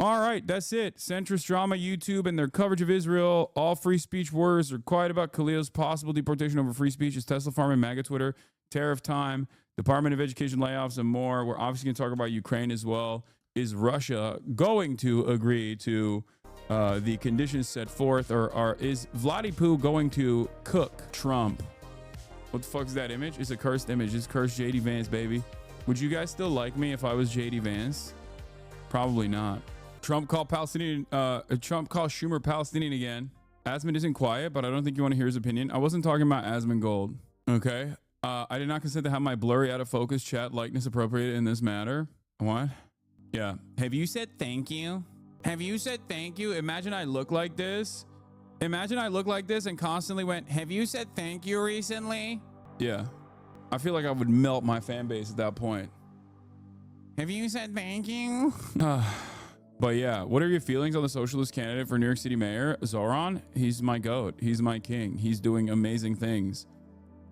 All right, that's it. Centrist drama, YouTube, and their coverage of Israel. All free speech warriors are quiet about Khalil's possible deportation over free speech. Is Tesla farming, MAGA Twitter, tariff time, Department of Education layoffs, and more. We're obviously going to talk about Ukraine as well. Is Russia going to agree to the conditions set forth, or is Vladimir going to cook Trump? What the fuck is that image? It's a cursed image. It's cursed JD Vance, baby. Would you guys still like me if I was JD Vance? Probably not. Trump called Schumer Palestinian again. Asmond isn't quiet, but I don't think you want to hear his opinion. I wasn't talking about Asmondgold. Okay. I did not consent to have my blurry, out of focus chat likeness appropriated in this matter. What? Yeah. Have you said thank you? Have you said thank you? Imagine I look like this. Imagine I look like this and constantly went, have you said thank you recently? Yeah. I feel like I would melt my fan base at that point. Have you said thank you? But yeah, what are your feelings on the socialist candidate for New York City mayor, Zoran? He's my goat. He's my king. He's doing amazing things.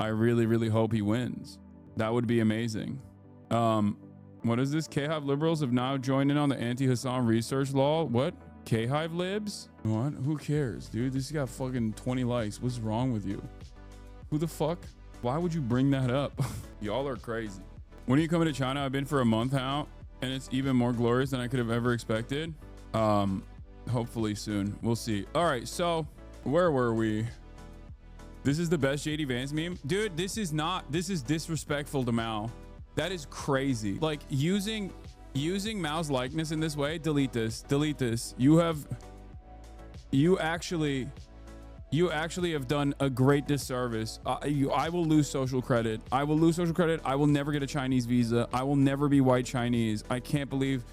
I really, really hope he wins. That would be amazing. What is this? K-Hive liberals have now joined in on the anti-Hassan research law. What? K-Hive libs? What? Who cares, dude? This got fucking 20 likes. What's wrong with you? Who the fuck? Why would you bring that up? Y'all are crazy. When are you coming to China? I've been for a month now, and it's even more glorious than I could have ever expected. Hopefully soon. We'll see. All right, so where were we? This is the best JD Vance meme. Dude, this is disrespectful to Mao. That is crazy. Like using Mao's likeness in this way. Delete this. Delete this. You actually have done a great disservice. I will lose social credit. I will lose social credit. I will never get a Chinese visa. I will never be white Chinese. I can't believe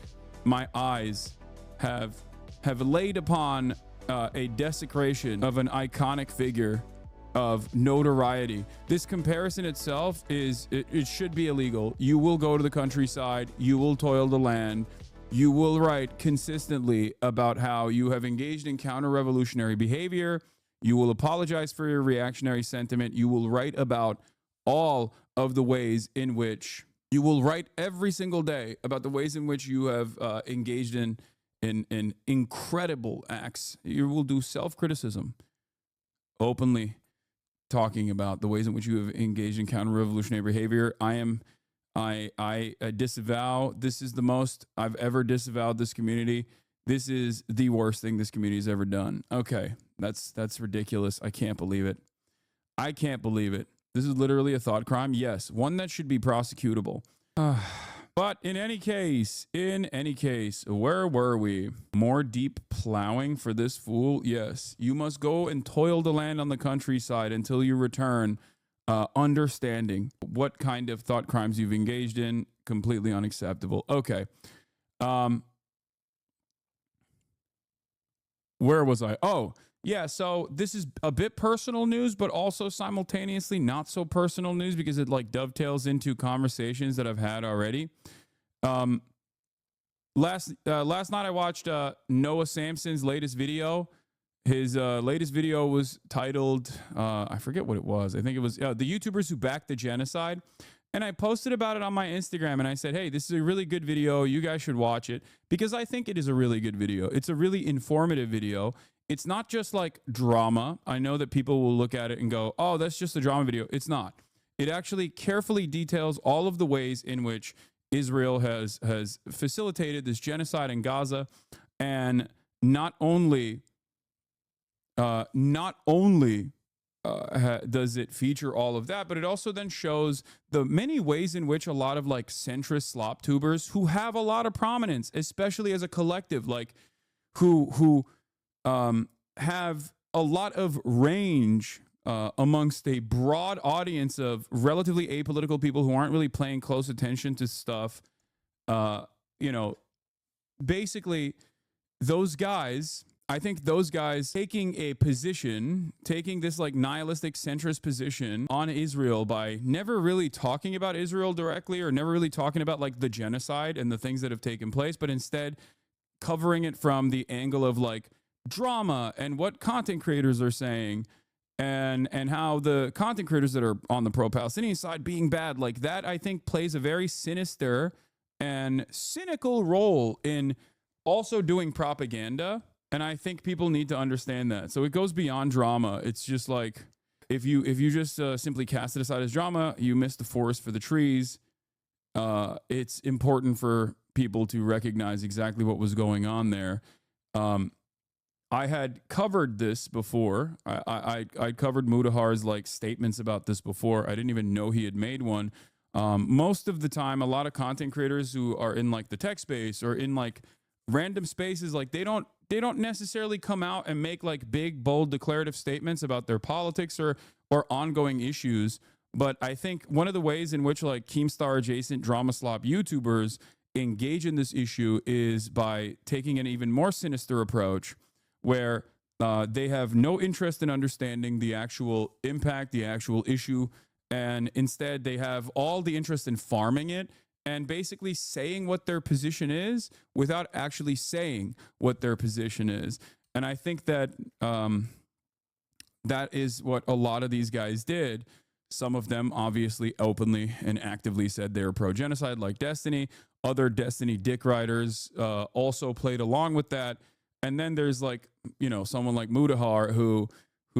my eyes have laid upon a desecration of an iconic figure of notoriety. This comparison itself it should be illegal. You will go to the countryside. You will toil the land. You will write consistently about how you have engaged in counter-revolutionary behavior. You will apologize for your reactionary sentiment. You will write about all of the ways in which you will write every single day about the ways in which you have engaged in incredible acts. You will do self-criticism, openly talking about the ways in which you have engaged in counter-revolutionary behavior. I disavow. This is the most I've ever disavowed this community. This is the worst thing this community has ever done. Okay, that's ridiculous. I can't believe it. I can't believe it. This is literally a thought crime. Yes, one that should be prosecutable. But in any case, where were we? More deep plowing for this fool? Yes, you must go and toil the land on the countryside until you return, understanding what kind of thought crimes you've engaged in. Completely unacceptable. Okay. Where was I? Oh, yeah. So this is a bit personal news, but also simultaneously not so personal news because it like dovetails into conversations that I've had already. Last night I watched Noah Samson's latest video. His latest video was titled, I forget what it was. I think it was the YouTubers who backed the genocide. And I posted about it on my Instagram and I said, hey, this is a really good video. You guys should watch it because I think it is a really good video. It's a really informative video. It's not just like drama. I know that people will look at it and go, oh, that's just a drama video. It's not. It actually carefully details all of the ways in which Israel has facilitated this genocide in Gaza. And not only does it feature all of that, but it also then shows the many ways in which a lot of like centrist slop tubers who have a lot of prominence, especially as a collective, like who have a lot of range amongst a broad audience of relatively apolitical people who aren't really paying close attention to stuff. Basically those guys, I think those guys taking this like nihilistic centrist position on Israel by never really talking about Israel directly or never really talking about like the genocide and the things that have taken place, but instead covering it from the angle of like drama and what content creators are saying and how the content creators that are on the pro-Palestinian side being bad, like that, I think plays a very sinister and cynical role in also doing propaganda. And I think people need to understand that. So it goes beyond drama. It's just like, if you just simply cast it aside as drama, you miss the forest for the trees. It's important for people to recognize exactly what was going on there. I had covered this before. I covered Mutahar's like statements about this before. I didn't even know he had made one. Most of the time, a lot of content creators who are in like the tech space or in like random spaces, like they don't necessarily come out and make like big, bold, declarative statements about their politics or ongoing issues. But I think one of the ways in which like Keemstar adjacent drama slop YouTubers engage in this issue is by taking an even more sinister approach where they have no interest in understanding the actual impact, the actual issue, and instead they have all the interest in farming it and basically saying what their position is without actually saying what their position is. And I think that that is what a lot of these guys did. Some of them obviously openly and actively said they were pro-genocide, like Destiny. Other Destiny dick riders also played along with that. And then there's like, you know, someone like Mutahar who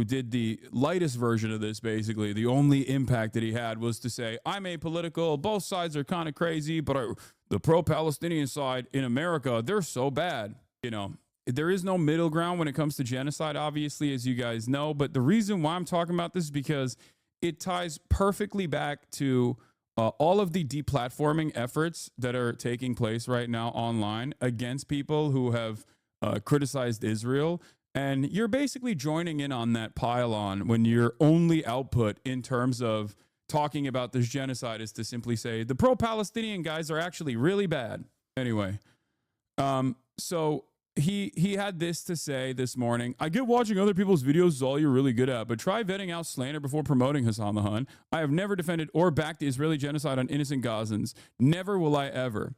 did the lightest version of this. Basically, the only impact that he had was to say, I'm apolitical. Both sides are kind of crazy, but the pro-Palestinian side in America, they're so bad. You know, there is no middle ground when it comes to genocide, obviously, as you guys know. But the reason why I'm talking about this is because it ties perfectly back to all of the deplatforming efforts that are taking place right now online against people who have criticized Israel. And you're basically joining in on that pile-on when your only output in terms of talking about this genocide is to simply say the pro-Palestinian guys are actually really bad. Anyway, so he had this to say this morning. I get watching other people's videos is all you're really good at, but try vetting out slander before promoting Hasanabi. I have never defended or backed the Israeli genocide on innocent Gazans. Never will I ever.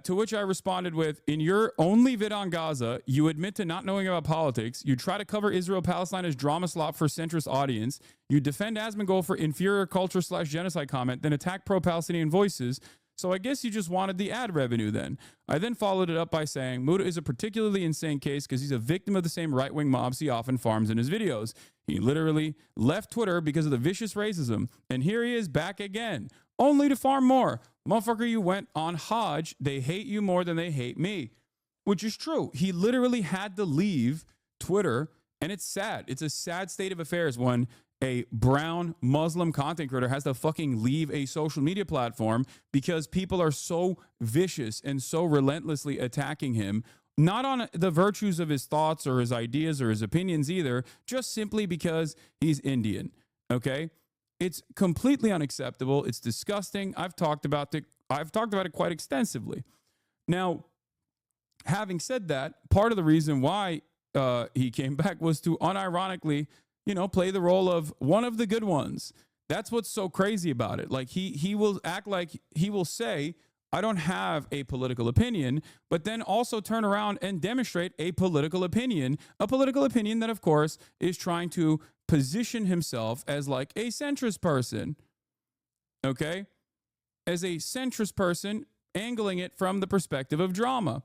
To which I responded with, in your only vid on Gaza, you admit to not knowing about politics. You try to cover Israel-Palestine as drama slop for centrist audience. You defend Asmondgold for inferior culture / genocide comment, then attack pro-Palestinian voices. So I guess you just wanted the ad revenue then. I then followed it up by saying, Muta is a particularly insane case because he's a victim of the same right-wing mobs he often farms in his videos. He literally left Twitter because of the vicious racism. And here he is back again, only to farm more. Motherfucker, you went on Hajj. They hate you more than they hate me, which is true. He literally had to leave Twitter, and it's sad. It's a sad state of affairs when a brown Muslim content creator has to fucking leave a social media platform because people are so vicious and so relentlessly attacking him, not on the virtues of his thoughts or his ideas or his opinions either, just simply because he's Indian, okay? It's completely unacceptable. It's disgusting. I've talked about it quite extensively. Now, having said that, part of the reason why he came back was to unironically, you know, play the role of one of the good ones. That's what's so crazy about it. Like he will act like he will say, I don't have a political opinion, but then also turn around and demonstrate a political opinion that, of course, is trying to position himself as like a centrist person, okay? As a centrist person, angling it from the perspective of drama.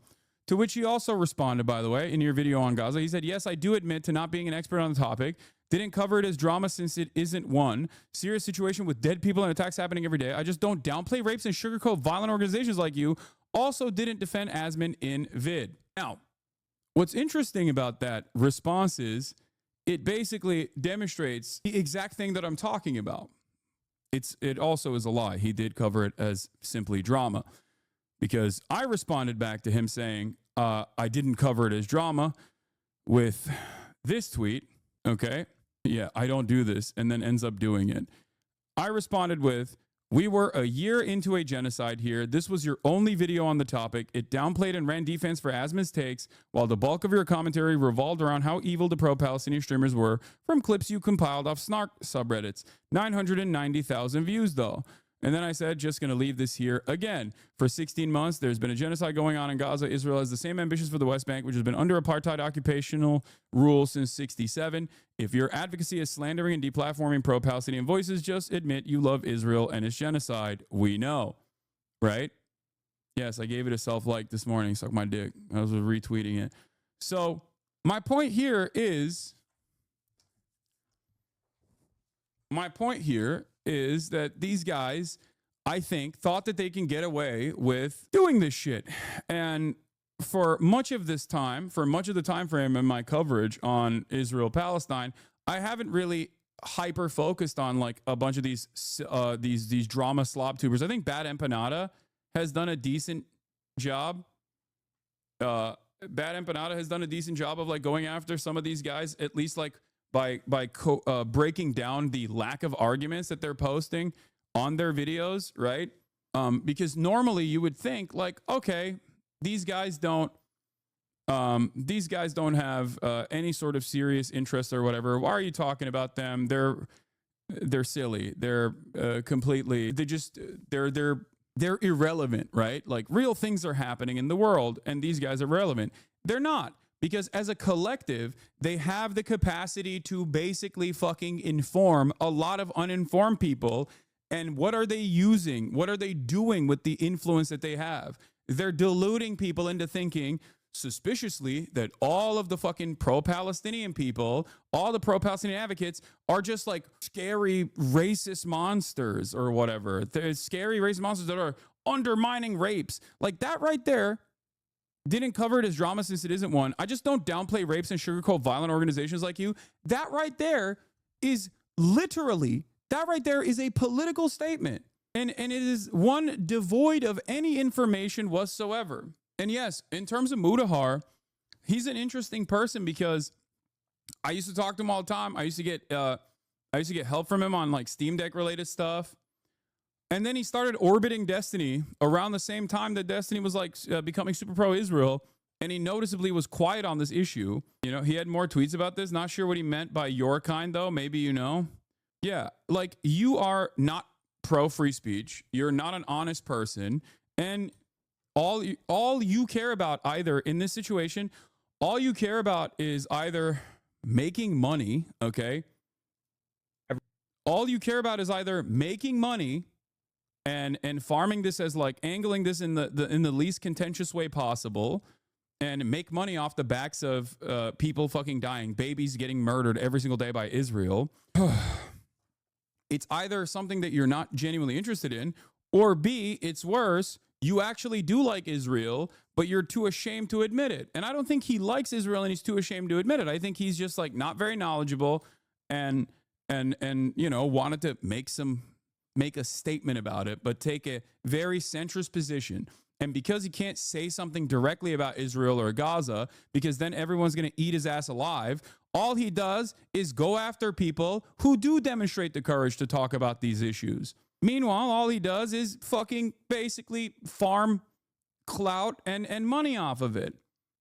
To which he also responded, by the way, in your video on Gaza. He said, yes, I do admit to not being an expert on the topic. Didn't cover it as drama since it isn't one. Serious situation with dead people and attacks happening every day. I just don't downplay rapes and sugarcoat violent organizations like you. Also didn't defend Asmon in vid. Now, what's interesting about that response is it basically demonstrates the exact thing that I'm talking about. It also is a lie. He did cover it as simply drama because I responded back to him saying, I didn't cover it as drama with this tweet. Okay. Yeah, I don't do this, and then ends up doing it. I responded with, we were a year into a genocide here. This was your only video on the topic. It downplayed and ran defense for Asma's takes, while the bulk of your commentary revolved around how evil the pro-Palestinian streamers were from clips you compiled off snark subreddits. 990,000 views, though. And then I said, just going to leave this here again. For 16 months, there's been a genocide going on in Gaza. Israel has the same ambitions for the West Bank, which has been under apartheid occupational rule since 67. If your advocacy is slandering and deplatforming pro-Palestinian voices, just admit you love Israel and its genocide. We know, right? Yes, I gave it a self-like this morning. Suck my dick. I was retweeting it. So my point here is that these guys, I think, thought that they can get away with doing this shit. And for much of the time frame in my coverage on Israel-Palestine, I haven't really hyper focused on like a bunch of these drama slob tubers. I think Bad Empanada has done a decent job. Bad Empanada has done a decent job of like going after some of these guys, at least like by breaking down the lack of arguments that they're posting on their videos, right? Because normally you would think like, okay, these guys don't have any sort of serious interest or whatever. Why are you talking about them? They're silly. They're completely. They're irrelevant, right? Like real things are happening in the world, and these guys are relevant. They're not, because as a collective, they have the capacity to basically fucking inform a lot of uninformed people. And what are they using? What are they doing with the influence that they have? They're deluding people into thinking suspiciously that all of the fucking pro-Palestinian people, all the pro-Palestinian advocates are just like scary racist monsters or whatever. They're scary racist monsters that are undermining rapes. Like that right there, didn't cover it as drama since it isn't one. I just don't downplay rapes and sugarcoat violent organizations like you. That right there is literally, that right there is a political statement. And it is one devoid of any information whatsoever. And yes, in terms of Mutahar, he's an interesting person because I used to talk to him all the time. I used to get help from him on like Steam Deck related stuff. And then he started orbiting Destiny around the same time that Destiny was like becoming super pro Israel. And he noticeably was quiet on this issue. You know, he had more tweets about this. Not sure what he meant by your kind, though. Maybe you know. Yeah, like you are not pro free speech. You're not an honest person. And all you care about either in this situation, all you care about is either making money, okay? All you care about is either making money and farming this as like angling this in the least contentious way possible and make money off the backs of people fucking dying, babies getting murdered every single day by Israel. It's either something that you're not genuinely interested in, or B, it's worse, you actually do like Israel, but you're too ashamed to admit it. And I don't think he likes Israel and he's too ashamed to admit it. I think he's just like not very knowledgeable and you know, wanted to make a statement about it, but take a very centrist position. And because he can't say something directly about Israel or Gaza, because then everyone's going to eat his ass alive, all he does is go after people who do demonstrate the courage to talk about these issues. Meanwhile, all he does is fucking basically farm clout and money off of it.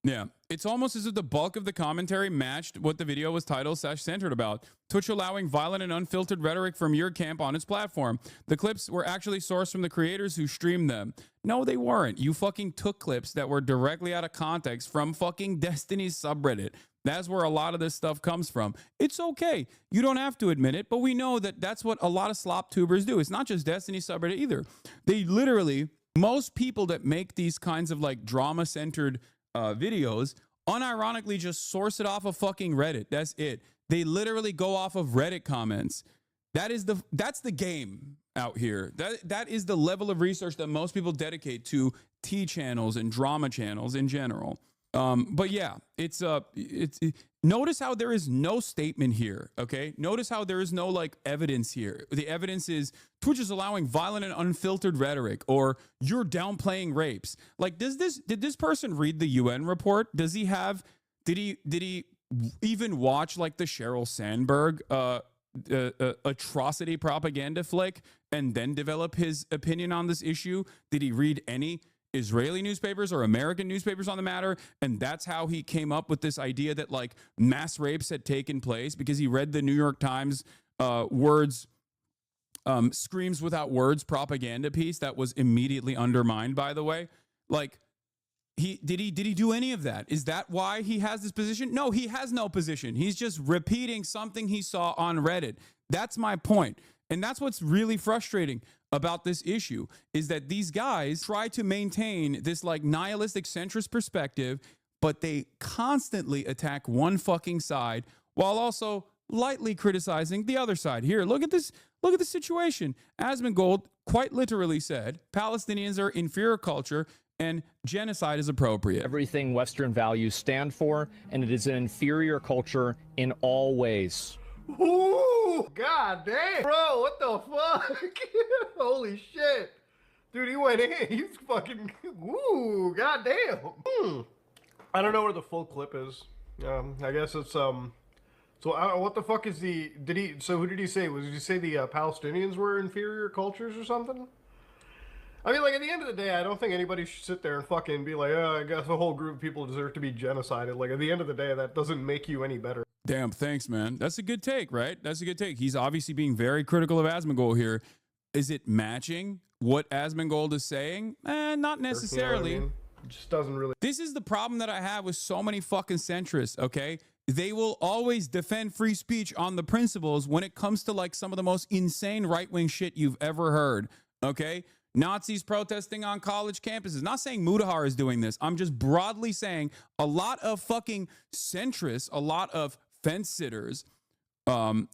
Yeah, it's almost as if the bulk of the commentary matched what the video was titled/centered about. Twitch allowing violent and unfiltered rhetoric from your camp on its platform. The clips were actually sourced from the creators who streamed them. No, they weren't. You fucking took clips that were directly out of context from fucking Destiny's subreddit. That's where a lot of this stuff comes from. It's okay. You don't have to admit it, but we know that that's what a lot of slop tubers do. It's not just Destiny subreddit either. They literally, most people that make these kinds of like drama-centered videos unironically just source it off of fucking Reddit. That's it. They literally go off of Reddit comments. That's the game out here. That is the level of research that most people dedicate to T channels and drama channels in general. But yeah, notice how there is no statement here, okay? Notice how there is no like evidence here. The evidence is Twitch is allowing violent and unfiltered rhetoric, or you're downplaying rapes. Like, did this person read the UN report? Did he even watch like the Sheryl Sandberg atrocity propaganda flick and then develop his opinion on this issue? Did he read any Israeli newspapers or American newspapers on the matter? And that's how he came up with this idea that like mass rapes had taken place, because he read the New York Times screams without words propaganda piece that was immediately undermined, by the way. Like, did he do any of that? Is that why he has this position? No, he has no position. He's just repeating something he saw on Reddit. That's my point. And that's what's really frustrating about this issue, is that these guys try to maintain this like nihilistic centrist perspective, but they constantly attack one fucking side while also lightly criticizing the other side. Here, look at this. Look at the situation. Asmondgold quite literally said Palestinians are inferior culture and genocide is appropriate. Everything Western values stand for, and it is an inferior culture in all ways. Ooh, god damn. Bro, what the fuck? Holy shit. Dude, he went in. He's fucking, ooh, god damn. I don't know where the full clip is. I guess it's, so what the fuck is so who did he say? Did he say the Palestinians were inferior cultures or something? I mean, like, at the end of the day, I don't think anybody should sit there and fucking be like, oh, I guess a whole group of people deserve to be genocided. Like, at the end of the day, that doesn't make you any better. Damn, thanks, man. That's a good take, right? That's a good take. He's obviously being very critical of Asmondgold here. Is it matching what Asmondgold is saying? Not necessarily. You know what I mean? It just doesn't really. This is the problem that I have with so many fucking centrists, okay? They will always defend free speech on the principles when it comes to like some of the most insane right-wing shit you've ever heard, okay? Nazis protesting on college campuses. Not saying Mutahar is doing this. I'm just broadly saying a lot of fucking centrists, a lot of fence sitters,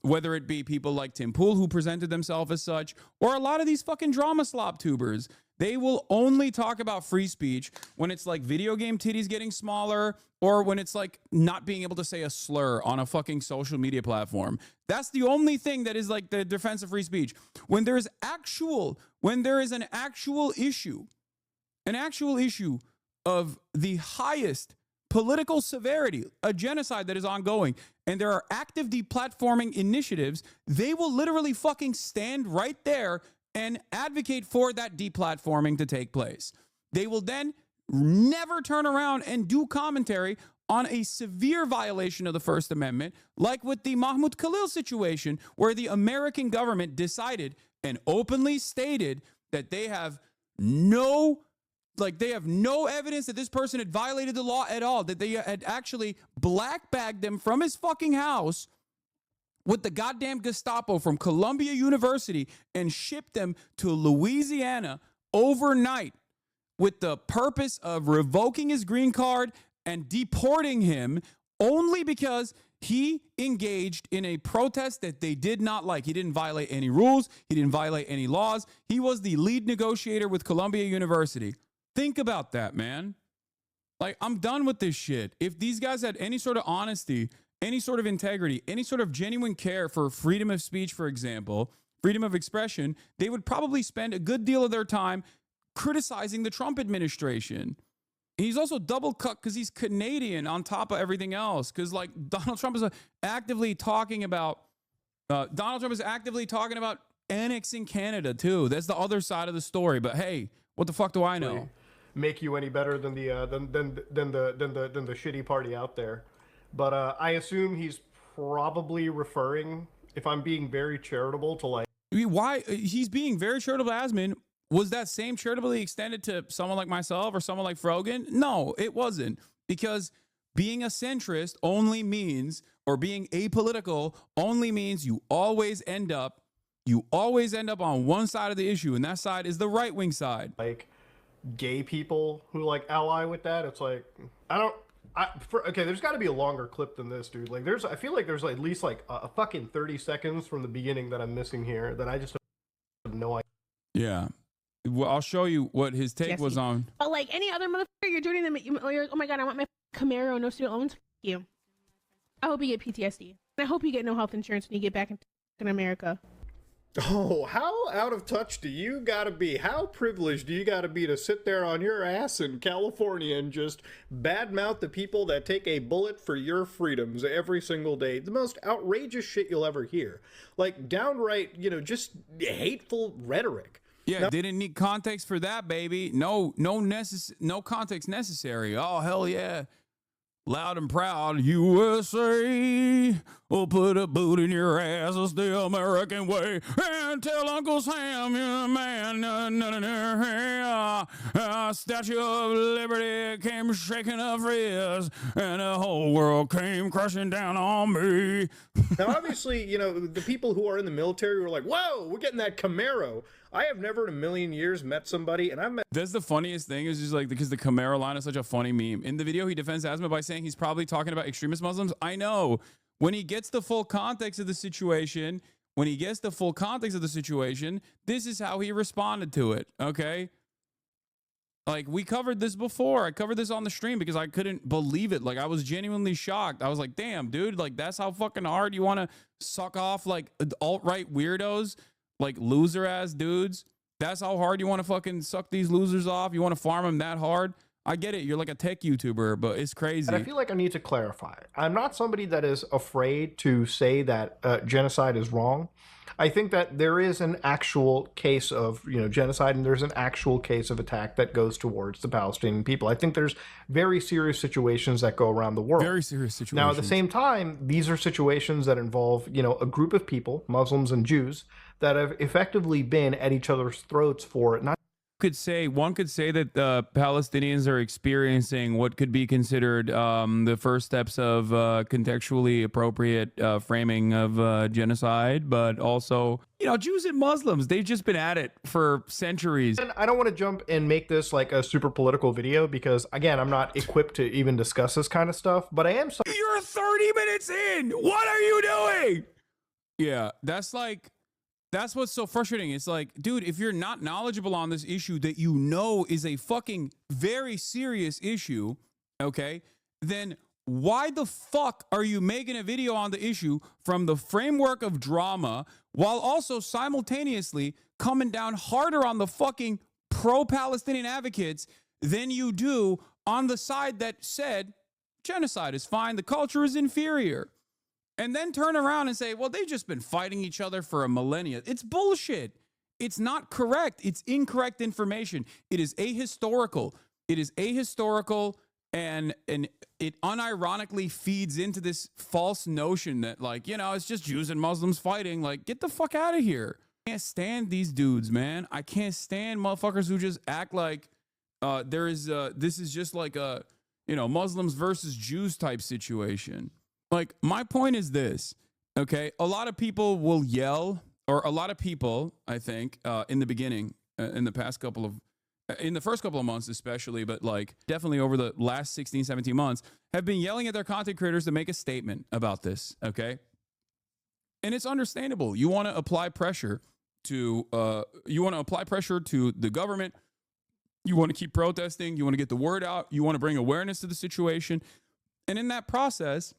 whether it be people like Tim Pool who presented themselves as such, or a lot of these fucking drama slop tubers, they will only talk about free speech when it's like video game titties getting smaller, or when it's like not being able to say a slur on a fucking social media platform. That's the only thing that is like the defense of free speech. When there is an actual issue of the highest political severity, a genocide that is ongoing, and there are active deplatforming initiatives, they will literally fucking stand right there and advocate for that deplatforming to take place. They will then never turn around and do commentary on a severe violation of the First Amendment, like with the Mahmoud Khalil situation, where the American government decided and openly stated that they have no evidence that this person had violated the law at all, that they had actually black-bagged them from his fucking house with the goddamn Gestapo from Columbia University and shipped them to Louisiana overnight with the purpose of revoking his green card and deporting him only because he engaged in a protest that they did not like. He didn't violate any rules. He didn't violate any laws. He was the lead negotiator with Columbia University. Think about that, man. Like, I'm done with this shit. If these guys had any sort of honesty, any sort of integrity, any sort of genuine care for freedom of speech, for example, freedom of expression, they would probably spend a good deal of their time criticizing the Trump administration. He's also double cut because he's Canadian on top of everything else. Because like Donald Trump is actively talking about annexing Canada too. That's the other side of the story. But hey, what the fuck do I know? Make you any better than the shitty party out there. But I assume he's probably referring, if I'm being very charitable, to like. Why he's being very charitable to Asmond. Was that same charitably extended to someone like myself or someone like Frogan? No, it wasn't. Because being a centrist only means, or being apolitical only means you always end up on one side of the issue, and that side is the right-wing side. Like gay people who like ally with that. It's like, okay, there's got to be a longer clip than this, dude. Like I feel like there's at least like a fucking 30 seconds from the beginning that I'm missing here that I just have no idea. Yeah. Well, I'll show you what his take was on. But like any other motherfucker, you're doing them. Oh my god, I want my Camaro, no student loans. Fuck you. I hope you get PTSD. I hope you get no health insurance when you get back in America. Oh, how out of touch do you gotta be? How privileged do you gotta be to sit there on your ass in California and just badmouth the people that take a bullet for your freedoms every single day? The most outrageous shit you'll ever hear. Like downright, just hateful rhetoric. Yeah, now, didn't need context for that, baby. No context necessary. Oh, hell yeah. Loud and proud, USA. We'll put a boot in your ass, it's the American way. And tell Uncle Sam, you're a man. Statue of Liberty came shaking up frizz, and the whole world came crashing down on me. Now, obviously, you know, the people who are in the military were like, whoa, we're getting that Camaro. I have never in a million years met somebody, and I've met... That's the funniest thing is just like, because the Camaro line is such a funny meme. In the video, he defends Asma by saying he's probably talking about extremist Muslims. I know. When he gets the full context of the situation, this is how he responded to it, okay? Like, we covered this before. I covered this on the stream because I couldn't believe it. Like, I was genuinely shocked. I was like, damn, dude, like, that's how fucking hard you want to suck off, like, alt-right weirdos, like, loser-ass dudes. That's how hard you want to fucking suck these losers off? You want to farm them that hard? I get it. You're like a tech YouTuber, but it's crazy. And I feel like I need to clarify. I'm not somebody that is afraid to say that genocide is wrong. I think that there is an actual case of, you know, genocide, and there's an actual case of attack that goes towards the Palestinian people. I think there's very serious situations that go around the world. Very serious situations. Now, at the same time, these are situations that involve, you know, a group of people, Muslims and Jews, that have effectively been at each other's throats for not. One could say that Palestinians are experiencing what could be considered the first steps of contextually appropriate framing of genocide, but also, you know, Jews and Muslims, they've just been at it for centuries. And I don't want to jump and make this like a super political video because, again, I'm not equipped to even discuss this kind of stuff, but I am. You're 30 minutes in. What are you doing? Yeah, that's what's so frustrating. It's like, dude, if you're not knowledgeable on this issue that you know is a fucking very serious issue, okay, then why the fuck are you making a video on the issue from the framework of drama while also simultaneously coming down harder on the fucking pro-Palestinian advocates than you do on the side that said genocide is fine, the culture is inferior? And then turn around and say, well, they've just been fighting each other for a millennia. It's bullshit. It's not correct. It's incorrect information. It is ahistorical. And it unironically feeds into this false notion that, like, you know, it's just Jews and Muslims fighting. Like, get the fuck out of here. I can't stand these dudes, man. I can't stand motherfuckers who just act like this is just like a, you know, Muslims versus Jews type situation. Like, my point is this, okay? A lot of people will yell, or a lot of people, I think, in the beginning, in the first couple of months especially, but like definitely over the last 16, 17 months, have been yelling at their content creators to make a statement about this, okay? And it's understandable. You want to apply pressure to the government. You want to keep protesting. You want to get the word out. You want to bring awareness to the situation. And in that process,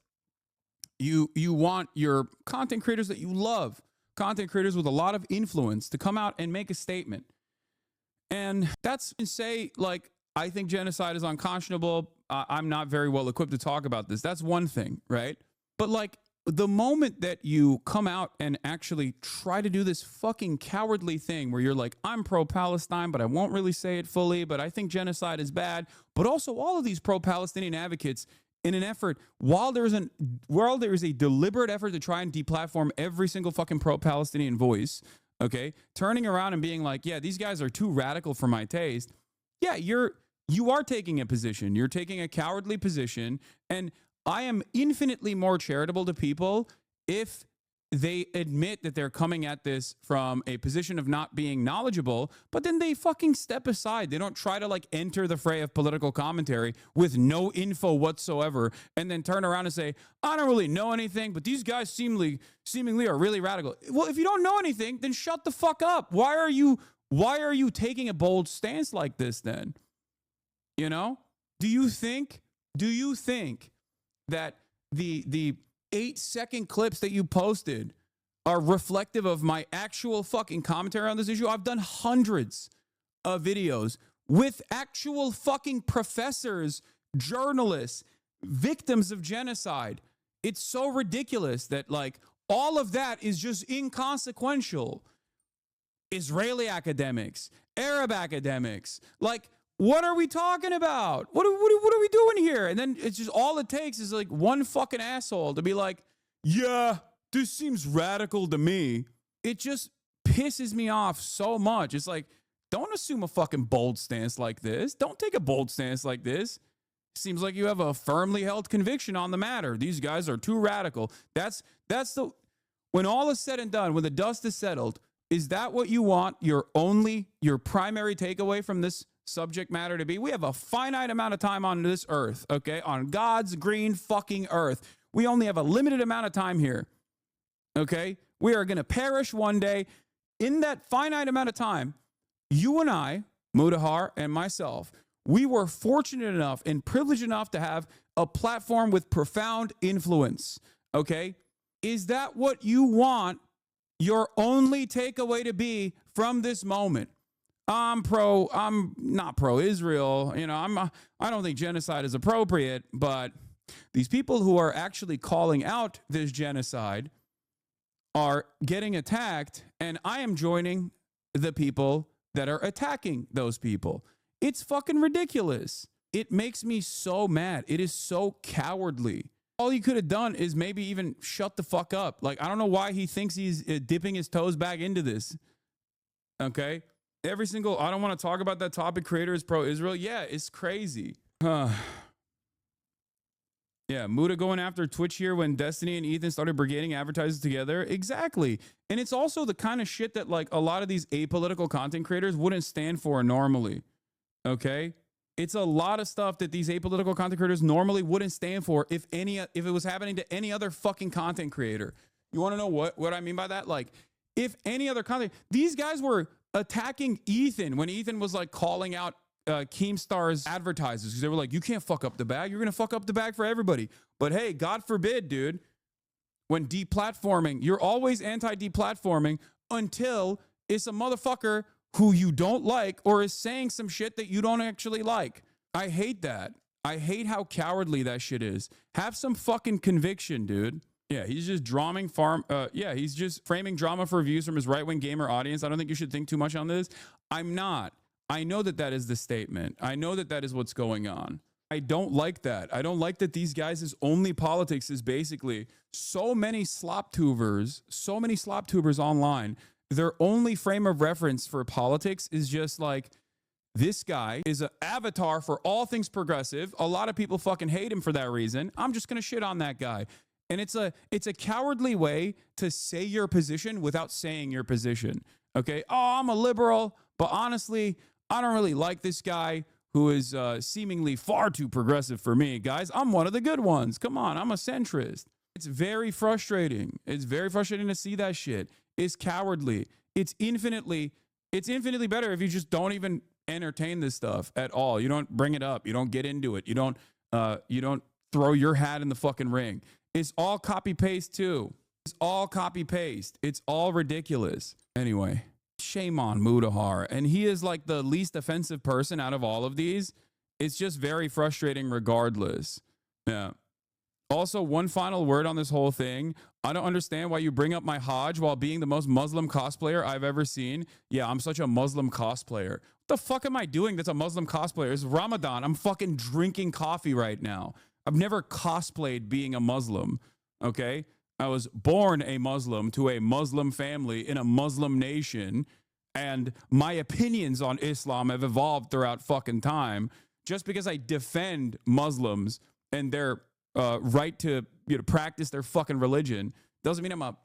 you want your content creators that you love, content creators with a lot of influence, to come out and make a statement. And that's say, like, I think genocide is unconscionable. I'm not very well equipped to talk about this. That's one thing, right? But like, the moment that you come out and actually try to do this fucking cowardly thing where you're like, I'm pro-Palestine, but I won't really say it fully, but I think genocide is bad. But also all of these pro-Palestinian advocates, in an effort, while there is a deliberate effort to try and deplatform every single fucking pro-Palestinian voice, okay, turning around and being like, yeah, these guys are too radical for my taste. Yeah, you are taking a position. You're taking a cowardly position, and I am infinitely more charitable to people if they admit that they're coming at this from a position of not being knowledgeable, but then they fucking step aside. They don't try to like enter the fray of political commentary with no info whatsoever and then turn around and say, I don't really know anything, but these guys seemingly are really radical. Well, if you don't know anything, then shut the fuck up. Why are you taking a bold stance like this then? You know? Do you think that the 8-second clips that you posted are reflective of my actual fucking commentary on this issue? I've done hundreds of videos with actual fucking professors, journalists, victims of genocide. It's so ridiculous that like all of that is just inconsequential. Israeli academics, Arab academics, like what are we talking about? What are we doing here? And then it's just all it takes is like one fucking asshole to be like, yeah, this seems radical to me. It just pisses me off so much. It's like, don't assume a fucking bold stance like this. Don't take a bold stance like this. Seems like you have a firmly held conviction on the matter. These guys are too radical. That's the, when all is said and done, when the dust is settled, is that what you want your primary takeaway from this subject matter to be? We have a finite amount of time on this earth, okay? On God's green fucking earth. We only have a limited amount of time here, okay? We are going to perish one day. In that finite amount of time, you and I, Mutahar and myself, we were fortunate enough and privileged enough to have a platform with profound influence, okay? Is that what you want your only takeaway to be from this moment? I'm not pro-Israel. You know, I don't think genocide is appropriate, but these people who are actually calling out this genocide are getting attacked, and I am joining the people that are attacking those people. It's fucking ridiculous. It makes me so mad. It is so cowardly. All he could have done is maybe even shut the fuck up. Like, I don't know why he thinks he's dipping his toes back into this. Okay? I don't want to talk about that topic, creator is pro-Israel. Yeah, it's crazy. Yeah, Muda going after Twitch here when Destiny and Ethan started brigading advertisers together. Exactly. And it's also the kind of shit that like a lot of these apolitical content creators wouldn't stand for normally. Okay? It's a lot of stuff that these apolitical content creators normally wouldn't stand for if it was happening to any other fucking content creator. You want to know what I mean by that? Like, if any other content, these guys were attacking Ethan when Ethan was like calling out Keemstar's advertisers because they were like, you can't fuck up the bag. You're going to fuck up the bag for everybody. But hey, God forbid, dude, when deplatforming, you're always anti-deplatforming until it's a motherfucker who you don't like or is saying some shit that you don't actually like. I hate that. I hate how cowardly that shit is. Have some fucking conviction, dude. Yeah, he's just he's just framing drama for views from his right-wing gamer audience. I don't think you should think too much on this. I'm not. I know that is the statement. I know that is what's going on. I don't like that. I don't like that these guys' only politics is basically so many slop tubers online. Their only frame of reference for politics is just like, this guy is an avatar for all things progressive. A lot of people fucking hate him for that reason. I'm just going to shit on that guy. And it's a cowardly way to say your position without saying your position. Okay? Oh, I'm a liberal, but honestly, I don't really like this guy who is seemingly far too progressive for me. Guys, I'm one of the good ones. Come on, I'm a centrist. It's very frustrating. It's very frustrating to see that shit. It's cowardly. It's infinitely better if you just don't even entertain this stuff at all. You don't bring it up. You don't get into it. You don't throw your hat in the fucking ring. It's all copy paste too. It's all copy paste. It's all ridiculous. Anyway, shame on Mutahar. And he is like the least offensive person out of all of these. It's just very frustrating regardless. Yeah. Also, one final word on this whole thing. I don't understand why you bring up my Hajj while being the most Muslim cosplayer I've ever seen. Yeah, I'm such a Muslim cosplayer. What the fuck am I doing that's a Muslim cosplayer? It's Ramadan. I'm fucking drinking coffee right now. I've never cosplayed being a Muslim, okay? I was born a Muslim to a Muslim family in a Muslim nation, and my opinions on Islam have evolved throughout fucking time. Just because I defend Muslims and their right to practice their fucking religion doesn't mean I'm a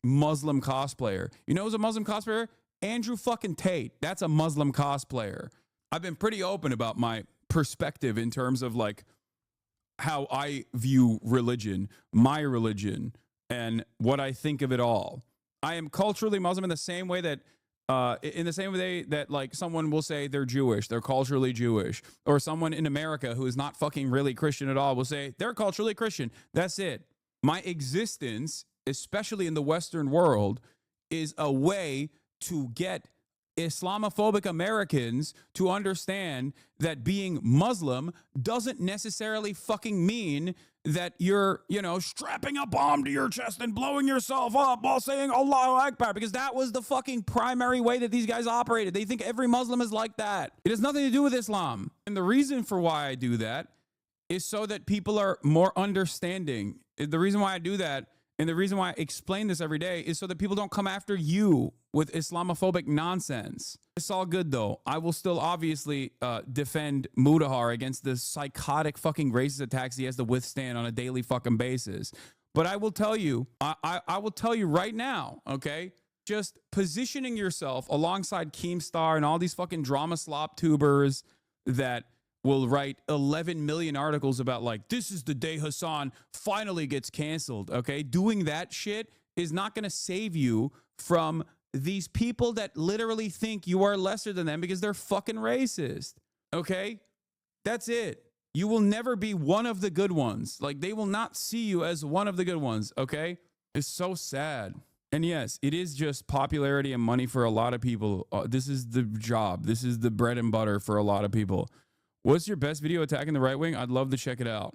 Muslim cosplayer. You know who's a Muslim cosplayer? Andrew fucking Tate. That's a Muslim cosplayer. I've been pretty open about my perspective in terms of like how I view religion, my religion, and what I think of it all. I am culturally Muslim in the same way that like someone will say they're Jewish, they're culturally Jewish, or someone in America who is not fucking really Christian at all will say they're culturally Christian. That's it. My existence, especially in the Western world, is a way to get Islamophobic Americans to understand that being Muslim doesn't necessarily fucking mean that you're, you know, strapping a bomb to your chest and blowing yourself up while saying Allahu Akbar, because that was the fucking primary way that these guys operated. They think every Muslim is like that. It has nothing to do with Islam. And the reason for why I do that is so that people are more understanding. The reason why I do that and the reason why I explain this every day is so that people don't come after you with Islamophobic nonsense. It's all good though. I will still obviously defend Mutahar against the psychotic fucking racist attacks he has to withstand on a daily fucking basis. But I will tell you, I will tell you right now, okay? Just positioning yourself alongside Keemstar and all these fucking drama slop tubers that will write 11 million articles about like, this is the day Hassan finally gets canceled, okay? Doing that shit is not going to save you from these people that literally think you are lesser than them because they're fucking racist, okay? That's it. You will never be one of the good ones. Like, they will not see you as one of the good ones, okay? It's so sad. And yes, it is just popularity and money for a lot of people. This is the job. This is the bread and butter for a lot of people. What's your best video attacking the right wing? I'd love to check it out.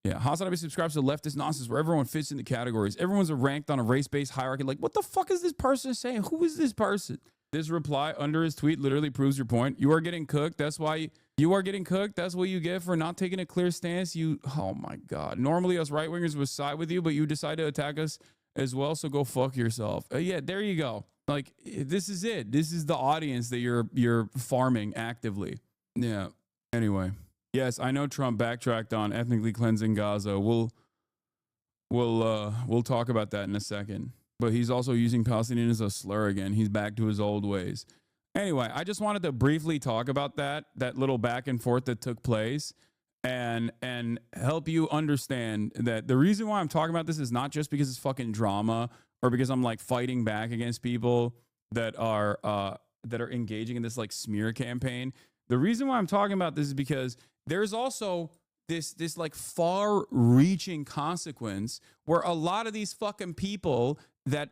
Yeah, Hasanabi subscribes to leftist nonsense where everyone fits into categories. Everyone's ranked on a race-based hierarchy. Like, what the fuck is this person saying? Who is this person? This reply under his tweet literally proves your point. You are getting cooked. That's why you are getting cooked. That's what you get for not taking a clear stance. Oh my God. Normally us right-wingers would side with you, but you decide to attack us as well. So go fuck yourself. Yeah, there you go. Like, this is it. This is the audience that you're farming actively. Yeah. Anyway, yes, I know Trump backtracked on ethnically cleansing Gaza. We'll talk about that in a second. But he's also using Palestinian as a slur again. He's back to his old ways. Anyway, I just wanted to briefly talk about that little back and forth that took place and help you understand that the reason why I'm talking about this is not just because it's fucking drama or because I'm like fighting back against people that are engaging in this like smear campaign. The reason why I'm talking about this is because there's also this like far-reaching consequence where a lot of these fucking people that,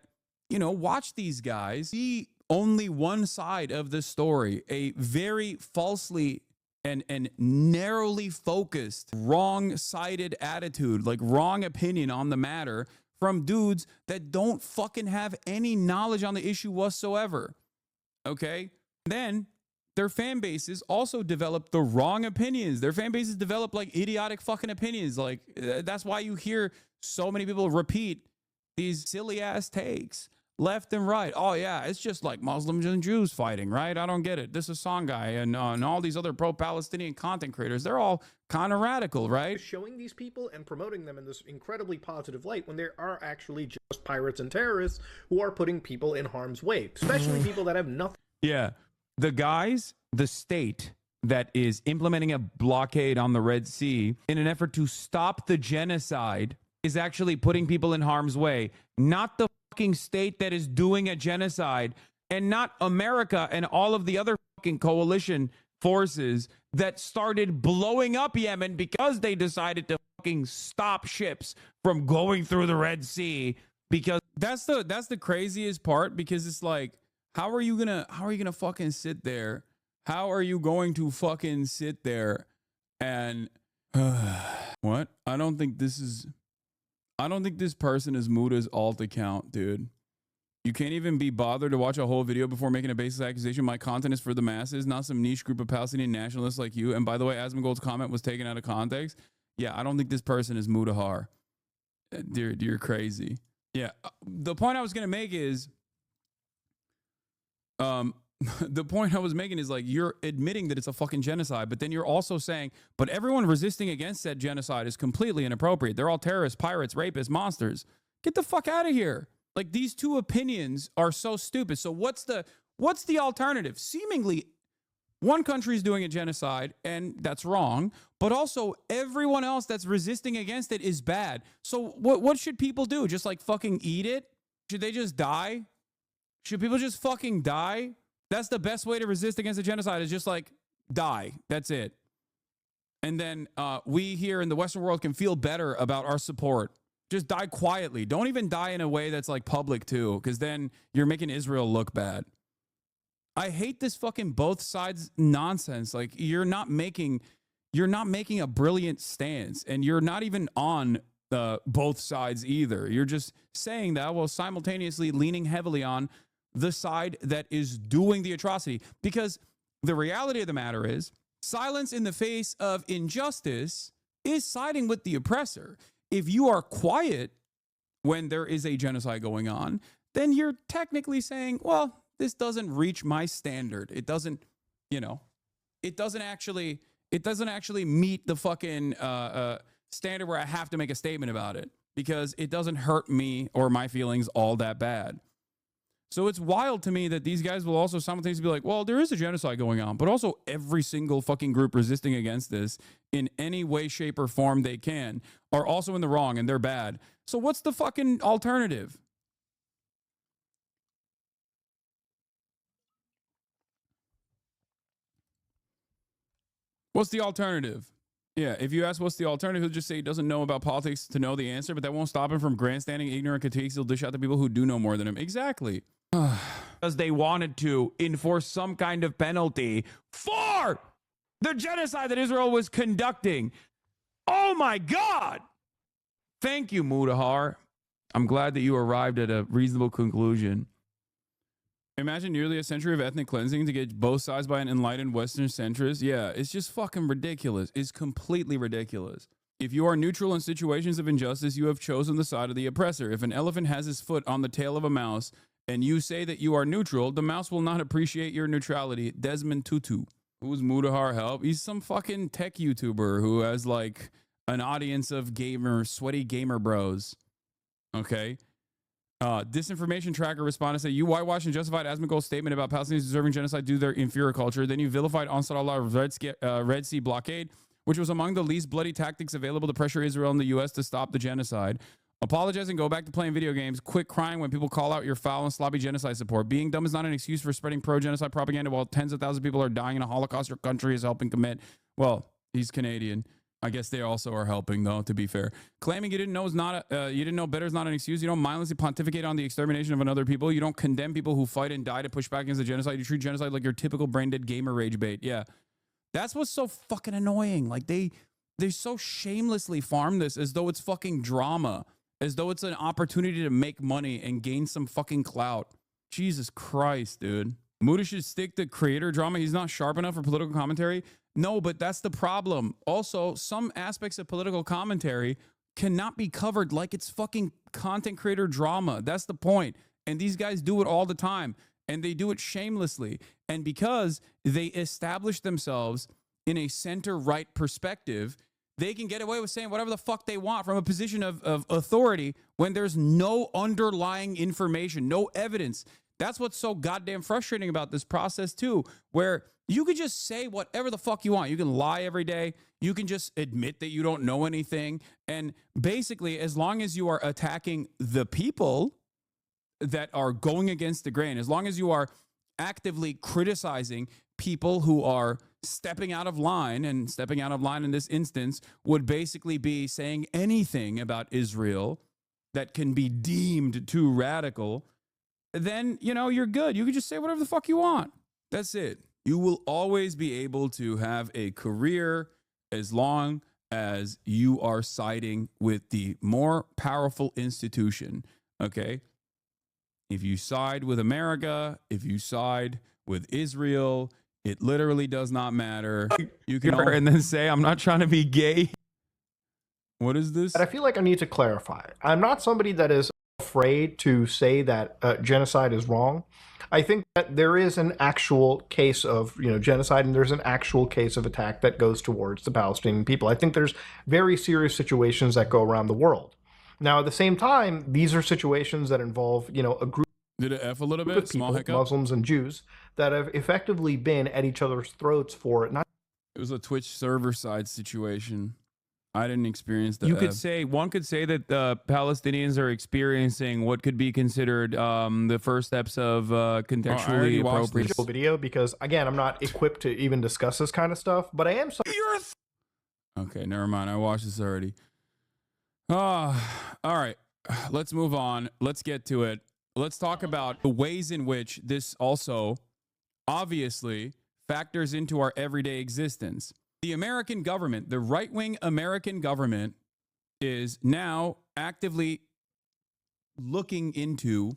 you know, watch these guys see only one side of the story, a very falsely and narrowly focused, wrong-sided attitude, like wrong opinion on the matter from dudes that don't fucking have any knowledge on the issue whatsoever. Okay? Then their fan bases also develop the wrong opinions. Their fan bases develop like idiotic fucking opinions. Like, that's why you hear so many people repeat these silly ass takes left and right. Oh yeah, it's just like Muslims and Jews fighting, right? I don't get it. This Hassan guy and all these other pro-Palestinian content creators, they're all kind of radical, right? Showing these people and promoting them in this incredibly positive light when there are actually just pirates and terrorists who are putting people in harm's way, especially people that have nothing. Yeah. The state that is implementing a blockade on the Red Sea in an effort to stop the genocide is actually putting people in harm's way, not the fucking state that is doing a genocide, and not America and all of the other fucking coalition forces that started blowing up Yemen because they decided to fucking stop ships from going through the Red Sea. Because that's the craziest part, because it's like, how are you gonna fucking sit there? How are you going to fucking sit there and what? I don't think this person is Muda's alt account, dude. You can't even be bothered to watch a whole video before making a baseless accusation. My content is for the masses, not some niche group of Palestinian nationalists like you. And by the way, Asmondgold's comment was taken out of context. Yeah, I don't think this person is Mutahar. Dude, you're crazy. Yeah, the point I was gonna make is, the point I was making is like, you're admitting that it's a fucking genocide, but then you're also saying, but everyone resisting against that genocide is completely inappropriate. They're all terrorists, pirates, rapists, monsters. Get the fuck out of here. Like, these two opinions are so stupid. So what's the alternative? Seemingly, one country is doing a genocide, and that's wrong, but also everyone else that's resisting against it is bad. So what should people do? Just like fucking eat it? Should they just die? Should people just fucking die? That's the best way to resist against a genocide, is just like die. That's it. And then we here in the Western world can feel better about our support. Just die quietly. Don't even die in a way that's like public too, because then you're making Israel look bad. I hate this fucking both sides nonsense. Like you're not making a brilliant stance, and you're not even on both sides either. You're just saying that while simultaneously leaning heavily on the side that is doing the atrocity. Because the reality of the matter is, silence in the face of injustice is siding with the oppressor. If you are quiet when there is a genocide going on, then you're technically saying, well, this doesn't reach my standard. It doesn't, it doesn't actually meet the fucking standard where I have to make a statement about it because it doesn't hurt me or my feelings all that bad. So it's wild to me that these guys will also simultaneously be like, well, there is a genocide going on, but also every single fucking group resisting against this in any way, shape, or form they can are also in the wrong and they're bad. So what's the fucking alternative? What's the alternative? Yeah, if you ask what's the alternative, he'll just say he doesn't know about politics to know the answer, but that won't stop him from grandstanding ignorant critiques. He'll dish out to people who do know more than him. Exactly. Because they wanted to enforce some kind of penalty for the genocide that Israel was conducting. Oh my God. Thank you, Mutahar. I'm glad that you arrived at a reasonable conclusion. Imagine nearly a century of ethnic cleansing to get both sides by an enlightened Western centrist. Yeah, it's just fucking ridiculous. It's completely ridiculous. If you are neutral in situations of injustice, you have chosen the side of the oppressor. If an elephant has his foot on the tail of a mouse and you say that you are neutral, the mouse will not appreciate your neutrality. Desmond Tutu. Who's Mutahar help? He's some fucking tech YouTuber who has like an audience of sweaty gamer bros. Okay. Disinformation tracker responded, say, you whitewashed and justified Asmondgold's statement about Palestinians deserving genocide due to their inferior culture. Then you vilified Ansar Allah's Red Sea blockade, which was among the least bloody tactics available to pressure Israel and the U.S. to stop the genocide. Apologize and go back to playing video games. Quit crying when people call out your foul and sloppy genocide support. Being dumb is not an excuse for spreading pro-genocide propaganda while tens of thousands of people are dying in a Holocaust your country is helping commit. Well, he's Canadian. I guess they also are helping, though, to be fair. Claiming you didn't know you didn't know better is not an excuse. You don't mindlessly pontificate on the extermination of another people. You don't condemn people who fight and die to push back against the genocide. You treat genocide like your typical brain-dead gamer rage bait. Yeah. That's what's so fucking annoying. Like, they so shamelessly farm this as though it's fucking drama, as though it's an opportunity to make money and gain some fucking clout. Jesus Christ, dude. Muda should stick to creator drama. He's not sharp enough for political commentary. No, but that's the problem. Also, some aspects of political commentary cannot be covered like it's fucking content creator drama. That's the point. And these guys do it all the time. And they do it shamelessly. And because they establish themselves in a center-right perspective, they can get away with saying whatever the fuck they want from a position of authority when there's no underlying information, no evidence. That's what's so goddamn frustrating about this process too, where you could just say whatever the fuck you want. You can lie every day. You can just admit that you don't know anything. And basically, as long as you are attacking the people that are going against the grain, as long as you are actively criticizing people who are stepping out of line, and stepping out of line in this instance would basically be saying anything about Israel that can be deemed too radical, then, you're good. You can just say whatever the fuck you want. That's it. You will always be able to have a career as long as you are siding with the more powerful institution. Okay? If you side with America, if you side with Israel, it literally does not matter. You can and then say, I'm not trying to be gay. What is this? But I feel like I need to clarify. I'm not somebody that is afraid to say that genocide is wrong. I think that there is an actual case of genocide, and there's an actual case of attack that goes towards the Palestinian people. I think there's very serious situations that go around the world. Now, at the same time, these are situations that involve a group. Did it F a little bit? Of Small people, hiccup? Muslims and Jews, that have effectively been at each other's throats for not. It was a Twitch server side situation. I didn't experience that. One could say that the Palestinians are experiencing what could be considered the first steps of contextually appropriate Video, because again, I'm not equipped to even discuss this kind of stuff, but I am. Okay, never mind. I watched this already. All right. Let's move on. Let's get to it. Let's talk about the ways in which this also obviously factors into our everyday existence. The American government, the right-wing American government, is now actively looking into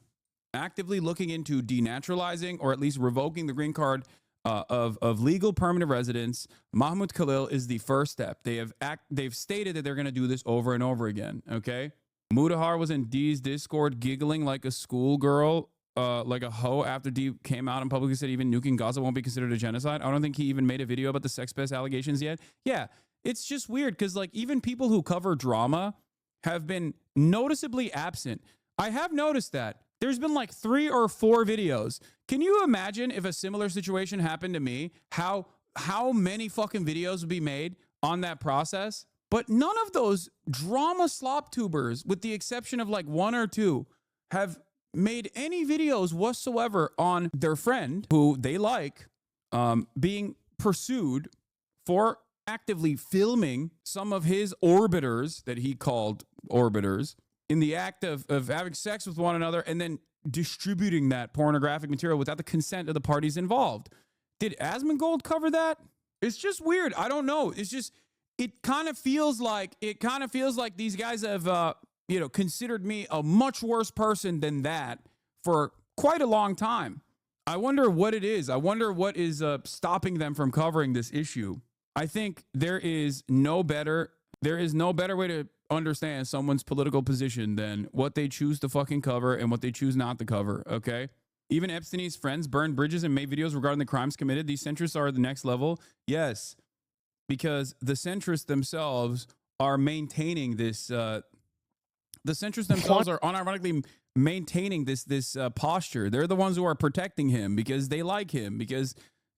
denaturalizing or at least revoking the green card of legal permanent residence. Mahmoud Khalil is the first step. They've stated that they're going to do this over and over again. Okay, Mutahar was in D's Discord giggling like a schoolgirl, like a hoe, after D came out and publicly said even nuking Gaza won't be considered a genocide. I don't think he even made a video about the sex-based allegations yet. Yeah, it's just weird because like even people who cover drama have been noticeably absent. I have noticed that. There's been like 3 or 4 videos. Can you imagine if a similar situation happened to me? How many fucking videos would be made on that process? But none of those drama slop tubers, with the exception of like 1 or 2, have made any videos whatsoever on their friend who they like being pursued for actively filming some of his orbiters that he called orbiters in the act of having sex with one another and then distributing that pornographic material without the consent of the parties involved. Did Asmondgold cover that? It's just weird. I don't know. It's just, it kind of feels like these guys have, considered me a much worse person than that for quite a long time. I wonder what it is. I wonder what is stopping them from covering this issue. I think there is no better way to understand someone's political position than what they choose to fucking cover and what they choose not to cover, okay? Even Epstein's friends burned bridges and made videos regarding the crimes committed. These centrists are at the next level. Yes, because the centrists themselves are maintaining this, the centrists themselves are unironically maintaining this posture. They're the ones who are protecting him because they like him, because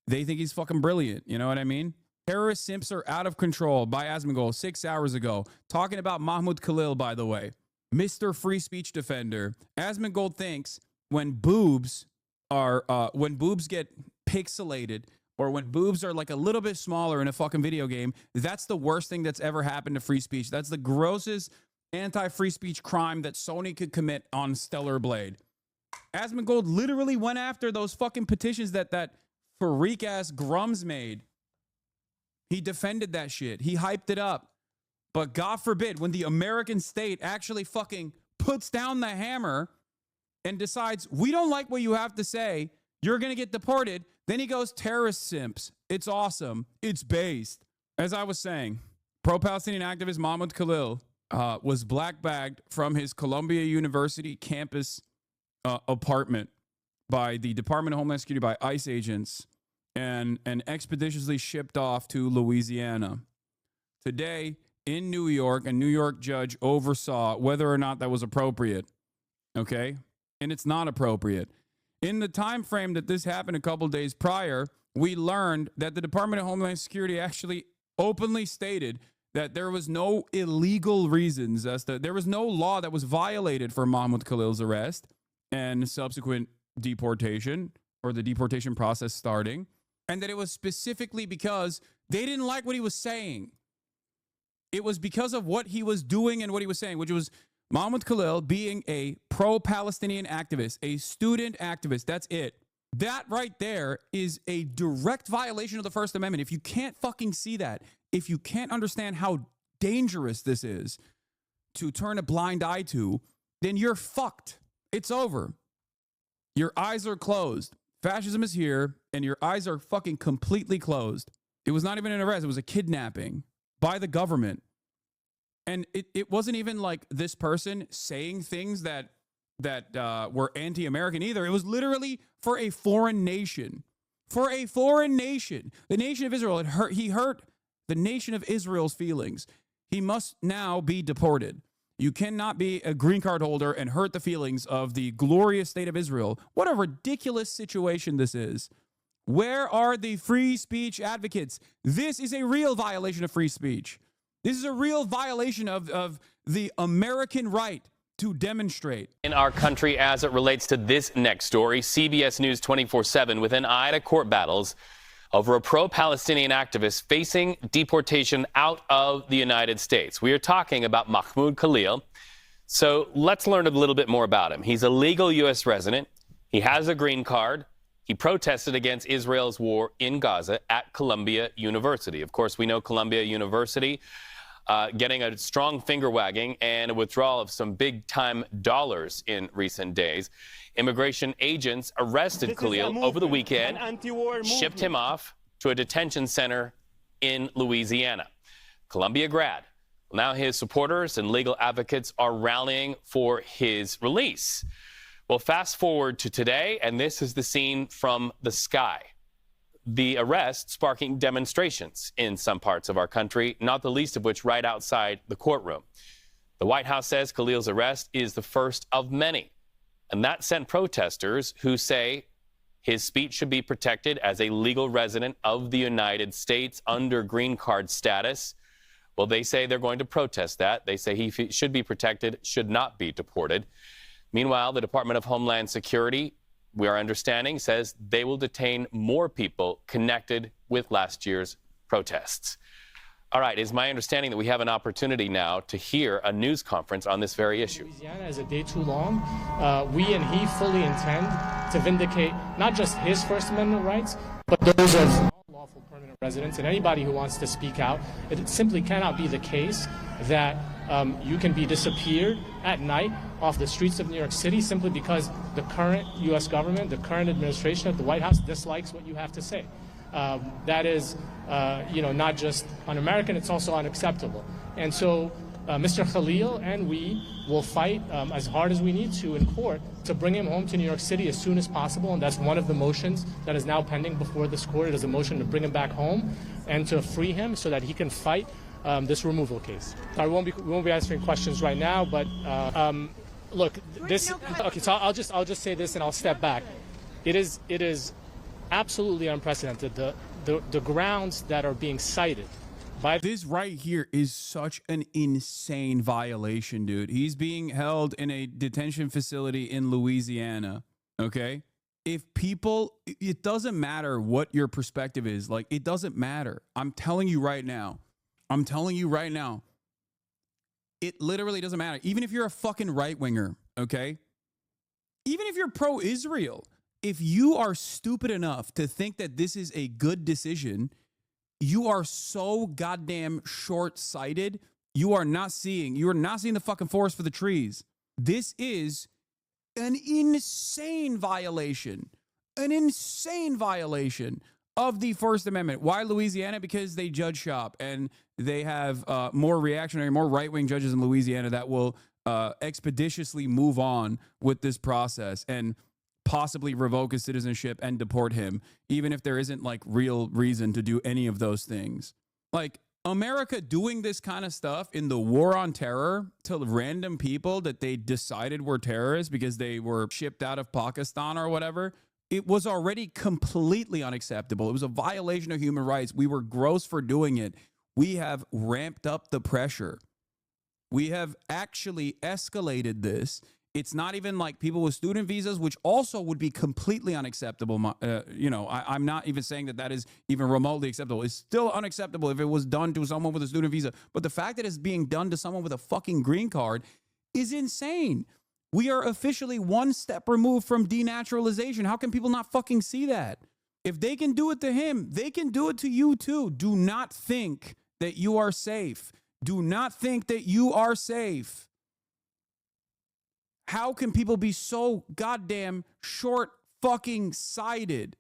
they think he's fucking brilliant. You know what I mean? Terrorist simps are out of control by Asmondgold 6 hours ago. Talking about Mahmoud Khalil, by the way. Mr. Free Speech Defender. Asmondgold thinks when boobs get pixelated or when boobs are like a little bit smaller in a fucking video game, that's the worst thing that's ever happened to free speech. That's the grossest anti-free speech crime that Sony could commit on Stellar Blade. Asmondgold literally went after those fucking petitions that freak-ass Grums made. He defended that shit. He hyped it up. But God forbid, when the American state actually fucking puts down the hammer and decides, we don't like what you have to say, you're going to get deported, then he goes terrorist simps. It's awesome. It's based. As I was saying, pro-Palestinian activist Mahmoud Khalil was black-bagged from his Columbia University campus apartment by the Department of Homeland Security, by ICE agents, and expeditiously shipped off to Louisiana. Today, in New York, a New York judge oversaw whether or not that was appropriate. Okay? And it's not appropriate. In the time frame that this happened a couple days prior, we learned that the Department of Homeland Security actually openly stated that there was no illegal reasons, there was no law that was violated for Mahmoud Khalil's arrest and subsequent deportation, or the deportation process starting. And that it was specifically because they didn't like what he was saying. It was because of what he was doing and what he was saying, which was Mahmoud Khalil being a pro-Palestinian activist, a student activist. That's it. That right there is a direct violation of the First Amendment. If you can't fucking see that, if you can't understand how dangerous this is to turn a blind eye to, then you're fucked. It's over. Your eyes are closed. Fascism is here, and your eyes are fucking completely closed. It was not even an arrest. It was a kidnapping by the government. And it wasn't even like this person saying things that were anti-American either. It was literally for a foreign nation. For a foreign nation. The nation of Israel. He hurt the nation of Israel's feelings. He must now be deported. You cannot be a green card holder and hurt the feelings of the glorious state of Israel. What a ridiculous situation this is. Where are the free speech advocates? This is a real violation of free speech. This is a real violation of the American right to demonstrate. In our country, as it relates to this next story, CBS News 24/7 with an eye to court battles over a pro-Palestinian activist facing deportation out of the United States. We are talking about Mahmoud Khalil. So let's learn a little bit more about him. He's a legal U.S. resident. He has a green card. He protested against Israel's war in Gaza at Columbia University. Of course, we know Columbia University getting a strong finger wagging and a withdrawal of some big-time dollars in recent days. Immigration agents arrested Khalil over the weekend, shipped him off to a detention center in Louisiana. Columbia grad. Now his supporters and legal advocates are rallying for his release. Well, fast forward to today, and this is the scene from the sky. The arrest sparking demonstrations in some parts of our country, not the least of which right outside the courtroom. The White House says Khalil's arrest is the first of many, and that sent protesters who say his speech should be protected as a legal resident of the United States under green card status. Well, they say they're going to protest that. They say he should be protected, should not be deported. Meanwhile, the Department of Homeland Security, we are understanding, says they will detain more people connected with last year's protests. All right, it's my understanding that we have an opportunity now to hear a news conference on this very issue. Louisiana is a day too long. We and he fully intend to vindicate not just his First Amendment rights, but those of all lawful permanent residents and anybody who wants to speak out. It simply cannot be the case that you can be disappeared at night off the streets of New York City simply because the current U.S. government, the current administration at the White House dislikes what you have to say. That is, not just un-American, it's also unacceptable. And so Mr. Khalil and we will fight as hard as we need to in court to bring him home to New York City as soon as possible. And that's one of the motions that is now pending before this court. It is a motion to bring him back home and to free him so that he can fight this removal case. We won't be answering questions right now, but look, this. Okay, so I'll just say this and I'll step back. It is absolutely unprecedented. The grounds that are being cited by this right here is such an insane violation, dude. He's being held in a detention facility in Louisiana. Okay. If people, it doesn't matter what your perspective is. Like, it doesn't matter. I'm telling you right now. It literally doesn't matter. Even if you're a fucking right winger, okay? Even if you're pro-Israel, if you are stupid enough to think that this is a good decision, you are so goddamn short-sighted. You are not seeing the fucking forest for the trees. This is an insane violation of the First Amendment. Why Louisiana? Because they judge shop and they have more reactionary, more right-wing judges in Louisiana that will expeditiously move on with this process and possibly revoke his citizenship and deport him, even if there isn't like real reason to do any of those things. Like, America doing this kind of stuff in the war on terror to random people that they decided were terrorists because they were shipped out of Pakistan or whatever, it was already completely unacceptable. It was a violation of human rights. We were gross for doing it. We have ramped up the pressure. We have actually escalated this. It's not even like people with student visas, which also would be completely unacceptable. I'm not even saying that is even remotely acceptable. It's still unacceptable if it was done to someone with a student visa. But the fact that it's being done to someone with a fucking green card is insane. We are officially one step removed from denaturalization. How can people not fucking see that? If they can do it to him, they can do it to you too. Do not think that you are safe. Do not think that you are safe. How can people be so goddamn short fucking sighted?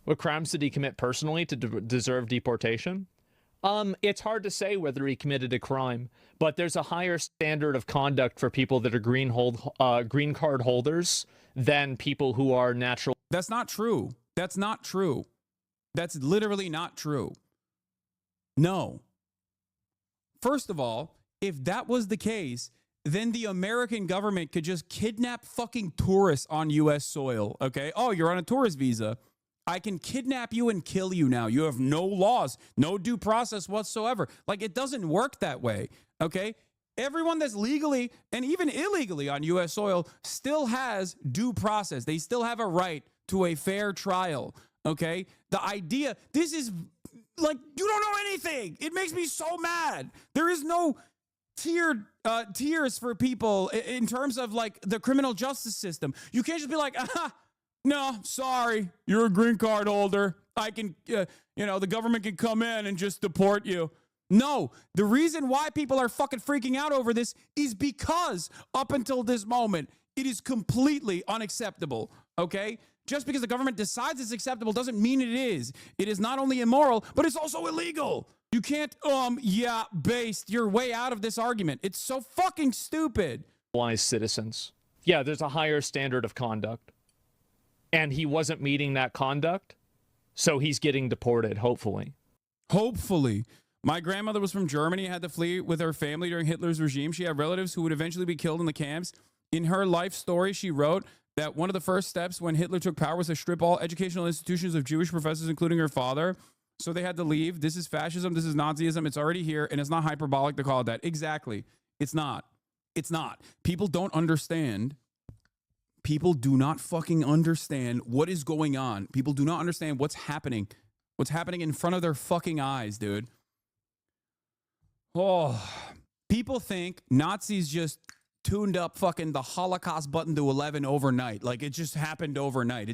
What crimes did he commit personally to deserve deportation? It's hard to say whether he committed a crime, but there's a higher standard of conduct for people that are green card holders than people who are natural. That's not true. That's not true. That's literally not true. No. First of all, if that was the case, then the American government could just kidnap fucking tourists on U.S. soil, okay? Oh, you're on a tourist visa. I can kidnap you and kill you now. You have no laws, no due process whatsoever. Like, it doesn't work that way, okay? Everyone that's legally and even illegally on U.S. soil still has due process. They still have a right to a fair trial, okay? The idea, this is like, you don't know anything. It makes me so mad. There is no tiers for people in terms of like the criminal justice system. You can't just be like, No, sorry, you're a green card holder. I can, the government can come in and just deport you. No, the reason why people are fucking freaking out over this is because up until this moment, it is completely unacceptable, okay? Just because the government decides it's acceptable doesn't mean it is. It is not only immoral, but it's also illegal. You can't, based your way out of this argument. It's so fucking stupid. Wise citizens. Yeah, there's a higher standard of conduct. And he wasn't meeting that conduct, so he's getting deported, hopefully. Hopefully. My grandmother was from Germany, had to flee with her family during Hitler's regime. She had relatives who would eventually be killed in the camps. In her life story, she wrote that one of the first steps when Hitler took power was to strip all educational institutions of Jewish professors, including her father. So they had to leave. This is fascism. This is Nazism. It's already here, and it's not hyperbolic to call it that. Exactly. It's not. It's not. People don't understand. People do not fucking understand what is going on. People do not understand what's happening. What's happening in front of their fucking eyes, dude. Oh, people think Nazis just tuned up fucking the Holocaust button to 11 overnight. Like it just happened overnight.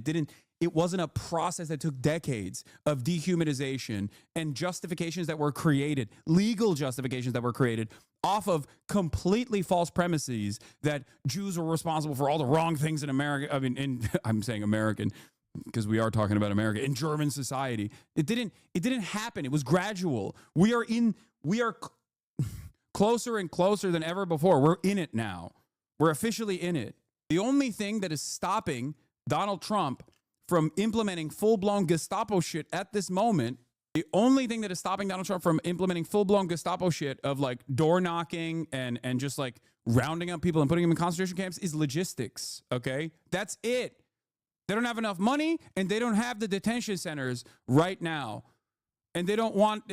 It wasn't a process that took decades of dehumanization and justifications that were created, legal justifications that were created off of completely false premises that Jews were responsible for all the wrong things in America. I mean, I'm saying American because we are talking about America in German society. It didn't happen. It was gradual. We are closer and closer than ever before. We're in it now. We're officially in it. The only thing that is stopping Donald Trump from implementing full-blown Gestapo shit at this moment, the only thing that is stopping Donald Trump from implementing full-blown Gestapo shit of like door knocking and just like rounding up people and putting them in concentration camps is logistics, okay? That's it. They don't have enough money and they don't have the detention centers right now. And they don't want,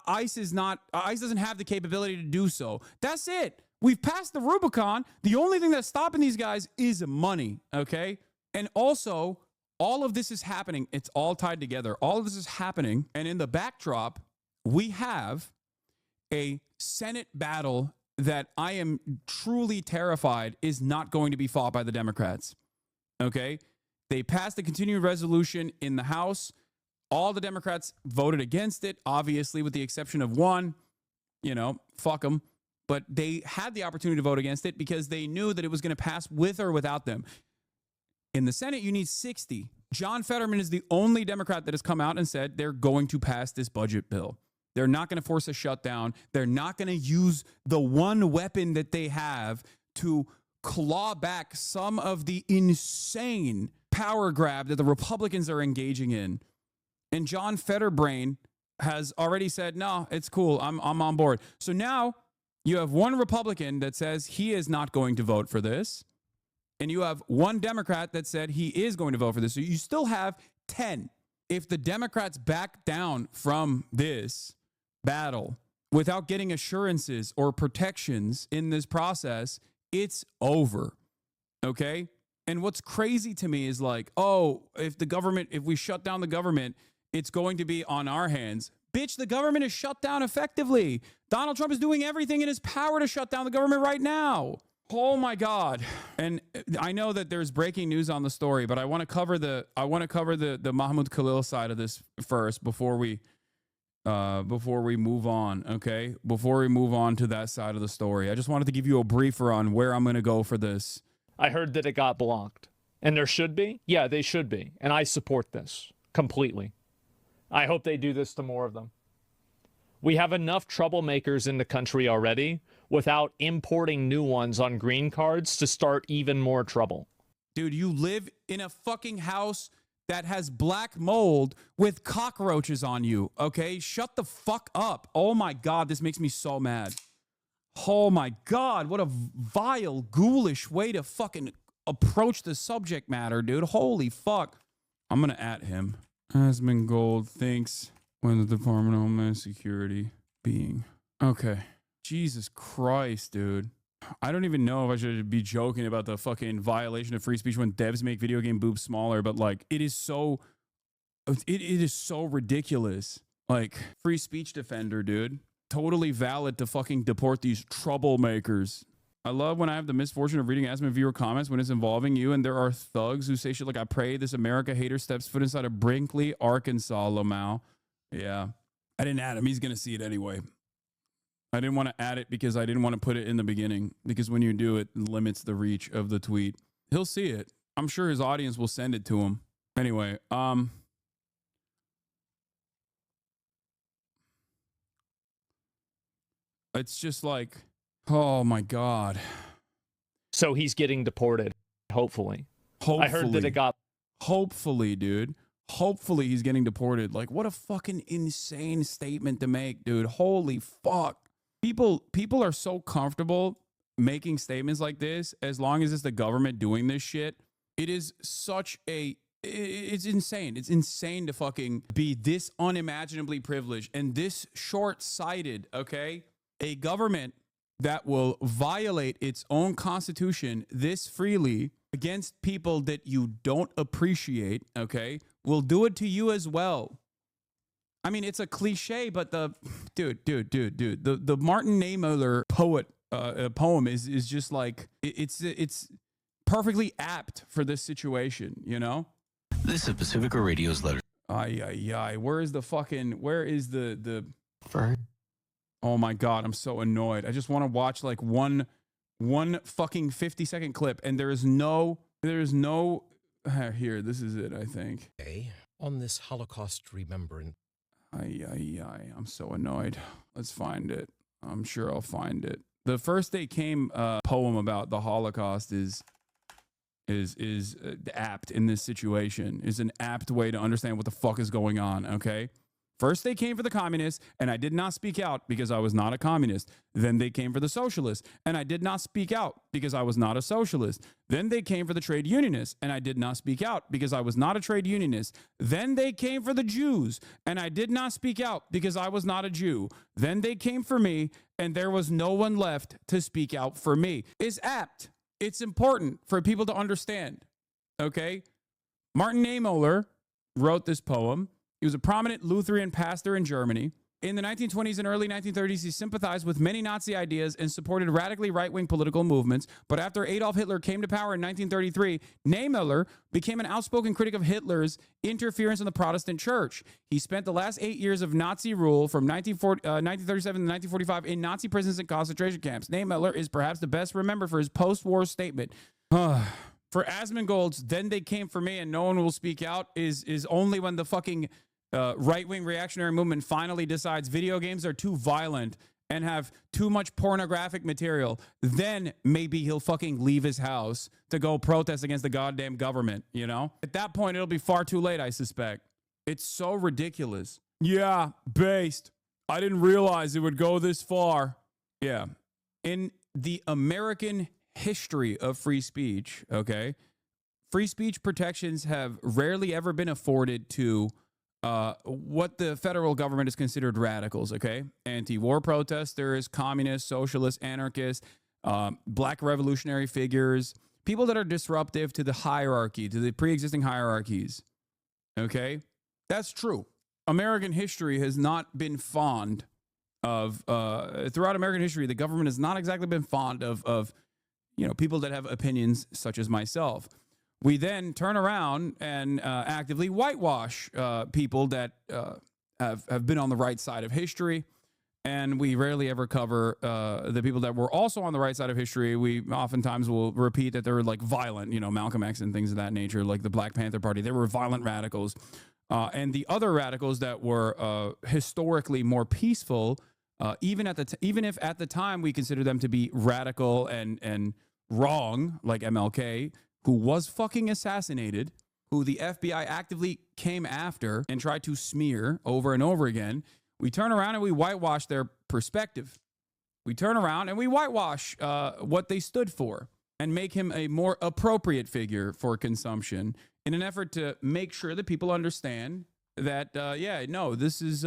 ICE doesn't have the capability to do so. That's it. We've passed the Rubicon. The only thing that's stopping these guys is money, okay? And also, all of this is happening. It's all tied together. All of this is happening. And in the backdrop, we have a Senate battle that I am truly terrified is not going to be fought by the Democrats, okay? They passed the continuing resolution in the House. All the Democrats voted against it, obviously, with the exception of one. Fuck them. But they had the opportunity to vote against it because they knew that it was going to pass with or without them. In the Senate, you need 60. John Fetterman is the only Democrat that has come out and said they're going to pass this budget bill. They're not going to force a shutdown. They're not going to use the one weapon that they have to claw back some of the insane power grab that the Republicans are engaging in. And John Fetterbrain has already said, no, it's cool. I'm on board. So now you have one Republican that says he is not going to vote for this. And you have one Democrat that said he is going to vote for this. So you still have 10. If the Democrats back down from this battle without getting assurances or protections in this process, it's over. Okay? And what's crazy to me is like, if we shut down the government, it's going to be on our hands. Bitch, the government is shut down effectively. Donald Trump is doing everything in his power to shut down the government right now. Oh my God. And I know that there's breaking news on the story, but I want to cover the Mahmoud Khalil side of this first before we move on, okay? Before we move on to that side of the story. I just wanted to give you a briefer on where I'm going to go for this. I heard that it got blocked. And there should be? Yeah, they should be. And I support this completely. I hope they do this to more of them. We have enough troublemakers in the country already without importing new ones on green cards to start even more trouble. Dude, you live in a fucking house that has black mold with cockroaches on you, okay? Shut the fuck up. Oh my God, this makes me so mad. Oh my God, what a vile, ghoulish way to fucking approach the subject matter, dude. Holy fuck. I'm gonna at him. Asmondgold thinks when the Department of Homeland Security being. Okay. Jesus Christ, dude. I don't even know if I should be joking about the fucking violation of free speech when devs make video game boobs smaller, but like it is so ridiculous. Like free speech defender, dude. Totally valid to fucking deport these troublemakers. I love when I have the misfortune of reading Asmond viewer comments when it's involving you, and there are thugs who say shit like, I pray this America hater steps foot inside of Brinkley, Arkansas, Lamau. Yeah. I didn't add him. He's going to see it anyway. I didn't want to add it because I didn't want to put it in the beginning, because when you do it limits the reach of the tweet. He'll see it. I'm sure his audience will send it to him. Anyway, it's just like, oh my God. So he's getting deported, hopefully. Hopefully. I heard that it got... Hopefully, dude. Hopefully he's getting deported. Like, what a fucking insane statement to make, dude. Holy fuck. People are so comfortable making statements like this as long as it's the government doing this shit. It is such a... It's insane. It's insane to fucking be this unimaginably privileged and this short-sighted, okay? A government that will violate its own constitution this freely against people that you don't appreciate, okay, will do it to you as well. I mean, it's a cliche, but the Martin Niemöller poem is just like, it's perfectly apt for this situation, you know? This is Pacifica Radio's letter. Where is the For oh my God, I'm so annoyed. I just want to watch like one fucking 50-second clip, and there's no here, this is it, I think. On this Holocaust remembrance. I'm so annoyed. Let's find it. I'm sure I'll find it. The First Day Came poem about the Holocaust is apt in this situation, is an apt way to understand what the fuck is going on, okay? First, they came for the communists, and I did not speak out because I was not a communist. Then they came for the socialists, and I did not speak out because I was not a socialist. Then they came for the trade unionists, and I did not speak out because I was not a trade unionist. Then they came for the Jews, and I did not speak out because I was not a Jew. Then they came for me, and there was no one left to speak out for me. It's apt. It's important for people to understand, okay? Martin Niemöller wrote this poem. He was a prominent Lutheran pastor in Germany. In the 1920s and early 1930s, he sympathized with many Nazi ideas and supported radically right-wing political movements. But after Adolf Hitler came to power in 1933, Niemöller became an outspoken critic of Hitler's interference in the Protestant church. He spent the last 8 years of Nazi rule from 1937 to 1945 in Nazi prisons and concentration camps. Niemöller is perhaps the best remembered for his post-war statement. For Asmondgold's "Then They Came for Me and No One Will Speak Out" is only when the fucking right-wing reactionary movement finally decides video games are too violent and have too much pornographic material. Then maybe he'll fucking leave his house to go protest against the goddamn government, you know? At that point, it'll be far too late, I suspect. It's so ridiculous. Yeah, based. I didn't realize it would go this far. Yeah. In the American history of free speech, okay, free speech protections have rarely ever been afforded to what the federal government is considered radicals, okay? Anti-war protesters, communists, socialists, anarchists, black revolutionary figures, people that are disruptive to the hierarchy, to the pre-existing hierarchies, okay? That's true. American history has not been fond of, throughout American history, the government has not exactly been fond of you know, people that have opinions such as myself. We then turn around and actively whitewash people that have been on the right side of history, and we rarely ever cover the people that were also on the right side of history. We oftentimes will repeat that they were like violent, you know, Malcolm X and things of that nature, like the Black Panther Party. They were violent radicals. And the other radicals that were historically more peaceful, even if at the time we consider them to be radical and wrong, like MLK, who was fucking assassinated, who the FBI actively came after and tried to smear over and over again, we turn around and we whitewash their perspective. We turn around and we whitewash what they stood for and make him a more appropriate figure for consumption in an effort to make sure that people understand that, yeah, no, this is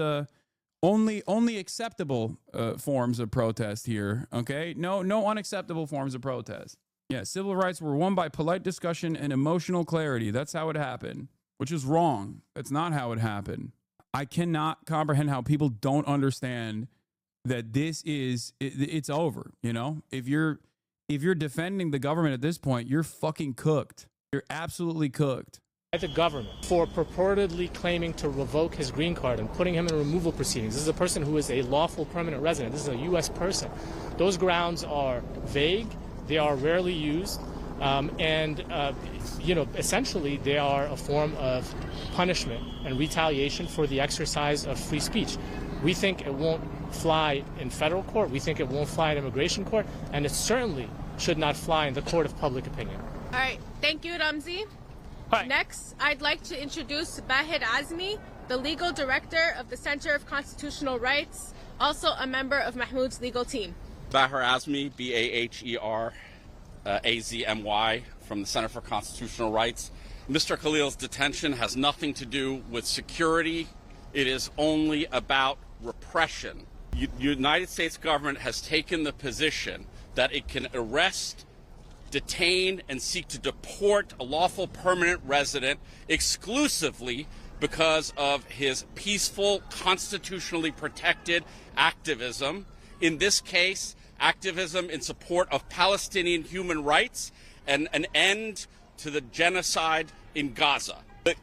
only acceptable forms of protest here, okay? No unacceptable forms of protest. Yeah, civil rights were won by polite discussion and emotional clarity. That's how it happened, which is wrong. That's not how it happened. I cannot comprehend how people don't understand that this is, it's over, you know? If you're if you're defending the government at this point, you're fucking cooked. You're absolutely cooked. By the government for purportedly claiming to revoke his green card and putting him in removal proceedings. This is a person who is a lawful permanent resident. This is a U.S. person. Those grounds are vague. They are rarely used. Essentially, they are a form of punishment and retaliation for the exercise of free speech. We think it won't fly in federal court. We think it won't fly in immigration court. And it certainly should not fly in the court of public opinion. All right. Thank you, Ramzi. Hi. Next, I'd like to introduce Bahid Azmi, the legal director of the Center of Constitutional Rights, also a member of Mahmoud's legal team. Bahir Azmi, Baher Azmy, from the Center for Constitutional Rights. Mr. Khalil's detention has nothing to do with security. It is only about repression. The United States government has taken the position that it can arrest, detain, and seek to deport a lawful permanent resident exclusively because of his peaceful, constitutionally protected activism. In this case, activism in support of Palestinian human rights and an end to the genocide in Gaza.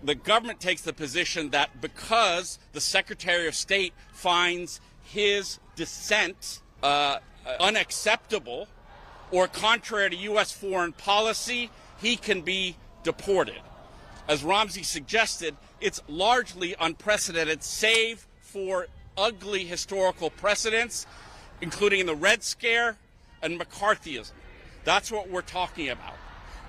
The government takes the position that because the Secretary of State finds his dissent unacceptable or contrary to U.S. foreign policy, he can be deported. As Ramzi suggested, it's largely unprecedented, save for ugly historical precedents, including the Red Scare and McCarthyism. That's what we're talking about.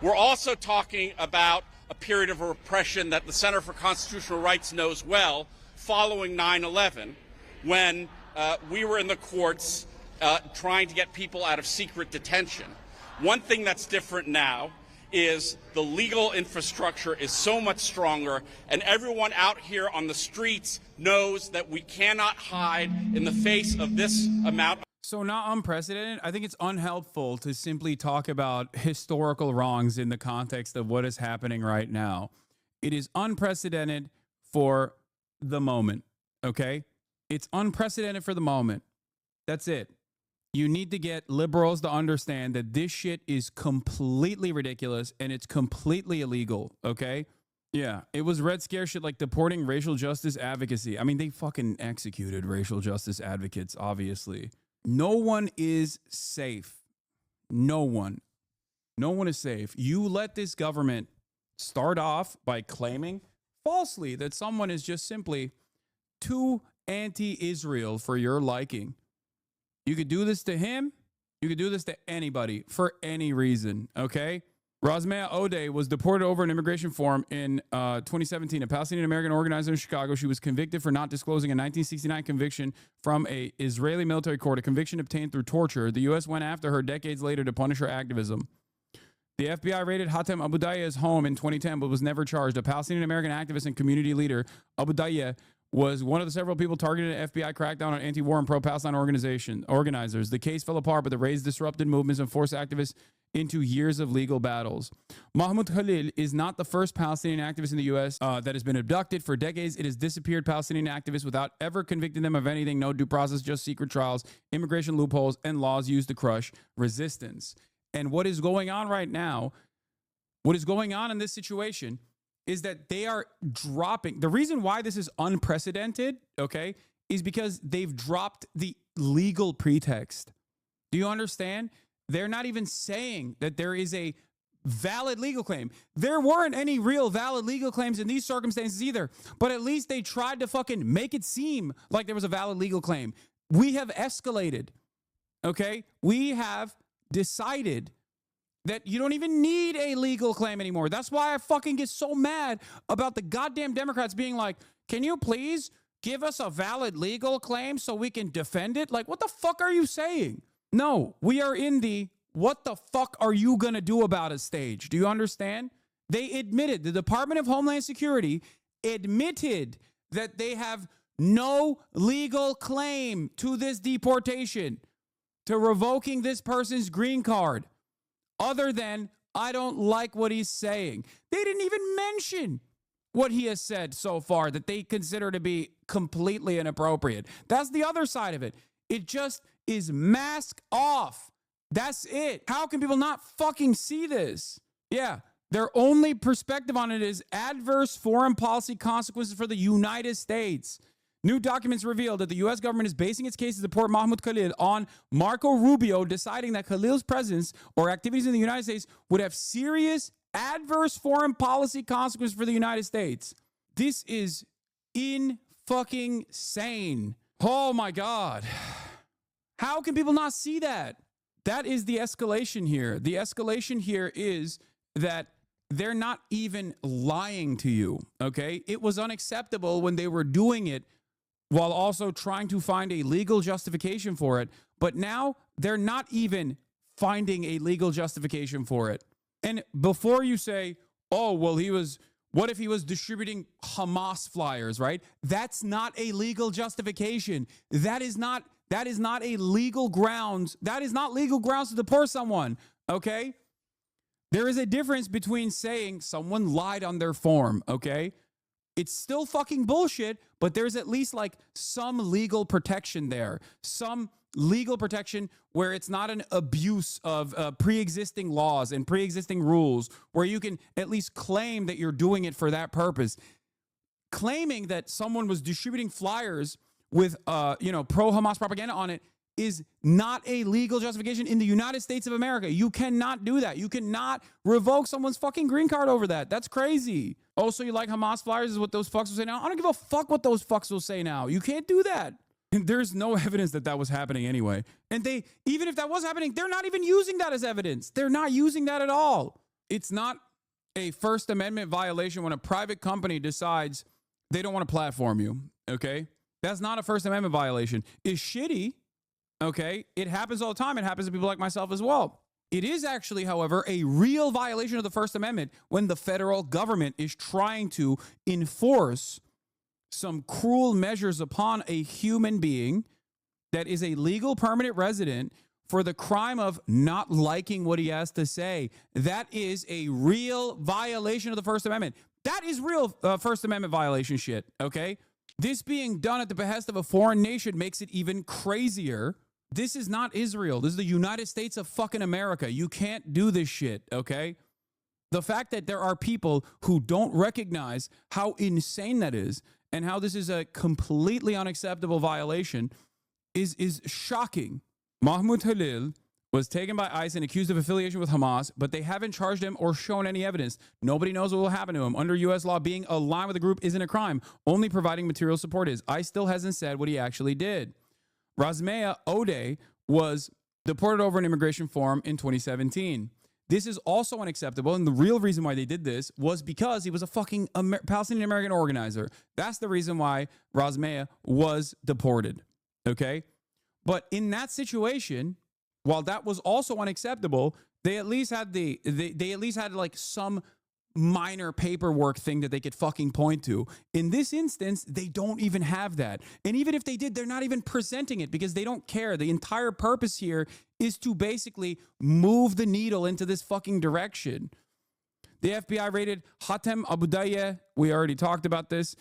We're also talking about a period of repression that the Center for Constitutional Rights knows well, following 9/11, when we were in the courts trying to get people out of secret detention. One thing that's different now is the legal infrastructure is so much stronger, and everyone out here on the streets knows that we cannot hide in the face of this amount. So not unprecedented. I think it's unhelpful to simply talk about historical wrongs in the context of what is happening right now. It is unprecedented for the moment, okay? It's unprecedented for the moment. That's it. You need to get liberals to understand that this shit is completely ridiculous and it's completely illegal, okay? Yeah, it was Red Scare shit like deporting racial justice advocacy. I mean, they fucking executed racial justice advocates, obviously. No one is safe. No one. No one is safe. You let this government start off by claiming falsely that someone is just simply too anti-Israel for your liking. You could do this to him. You could do this to anybody for any reason, okay? Rosmea Ode was deported over an immigration form in 2017. A Palestinian-American organizer in Chicago. She was convicted for not disclosing a 1969 conviction from an Israeli military court, a conviction obtained through torture. The U.S. went after her decades later to punish her activism. The FBI raided Hatem Aboudaya's home in 2010, but was never charged. A Palestinian-American activist and community leader, Aboudaya was one of the several people targeted in an FBI crackdown on anti-war and pro-Palestine organizers. The case fell apart, but the raids disrupted movements and forced activists into years of legal battles. Mahmoud Khalil is not the first Palestinian activist in the U.S. That has been abducted. For decades, it has disappeared Palestinian activists without ever convicting them of anything. No due process, just secret trials, immigration loopholes, and laws used to crush resistance. And what is going on right now, what is going on in this situation is that they are dropping. The reason why this is unprecedented, okay, is because they've dropped the legal pretext. Do you understand? They're not even saying that there is a valid legal claim. There weren't any real valid legal claims in these circumstances either, but at least they tried to fucking make it seem like there was a valid legal claim. We have escalated, okay? We have decided that you don't even need a legal claim anymore. That's why I fucking get so mad about the goddamn Democrats being like, can you please give us a valid legal claim so we can defend it? Like, what the fuck are you saying? No, we are in the what the fuck are you going to do about it stage. Do you understand? They admitted, the Department of Homeland Security admitted that they have no legal claim to this deportation, to revoking this person's green card. Other than, I don't like what he's saying. They didn't even mention what he has said so far that they consider to be completely inappropriate. That's the other side of it. It just is mask off That's it. How can people not fucking see this? Yeah. Their only perspective on it is adverse foreign policy consequences for the United States. New documents reveal that the U.S. government is basing its case to support Mahmoud Khalil on Marco Rubio deciding that Khalil's presence or activities in the United States would have serious adverse foreign policy consequences for the United States. This is in-fucking-sane. Oh, my God. How can people not see that? That is the escalation here. The escalation here is that they're not even lying to you, okay? It was unacceptable when they were doing it while also trying to find a legal justification for it. But now they're not even finding a legal justification for it. And before you say, oh, well, what if he was distributing Hamas flyers, right? That's not a legal justification. That is not a legal grounds. That is not legal grounds to deport someone, okay? There is a difference between saying someone lied on their form, okay? It's still fucking bullshit, but there's at least like some legal protection there. Some legal protection where it's not an abuse of pre-existing laws and pre-existing rules, where you can at least claim that you're doing it for that purpose. Claiming that someone was distributing flyers with, pro-Hamas propaganda on it is not a legal justification in the United States of America. You cannot do that. You cannot revoke someone's fucking green card over that. That's crazy. Oh, so you like Hamas flyers is what those fucks will say now? I don't give a fuck what those fucks will say now. You can't do that. And there's no evidence that that was happening anyway. And even if that was happening, they're not even using that as evidence. They're not using that at all. It's not a First Amendment violation when a private company decides they don't want to platform you, okay? That's not a First Amendment violation. It's shitty. Okay, it happens all the time. It happens to people like myself as well. It is actually, however, a real violation of the First Amendment when the federal government is trying to enforce some cruel measures upon a human being that is a legal permanent resident for the crime of not liking what he has to say. That is a real violation of the First Amendment. That is real First Amendment violation shit, okay? This being done at the behest of a foreign nation makes it even crazier. This is not Israel. This is the United States of fucking America. You can't do this shit, okay? The fact that there are people who don't recognize how insane that is and how this is a completely unacceptable violation is shocking. Mahmoud Khalil was taken by ICE and accused of affiliation with Hamas, but they haven't charged him or shown any evidence. Nobody knows what will happen to him. Under U.S. law, being aligned with a group isn't a crime. Only providing material support is. ICE still hasn't said what he actually did. Razmea Odeh was deported over an immigration form in 2017. This is also unacceptable, and the real reason why they did this was because he was a fucking Palestinian-American organizer. That's the reason why Razmea was deported, okay? But in that situation, while that was also unacceptable, they at least had like some minor paperwork thing that they could fucking point to. In this instance, they don't even have that. And even if they did, they're not even presenting it because they don't care. The entire purpose here is to basically move the needle into this fucking direction. The FBI raided Hatem Abudayeh. We already talked about this.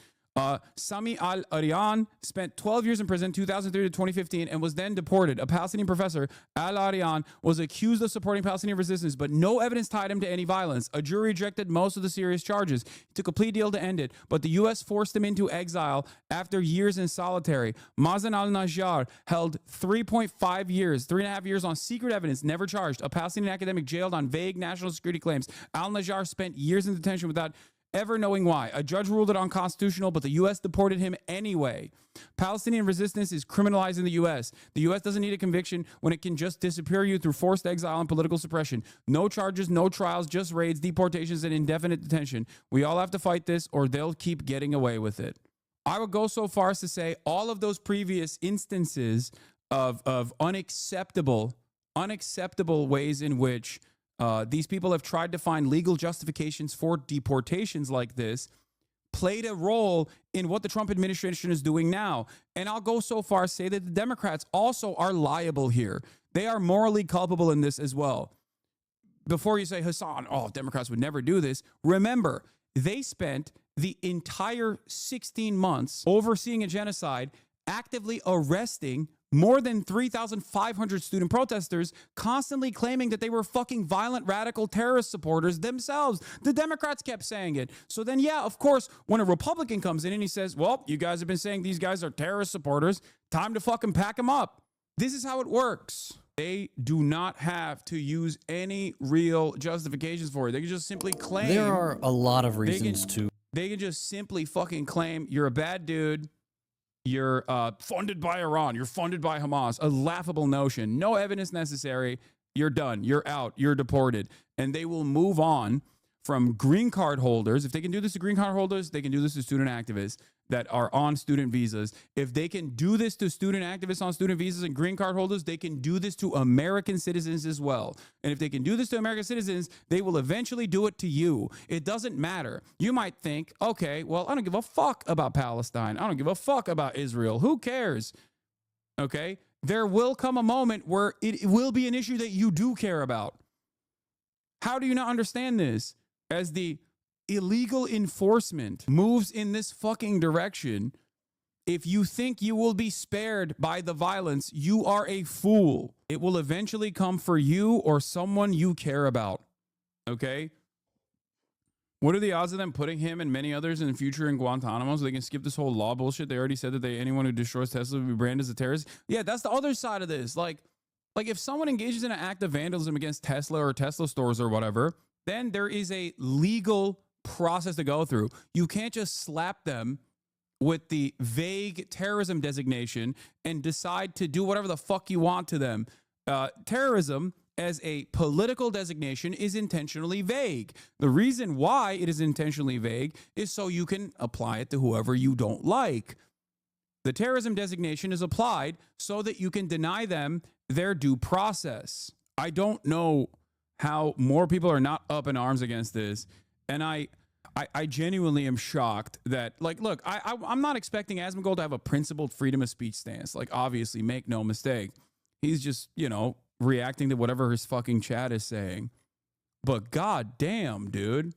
Sami Al-Arian spent 12 years in prison, 2003 to 2015, and was then deported. A Palestinian professor, Al-Arian, was accused of supporting Palestinian resistance, but no evidence tied him to any violence. A jury rejected most of the serious charges. He took a plea deal to end it, but the U.S. forced him into exile after years in solitary. Mazen al-Najjar held 3.5 years, 3.5 years on secret evidence, never charged. A Palestinian academic jailed on vague national security claims. Al-Najjar spent years in detention without ever knowing why. A judge ruled it unconstitutional, but the U.S. deported him anyway. Palestinian resistance is criminalized in the U.S. The U.S. doesn't need a conviction when it can just disappear you through forced exile and political suppression. No charges, no trials, just raids, deportations, and indefinite detention. We all have to fight this, or they'll keep getting away with it. I would go so far as to say all of those previous instances of unacceptable ways in which these people have tried to find legal justifications for deportations like this played a role in what the Trump administration is doing now. And I'll go so far as to say that the Democrats also are liable here. They are morally culpable in this as well. Before you say, Hassan, Democrats would never do this, remember, they spent the entire 16 months overseeing a genocide, actively arresting more than 3,500 student protesters constantly claiming that they were fucking violent radical terrorist supporters themselves. The Democrats kept saying it. So then, yeah, of course, when a Republican comes in and he says, well, you guys have been saying these guys are terrorist supporters, time to fucking pack them up. This is how it works. They do not have to use any real justifications for it. They can just simply claim. There are a lot of reasons They can just simply fucking claim you're a bad dude. You're funded by Iran. You're funded by Hamas. A laughable notion. No evidence necessary. You're done. You're out. You're deported. And they will move on from green card holders. If they can do this to green card holders, they can do this to student activists that are on student visas. If they can do this to student activists on student visas and green card holders, they can do this to American citizens as well. And if they can do this to American citizens, they will eventually do it to you. It doesn't matter. You might think, okay, well, I don't give a fuck about Palestine. I don't give a fuck about Israel. Who cares? Okay? There will come a moment where it will be an issue that you do care about. How do you not understand this? As the illegal enforcement moves in this fucking direction, if you think you will be spared by the violence, you are a fool. It will eventually come for you or someone you care about. Okay? What are the odds of them putting him and many others in the future in Guantanamo so they can skip this whole law bullshit? They already said that anyone who destroys Tesla will be branded as a terrorist. Yeah, that's the other side of this. Like if someone engages in an act of vandalism against Tesla or Tesla stores or whatever, then there is a legal process to go through. You can't just slap them with the vague terrorism designation and decide to do whatever the fuck you want to them. Terrorism as a political designation is intentionally vague. The reason why it is intentionally vague is so you can apply it to whoever you don't like. The terrorism designation is applied so that you can deny them their due process. I don't know how more people are not up in arms against this. And I genuinely am shocked that, like, look, I'm not expecting Asmondgold to have a principled freedom of speech stance. Like, obviously, make no mistake. He's just, reacting to whatever his fucking chat is saying. But god damn, dude.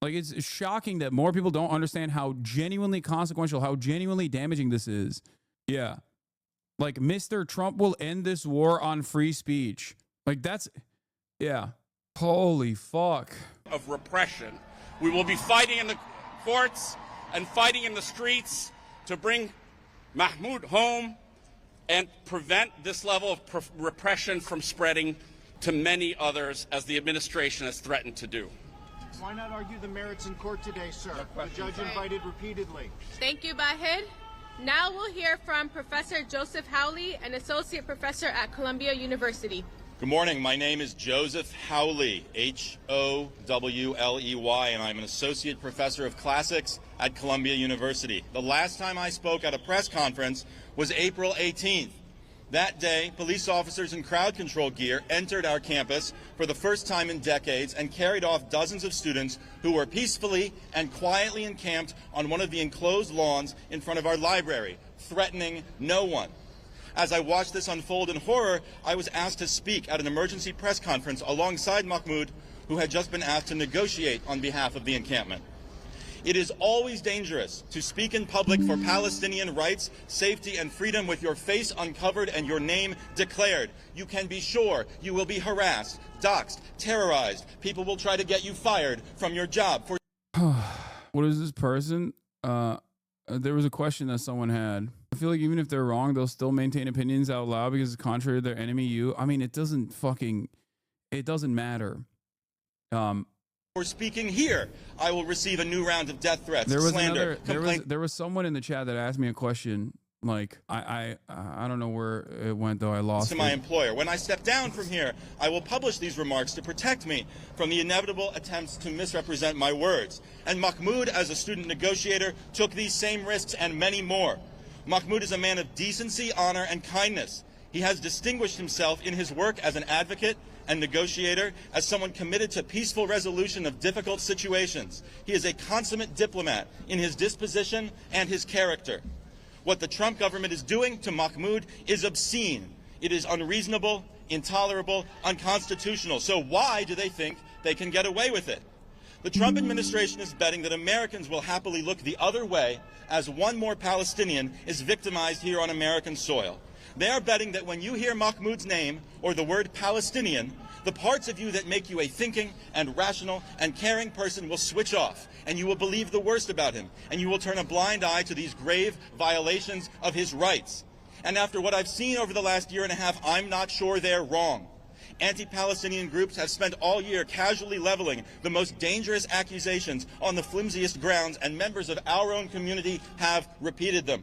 Like, it's shocking that more people don't understand how genuinely consequential, how genuinely damaging this is. Yeah. Like, Mr. Trump will end this war on free speech. Like, that's, yeah. Holy fuck. Of repression. We will be fighting in the courts and fighting in the streets to bring Mahmoud home and prevent this level of repression from spreading to many others, as the administration has threatened to do. Why not argue the merits in court today, sir? The judge invited repeatedly. Thank you, Bahid. Now we'll hear from Professor Joseph Howley, an associate professor at Columbia University. Good morning. My name is Joseph Howley, Howley, and I'm an associate professor of classics at Columbia University. The last time I spoke at a press conference was April 18th. That day, police officers in crowd control gear entered our campus for the first time in decades and carried off dozens of students who were peacefully and quietly encamped on one of the enclosed lawns in front of our library, threatening no one. As I watched this unfold in horror, I was asked to speak at an emergency press conference alongside Mahmoud, who had just been asked to negotiate on behalf of the encampment. It is always dangerous to speak in public for Palestinian rights, safety, and freedom with your face uncovered and your name declared. You can be sure you will be harassed, doxxed, terrorized. People will try to get you fired from your job. What is this person? There was a question that someone had. I feel like even if they're wrong, they'll still maintain opinions out loud because it's contrary to their enemy, you. I mean, it doesn't matter. For speaking here, I will receive a new round of death threats, there was slander, there was someone in the chat that asked me a question. Like, I don't know where it went, though. I lost to my employer. When I step down from here, I will publish these remarks to protect me from the inevitable attempts to misrepresent my words. And Mahmoud, as a student negotiator, took these same risks and many more. Mahmoud is a man of decency, honor, and kindness. He has distinguished himself in his work as an advocate and negotiator, as someone committed to peaceful resolution of difficult situations. He is a consummate diplomat in his disposition and his character. What the Trump government is doing to Mahmoud is obscene. It is unreasonable, intolerable, unconstitutional. So why do they think they can get away with it? The Trump administration is betting that Americans will happily look the other way as one more Palestinian is victimized here on American soil. They are betting that when you hear Mahmoud's name or the word Palestinian, the parts of you that make you a thinking and rational and caring person will switch off, and you will believe the worst about him, and you will turn a blind eye to these grave violations of his rights. And after what I've seen over the last year and a half, I'm not sure they're wrong. Anti-Palestinian groups have spent all year casually leveling the most dangerous accusations on the flimsiest grounds, and members of our own community have repeated them.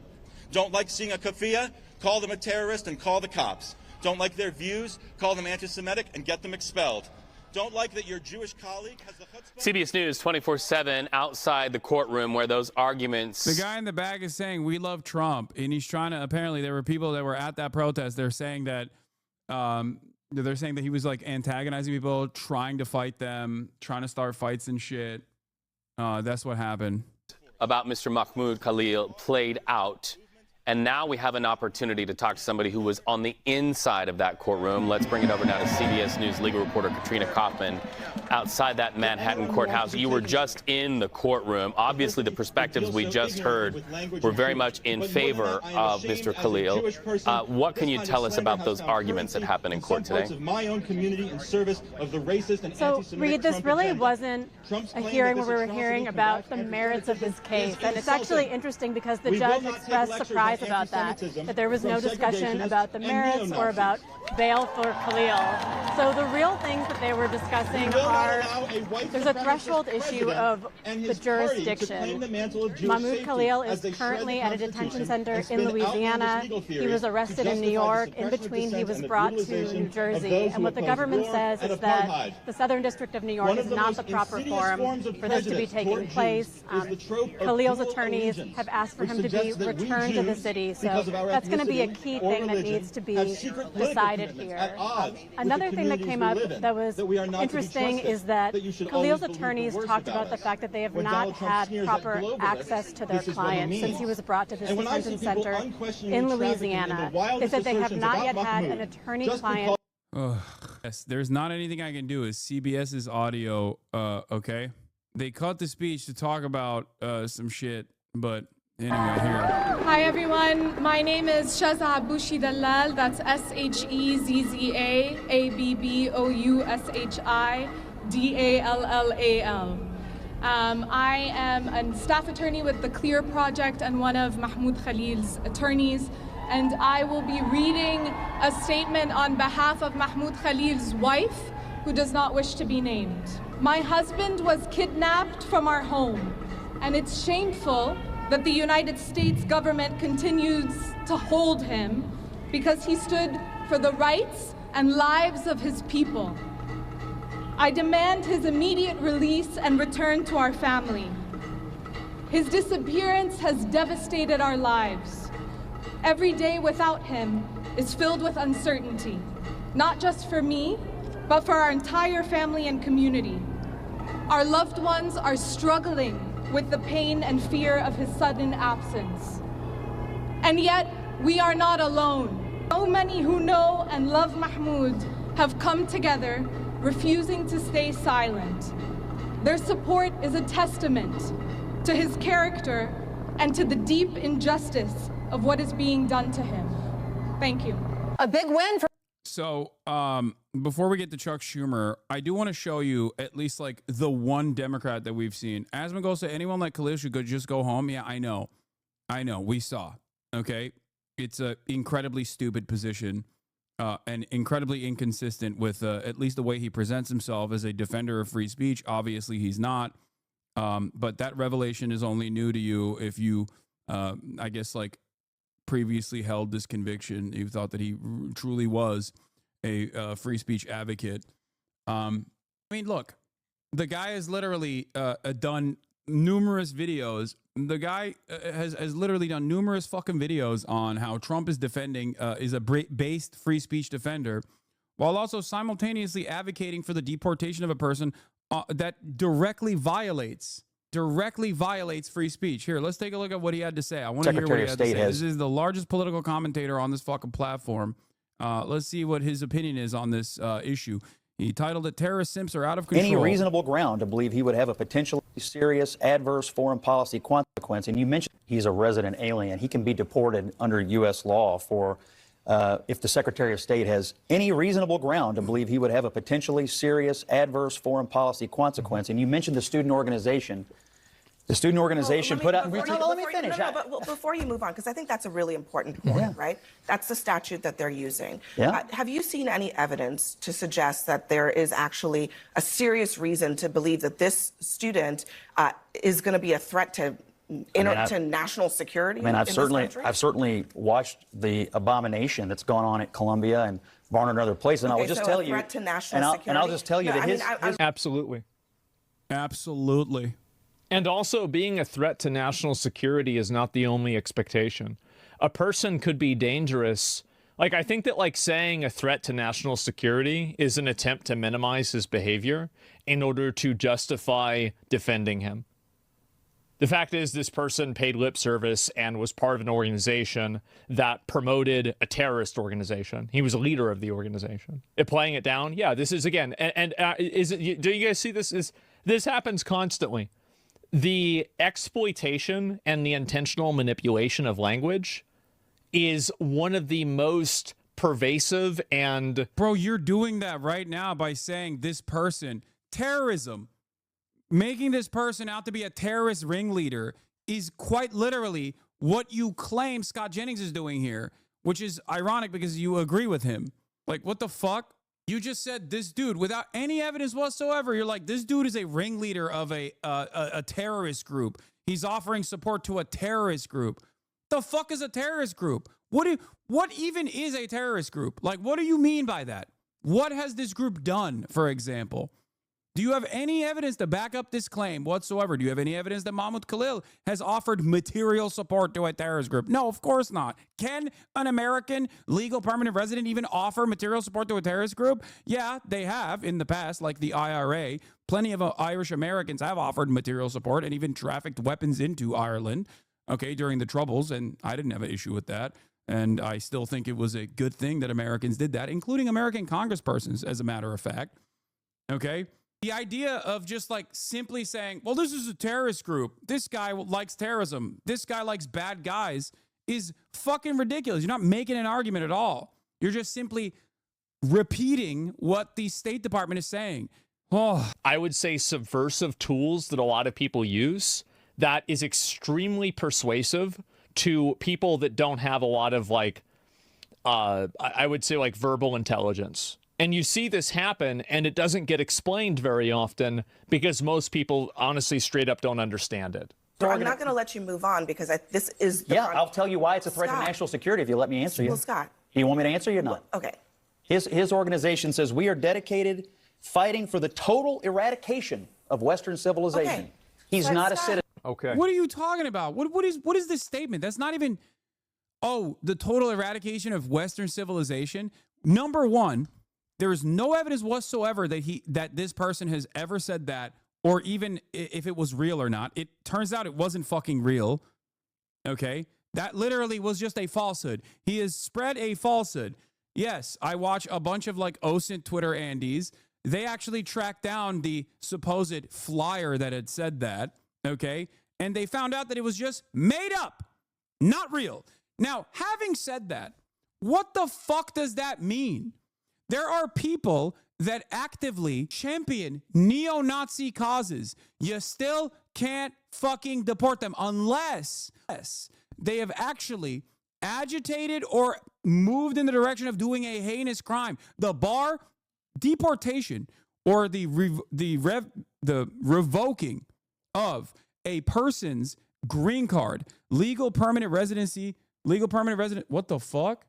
Don't like seeing a kafia? Call them a terrorist and call the cops. Don't like their views? Call them anti-Semitic and get them expelled. Don't like that your Jewish colleague has the chutzpah? CBS News 24/7 outside the courtring where those arguments. The guy in the back is saying, we love Trump. And he's trying to, apparently there were people that were at that protest. They're saying that, he was like antagonizing people, trying to fight them, trying to start fights and shit. That's what happened. About Mr. Mahmoud Khalil played out. And now we have an opportunity to talk to somebody who was on the inside of that courtroom. Let's bring it over now to CBS News legal reporter Katrina Kaufman outside that Manhattan courthouse. You were just in the courtroom. Obviously, the perspectives we just heard were very much in favor of Mr. Khalil. What can you tell us about those arguments that happened in court today? So, Reed, this really wasn't a hearing where we were hearing about the merits of his case. And it's actually interesting because the judge expressed surprise about that there was no discussion about the merits or about bail for Khalil. So the real things that they were discussing are, there's a threshold issue of the jurisdiction. Mahmoud Khalil is currently at a detention center in Louisiana. He was arrested in New York. In between, he was brought to New Jersey. And what the government says is that the Southern District of New York is not the proper forum for this to be taking place. Khalil's attorneys have asked for him to be returned to the city, so that's going to be a key thing that needs to be decided here. Another thing that came up that was interesting is that Khalil's attorneys talked about the fact that they have not had proper access to their client since he was brought to this detention center in Louisiana. They said they have not yet had an attorney-client. Yes, there's not anything I can do. Is CBS's audio okay? They cut the speech to talk about some shit, but anyway, here. Hi everyone, my name is Shazza Abushi Dallal. That's SHEZZA ABBOUSHI DALLAL. I am a staff attorney with the Clear Project and one of Mahmoud Khalil's attorneys, and I will be reading a statement on behalf of Mahmoud Khalil's wife, who does not wish to be named. My husband was kidnapped from our home, and it's shameful that the United States government continues to hold him because he stood for the rights and lives of his people. I demand his immediate release and return to our family. His disappearance has devastated our lives. Every day without him is filled with uncertainty, not just for me, but for our entire family and community. Our loved ones are struggling with the pain and fear of his sudden absence. And yet, we are not alone. So many who know and love Mahmoud have come together, refusing to stay silent. Their support is a testament to his character and to the deep injustice of what is being done to him. Thank you. A big win for... So, before we get to Chuck Schumer, I do want to show you at least like the one Democrat that we've seen. Asmondgold said anyone like Khalil should just go home. Yeah, I know. We saw. Okay. It's a incredibly stupid position, and incredibly inconsistent with at least the way he presents himself as a defender of free speech. Obviously he's not. But that revelation is only new to you if you, I guess, like, previously held this conviction. You thought that he truly was a free speech advocate. I mean, look, the guy has literally done numerous videos. The guy has literally done numerous fucking videos on how Trump is defending, is a based free speech defender, while also simultaneously advocating for the deportation of a person that directly violates free speech. Here, let's take a look at what he had to say. I want to hear what he had to say. This is the largest political commentator on this fucking platform. Let's see what his opinion is on this issue. He titled it, "Terrorist Simps Are Out of Control." Any reasonable ground to believe he would have a potentially serious adverse foreign policy consequence. And you mentioned he's a resident alien. He can be deported under U.S. law for if the Secretary of State has any reasonable ground to believe he would have a potentially serious adverse foreign policy consequence. And you mentioned the student organization. The student organization put out... Let me finish. But before you move on, because I think that's a really important point, right? That's the statute that they're using. Yeah. Have you seen any evidence to suggest that there is actually a serious reason to believe that this student is going to be a threat to to national security? I mean, I've certainly watched the abomination that's gone on at Columbia and Barnard and other places, and I will just tell you, threat to national security? And I'll just tell you that his Absolutely. Absolutely. And also, being a threat to national security is not the only expectation. A person could be dangerous. Like, I think that, like, saying a threat to national security is an attempt to minimize his behavior in order to justify defending him. The fact is, this person paid lip service and was part of an organization that promoted a terrorist organization. He was a leader of the organization. Playing it down, yeah, this is, again, do you guys see this? This happens constantly. The exploitation and the intentional manipulation of language is one of the most pervasive and... Bro, you're doing that right now by saying this person, terrorism, making this person out to be a terrorist ringleader is quite literally what you claim Scott Jennings is doing here, which is ironic because you agree with him. Like, what the fuck? You just said this dude without any evidence whatsoever. You're like, this dude is a ringleader of a terrorist group. He's offering support to a terrorist group. The fuck is a terrorist group? What even is a terrorist group? Like, what do you mean by that? What has this group done, for example? Do you have any evidence to back up this claim whatsoever? Do you have any evidence that Mahmoud Khalil has offered material support to a terrorist group? No, of course not. Can an American legal permanent resident even offer material support to a terrorist group? Yeah, they have in the past, like the IRA. Plenty of Irish Americans have offered material support and even trafficked weapons into Ireland, okay, during the Troubles, and I didn't have an issue with that. And I still think it was a good thing that Americans did that, including American congresspersons, as a matter of fact, okay? The idea of just like simply saying, well, this is a terrorist group. This guy likes terrorism. This guy likes bad guys is fucking ridiculous. You're not making an argument at all. You're just simply repeating what the State Department is saying. Oh, I would say subversive tools that a lot of people use that is extremely persuasive to people that don't have a lot of like, I would say like verbal intelligence. And you see this happen, and it doesn't get explained very often because most people honestly straight up don't understand it. So I'm not going to let you move on because this is... I'll tell you why it's a threat to national security if you let me answer you. Well, Scott. You want me to answer you or not? Okay. His organization says we are dedicated fighting for the total eradication of Western civilization. Okay. He's not a citizen. Okay. What are you talking about? What is this statement? That's not even... Oh, the total eradication of Western civilization? Number one... There is no evidence whatsoever that this person has ever said that, or even if it was real or not. It turns out it wasn't fucking real. Okay? That literally was just a falsehood. He has spread a falsehood. Yes, I watch a bunch of like OSINT Twitter Andes. They actually tracked down the supposed flyer that had said that. Okay? And they found out that it was just made up, not real. Now, having said that, what the fuck does that mean? There are people that actively champion neo-Nazi causes. You still can't fucking deport them unless they have actually agitated or moved in the direction of doing a heinous crime. The bar, deportation, or the revoking of a person's green card, legal permanent residency, what the fuck?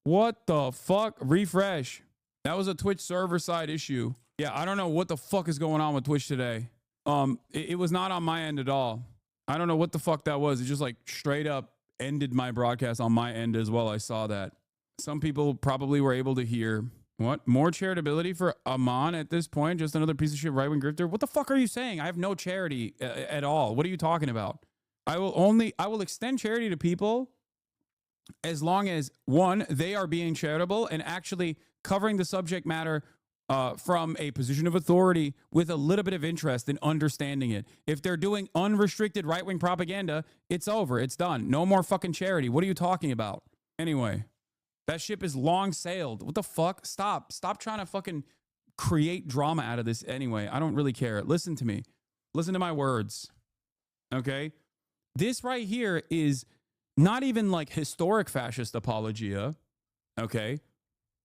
What the fuck? Refresh. That was a Twitch server side issue. Yeah, I don't know what the fuck is going on with Twitch today. It was not on my end at all. I don't know what the fuck that was. It just like straight up ended my broadcast on my end as well. I saw that. Some people probably were able to hear. What? More charitability for Amon at this point? Just another piece of shit right-wing grifter? What the fuck are you saying? I have no charity at all. What are you talking about? I will extend charity to people as long as, one, they are being charitable and actually covering the subject matter from a position of authority with a little bit of interest in understanding it. If they're doing unrestricted right-wing propaganda, it's over. It's done. No more fucking charity. What are you talking about? Anyway, that ship is long sailed. What the fuck? Stop. Stop trying to fucking create drama out of this anyway. I don't really care. Listen to me. Listen to my words. Okay? This right here is not even like historic fascist apologia. Okay?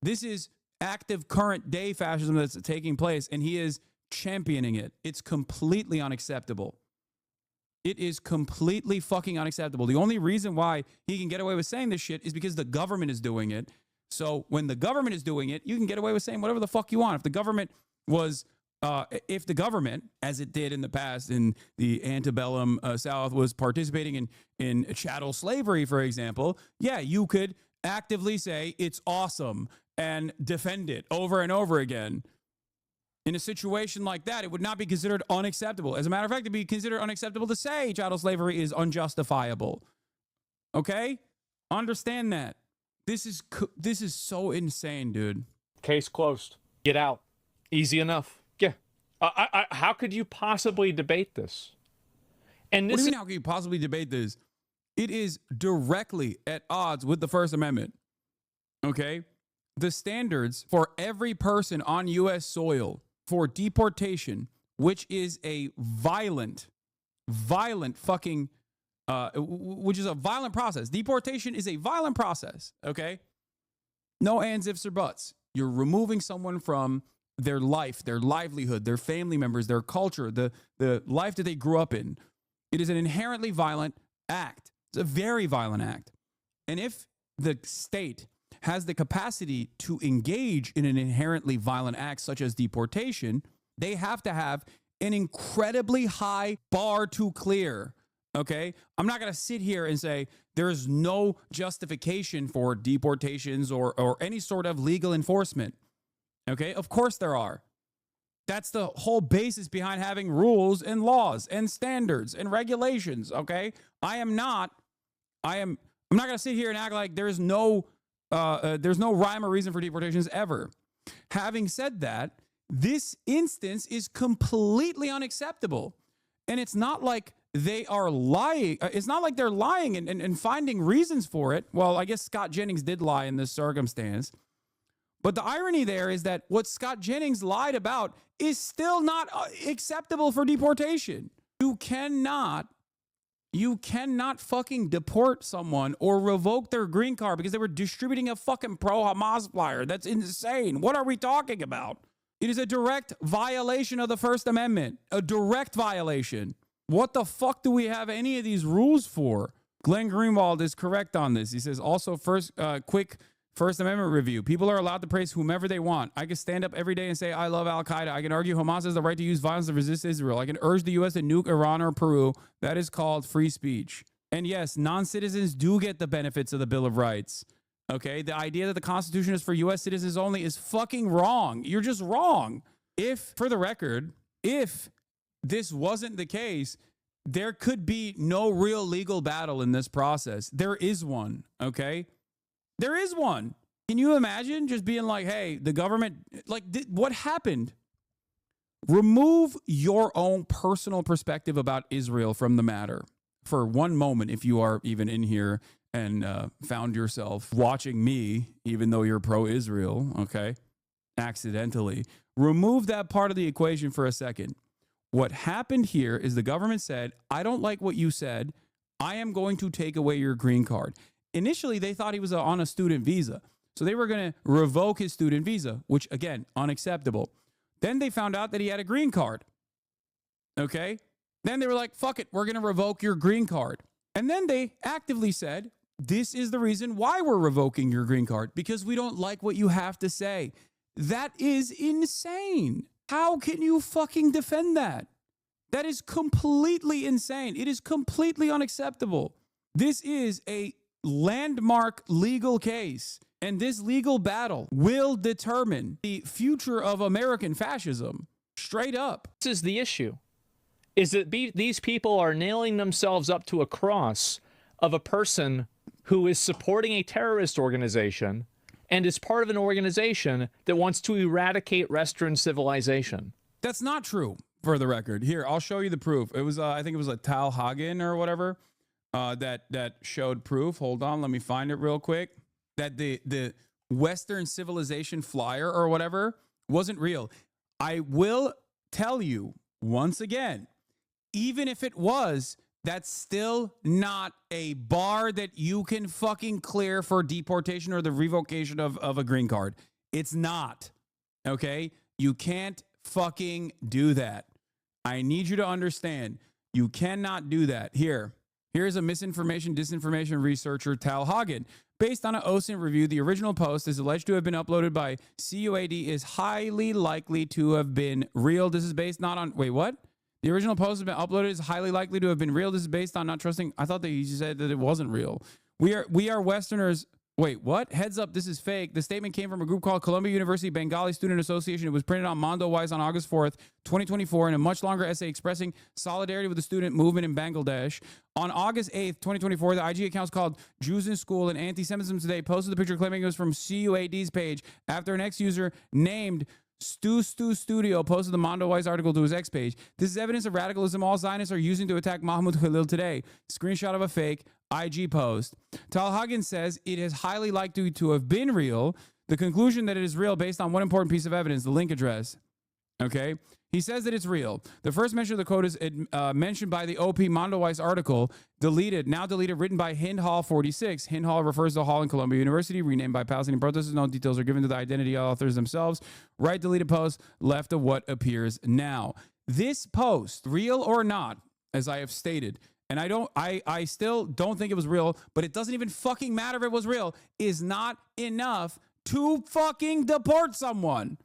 This is active current day fascism that's taking place, and he is championing it. It's completely unacceptable. It is completely fucking unacceptable. The only reason why he can get away with saying this shit is because the government is doing it. So when the government is doing it, you can get away with saying whatever the fuck you want. If the government was, as it did in the past in the antebellum South, was participating in chattel slavery, for example, yeah, you could actively say it's awesome and defend it over and over again. In a situation like that, it would not be considered unacceptable. As a matter of fact, it'd be considered unacceptable to say chattel slavery is unjustifiable. Okay? Understand that. This is so insane, dude. Case closed. Get out. Easy enough. Yeah. How could you possibly debate this? And this what do you mean, how can you possibly debate this? It is directly at odds with the First Amendment. Okay? The standards for every person on U.S. soil for deportation, which is a violent fucking, which is a violent process. Deportation is a violent process, okay? No ands, ifs, or buts. You're removing someone from their life, their livelihood, their family members, their culture, the life that they grew up in. It is an inherently violent act. It's a very violent act. And if the state has the capacity to engage in an inherently violent act such as deportation, they have to have an incredibly high bar to clear. Okay? I'm not going to sit here and say there is no justification for deportations or any sort of legal enforcement. Okay? Of course there are. That's the whole basis behind having rules and laws and standards and regulations. Okay? I'm not going to sit here and act like there's no rhyme or reason for deportations ever. Having said that, this instance is completely unacceptable. And it's not like they are lying. It's not like they're lying and finding reasons for it. Well, I guess Scott Jennings did lie in this circumstance. But the irony there is that what Scott Jennings lied about is still not acceptable for deportation. You cannot fucking deport someone or revoke their green card because they were distributing a fucking pro-Hamas flyer. That's insane. What are we talking about? It is a direct violation of the First Amendment. A direct violation. What the fuck do we have any of these rules for? Glenn Greenwald is correct on this. He says, also, quick First Amendment review. People are allowed to praise whomever they want. I can stand up every day and say, I love Al-Qaeda. I can argue Hamas has the right to use violence to resist Israel. I can urge the U.S. to nuke Iran or Peru. That is called free speech. And yes, non-citizens do get the benefits of the Bill of Rights. Okay? The idea that the Constitution is for U.S. citizens only is fucking wrong. You're just wrong. For the record, if this wasn't the case, there could be no real legal battle in this process. There is one, okay? There is one. Can you imagine just being like, hey, the government, like, what happened? Remove your own personal perspective about Israel from the matter for one moment, if you are even in here and found yourself watching me, even though you're pro-Israel, okay, accidentally. Remove that part of the equation for a second. What happened here is the government said, I don't like what you said. I am going to take away your green card. Initially, they thought he was on a student visa. So they were going to revoke his student visa, which, again, unacceptable. Then they found out that he had a green card. Okay? Then they were like, fuck it, we're going to revoke your green card. And then they actively said, this is the reason why we're revoking your green card, because we don't like what you have to say. That is insane. How can you fucking defend that? That is completely insane. It is completely unacceptable. This is a landmark legal case, and this legal battle will determine the future of American fascism. Straight up. This is the issue, is that these people are nailing themselves up to a cross of a person who is supporting a terrorist organization and is part of an organization that wants to eradicate Western civilization. That's not true, for the record. Here, I'll show you the proof. It was, I think it was a Tal Hagen or whatever that showed proof. Hold on, let me find it real quick. That the Western civilization flyer or whatever wasn't real. I will tell you once again, even if it was, that's still not a bar that you can fucking clear for deportation or the revocation of a green card. It's not. Okay? You can't fucking do that. I need you to understand. You cannot do that. Here's a misinformation, disinformation researcher, Tal Hagen. Based on an OSINT review, the original post is alleged to have been uploaded by CUAD is highly likely to have been real. This is based not on... Wait, what? The original post has been uploaded is highly likely to have been real. This is based on not trusting... I thought that you said that it wasn't real. We are Westerners... Wait, what? Heads up, this is fake. The statement came from a group called Columbia University Bengali Student Association. It was printed on MondoWise on August 4th, 2024, in a much longer essay expressing solidarity with the student movement in Bangladesh. On August 8th, 2024, the IG accounts called Jews in School and Anti-Semitism Today posted the picture claiming it was from CUAD's page after an ex-user named Stu Studio posted the MondoWise article to his X page. This is evidence of radicalism all Zionists are using to attack Mahmoud Khalil today. Screenshot of a fake IG post. Tal Hagen says it is highly likely to have been real. The conclusion that it is real based on one important piece of evidence, the link address. Okay? He says that it's real. The first mention of the code is mentioned by the OP MondoWise article, now deleted, written by Hind Hall 46. Hind Hall refers to a hall in Columbia University, renamed by Palestinian protesters. No details are given to the identity of authors themselves. Right deleted post, left of what appears now. This post, real or not, as I have stated, and I still don't think it was real, but it doesn't even fucking matter if it was real, is not enough to fucking deport someone.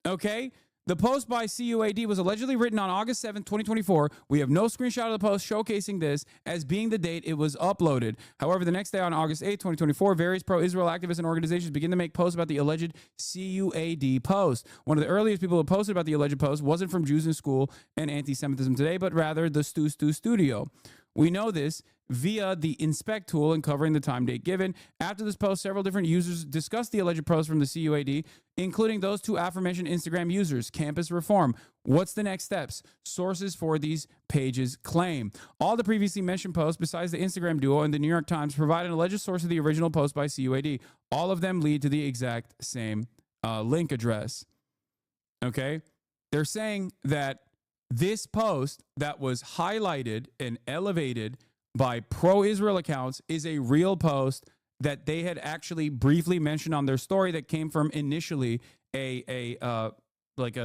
Okay? The post by CUAD was allegedly written on August 7th, 2024. We have no screenshot of the post showcasing this as being the date it was uploaded. However, the next day on August 8th, 2024, various pro-Israel activists and organizations begin to make posts about the alleged CUAD post. One of the earliest people who posted about the alleged post wasn't from Jews in School and Anti-Semitism Today, but rather the Stu Studio. We know this via the inspect tool and covering the time date given. After this post, several different users discussed the alleged post from the CUAD, including those two aforementioned Instagram users. Campus reform. What's the next steps? Sources for these pages claim. All the previously mentioned posts, besides the Instagram duo and the New York Times, provide an alleged source of the original post by CUAD. All of them lead to the exact same link address. Okay? They're saying that this post that was highlighted and elevated by pro-Israel accounts is a real post that they had actually briefly mentioned on their story that came from initially a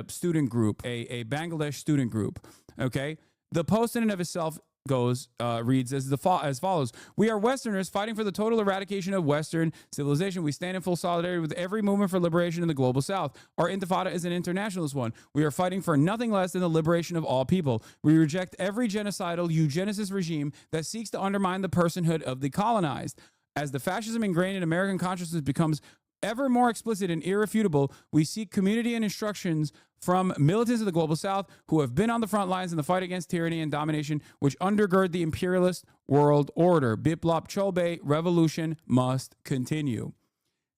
student group, a Bangladesh student group. Okay, the post in and of itself reads as follows. We are Westerners fighting for the total eradication of Western civilization. We stand in full solidarity with every movement for liberation in the global South. Our intifada is an internationalist one. We are fighting for nothing less than the liberation of all people. We reject every genocidal eugenicist regime that seeks to undermine the personhood of the colonized. As the fascism ingrained in American consciousness becomes ever more explicit and irrefutable, we seek community and instructions from militants of the global South who have been on the front lines in the fight against tyranny and domination, which undergird the imperialist world order. Biplop Chobe, revolution must continue.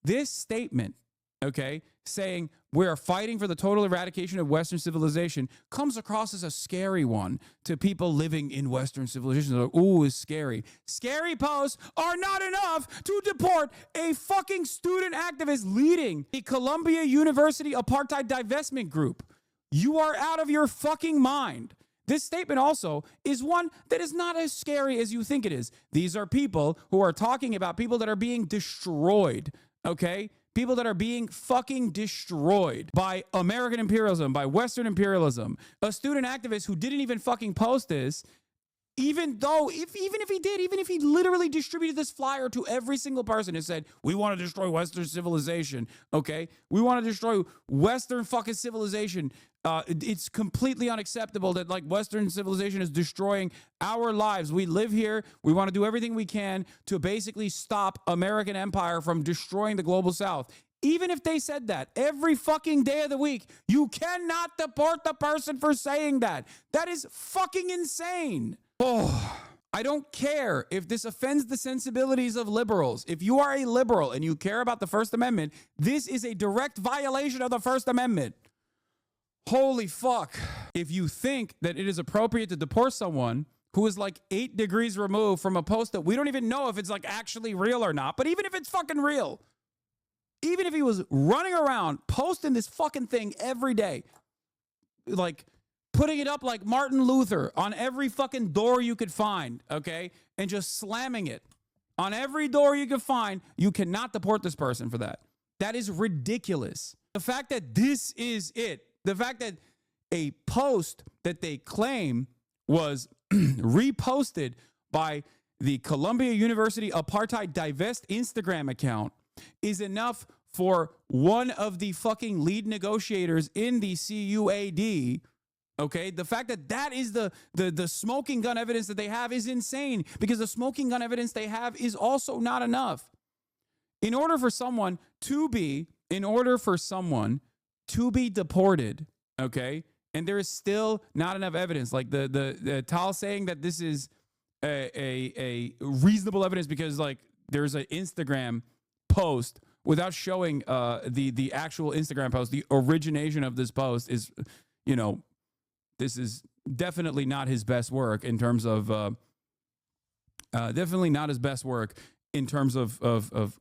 This statement, okay, saying we are fighting for the total eradication of Western civilization comes across as a scary one to people living in Western civilization. They're like, ooh, it's scary. Scary posts are not enough to deport a fucking student activist leading the Columbia University apartheid divestment group. You are out of your fucking mind. This statement also is one that is not as scary as you think it is. These are people who are talking about people that are being destroyed, okay? People that are being fucking destroyed by American imperialism, by Western imperialism. A student activist who didn't even fucking post this, even if he literally distributed this flyer to every single person and said, we want to destroy Western civilization, okay? We want to destroy Western fucking civilization. It's completely unacceptable that like Western civilization is destroying our lives. We live here. We want to do everything we can to basically stop American empire from destroying the global South. Even if they said that every fucking day of the week, you cannot deport the person for saying that. That is fucking insane. Oh, I don't care if this offends the sensibilities of liberals. If you are a liberal and you care about the First Amendment, this is a direct violation of the First Amendment. Holy fuck. If you think that it is appropriate to deport someone who is like 8 degrees removed from a post that we don't even know if it's like actually real or not, but even if it's fucking real, even if he was running around posting this fucking thing every day, like putting it up like Martin Luther on every fucking door you could find, okay? And just slamming it on every door you could find, you cannot deport this person for that. That is ridiculous. The fact that this is it, the fact that a post that they claim was reposted by the Columbia University Apartheid Divest Instagram account is enough for one of the fucking lead negotiators in the CUAD. Okay, the fact that that is the smoking gun evidence that they have is insane, because the smoking gun evidence they have is also not enough. In order for someone to be deported, okay, and there is still not enough evidence, like the Tal saying that this is a reasonable evidence because like there's an Instagram post without showing the actual Instagram post, the origination of this post is, you know, this is definitely not his best work in terms of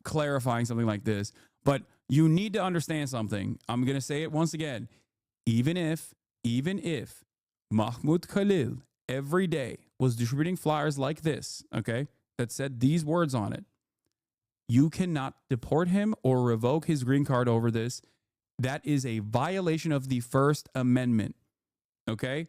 clarifying something like this. But you need to understand something. I'm going to say it once again. Even if Mahmoud Khalil every day was distributing flyers like this, okay, that said these words on it, you cannot deport him or revoke his green card over this. That is a violation of the First Amendment. Okay?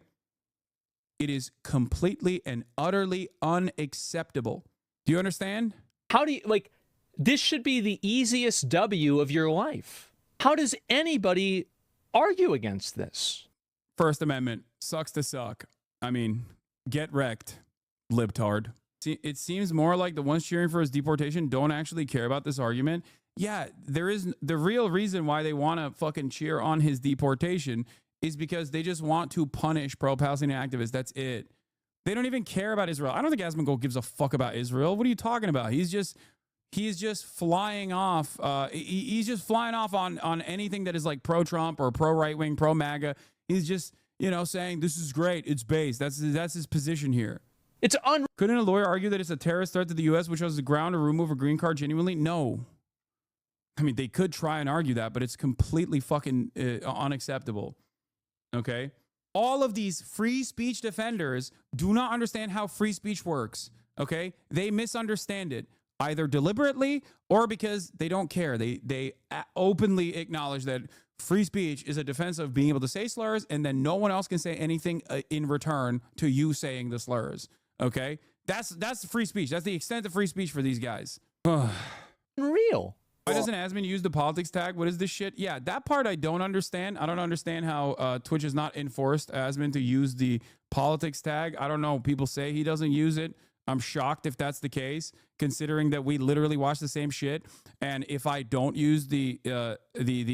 It is completely and utterly unacceptable. Do you understand? How do you, like, this should be the easiest W of your life. How does anybody argue against this? First Amendment sucks to suck. I mean, get wrecked, libtard. See, it seems more like the ones cheering for his deportation don't actually care about this argument. Yeah, there is the real reason why they want to fucking cheer on his deportation is because they just want to punish pro-Palestinian activists. That's it. They don't even care about Israel. I don't think Asmondgold gives a fuck about Israel. What are you talking about? He's just flying off. He's just flying off on anything that is like pro-Trump or pro-right-wing, pro-MAGA. He's just, you know, saying this is great. It's based. That's his position here. It's Couldn't a lawyer argue that it's a terrorist threat to the U.S., which has the ground to remove a green card genuinely? No. I mean, they could try and argue that, but it's completely fucking unacceptable. Okay? All of these free speech defenders do not understand how free speech works. Okay? They misunderstand it, either deliberately or because they don't care. They openly acknowledge that free speech is a defense of being able to say slurs, and then no one else can say anything in return to you saying the slurs. Okay? That's free speech. That's the extent of free speech for these guys. Real. Why doesn't Asmon use the politics tag? What is this shit? Yeah, that part I don't understand. I don't understand how Twitch has not enforced Asmon to use the politics tag. I don't know. People say he doesn't use it. I'm shocked if that's the case, considering that we literally watch the same shit. And if I don't use the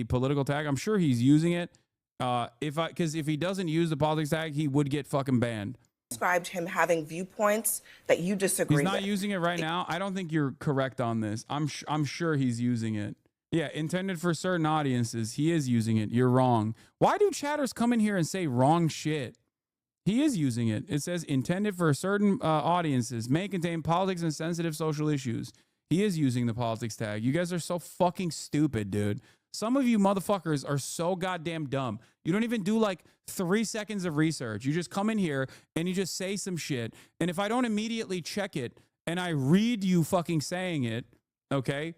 political tag, I'm sure he's using it. Because if he doesn't use the politics tag, he would get fucking banned. Described him having viewpoints that you disagree with. He's not using it right now. I don't think you're correct on this. I'm sure he's using it. Yeah, intended for certain audiences. He is using it. You're wrong. Why do chatters come in here and say wrong shit? He is using it. It says intended for certain audiences, may contain politics and sensitive social issues. He is using the politics tag. You guys are so fucking stupid, dude. Some of you motherfuckers are so goddamn dumb. You don't even do like 3 seconds of research. You just come in here and you just say some shit. And if I don't immediately check it and I read you fucking saying it, okay?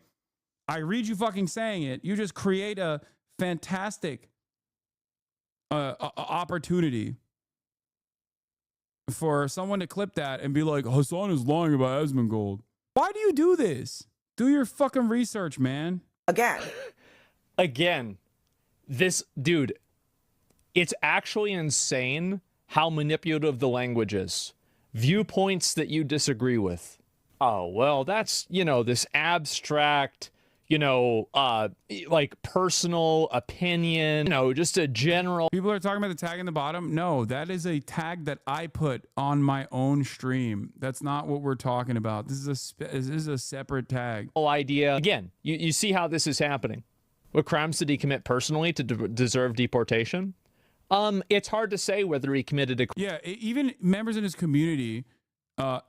I read you fucking saying it. You just create a fantastic opportunity for someone to clip that and be like, Hassan is lying about Asmondgold. Why do you do this? Do your fucking research, man. Again, this dude, it's actually insane how manipulative the language is. Viewpoints that you disagree with. Oh, well, that's, you know, this abstract, like personal opinion, just a general. People are talking about the tag in the bottom. No, that is a tag that I put on my own stream. That's not what we're talking about. This is a separate tag. Whole idea. Again, you see how this is happening. What crimes did he commit personally to deserve deportation? It's hard to say whether he committed a. Yeah, even members in his community. Are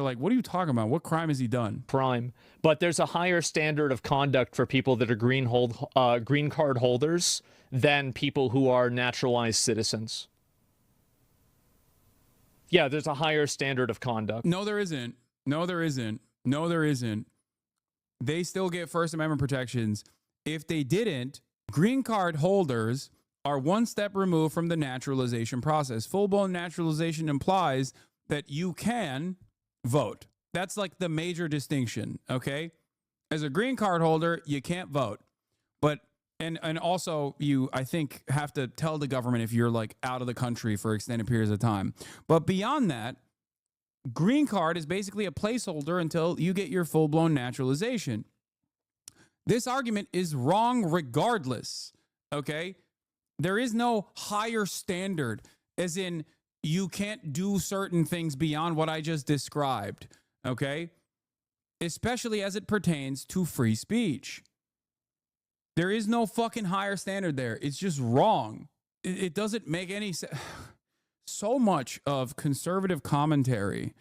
like, what are you talking about? What crime has he done? Crime. But there's a higher standard of conduct for people that are green card holders than people who are naturalized citizens. Yeah, there's a higher standard of conduct. No, there isn't. No, there isn't. No, there isn't. They still get First Amendment protections. If they didn't, green card holders are one step removed from the naturalization process. Full-blown naturalization implies that you can vote. That's like the major distinction, okay? As a green card holder, you can't vote. But and also you, I think, have to tell the government if you're like out of the country for extended periods of time. But beyond that, green card is basically a placeholder until you get your full-blown naturalization. This argument is wrong regardless, okay? There is no higher standard, as in you can't do certain things beyond what I just described, okay? Especially as it pertains to free speech. There is no fucking higher standard there. It's just wrong. It doesn't make any sense. So much of conservative commentary,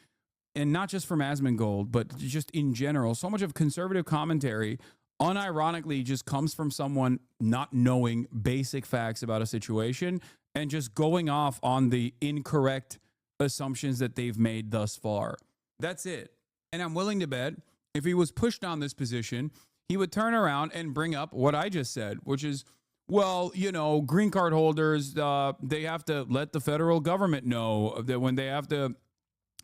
and not just from Asmondgold, but just in general, so much of conservative commentary unironically just comes from someone not knowing basic facts about a situation and just going off on the incorrect assumptions that they've made thus far. That's it. And I'm willing to bet if he was pushed on this position, he would turn around and bring up what I just said, which is, well, green card holders, they have to let the federal government know that when they have to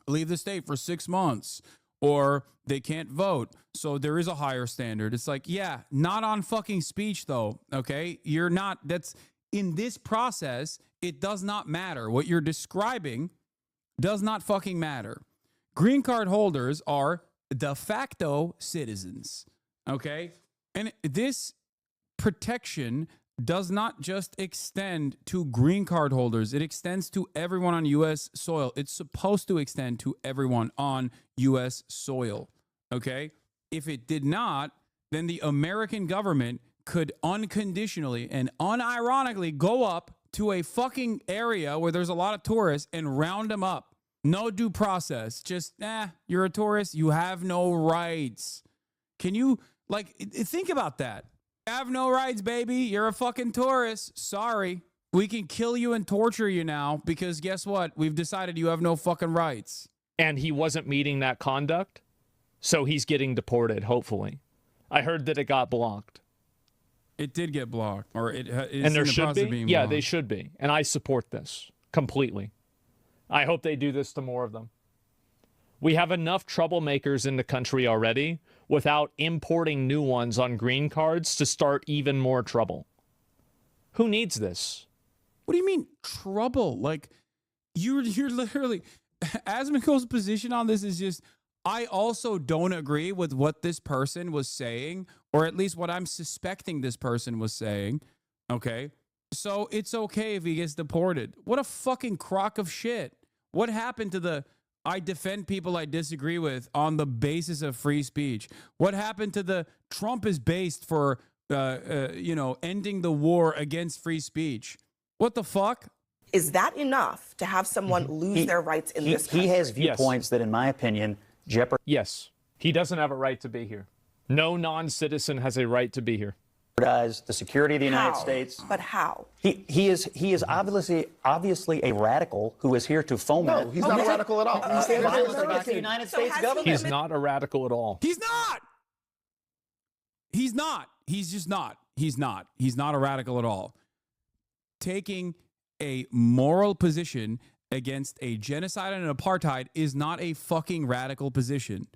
leave the state for 6 months, or they can't vote. So there is a higher standard. It's like, yeah, not on fucking speech though, okay? You're not, that's, in this process, it does not matter. What you're describing does not fucking matter. Green card holders are de facto citizens, okay? And this protection does not just extend to green card holders. It extends to everyone on U.S. soil. It's supposed to extend to everyone on U.S. soil, okay? If it did not, then the American government could unconditionally and unironically go up to a fucking area where there's a lot of tourists and round them up. No due process. Just, you're a tourist. You have no rights. Can you, think about that? You have no rights, baby. You're a fucking tourist. Sorry. We can kill you and torture you now because guess what? We've decided you have no fucking rights. And he wasn't meeting that conduct, so he's getting deported, hopefully. I heard that it got blocked. It did get blocked, or it is and there in the should process be. of being Yeah, blocked. they should be, and I support this completely. I hope they do this to more of them. We have enough troublemakers in the country already without importing new ones on green cards to start even more trouble. Who needs this? What do you mean trouble? Like you're literally Asmondgold's position on this is just, I also don't agree with what this person was saying, or at least what I'm suspecting this person was saying. Okay. So it's okay if he gets deported. What a fucking crock of shit. What happened to the I defend people I disagree with on the basis of free speech? What happened to the Trump is based for, ending the war against free speech? What the fuck? Is that enough to have someone lose their rights in this country? He has viewpoints that, in my opinion, jeopardize. Yes. He doesn't have a right to be here. No non-citizen has a right to be here. The security of the United How? States. But how? He is obviously a radical who is here to foment. No, he's not a radical at all. Violence against the United States government. He's not a radical at all. He's not. He's not. He's just not. He's not. He's not a radical at all. Taking a moral position against a genocide and an apartheid is not a fucking radical position.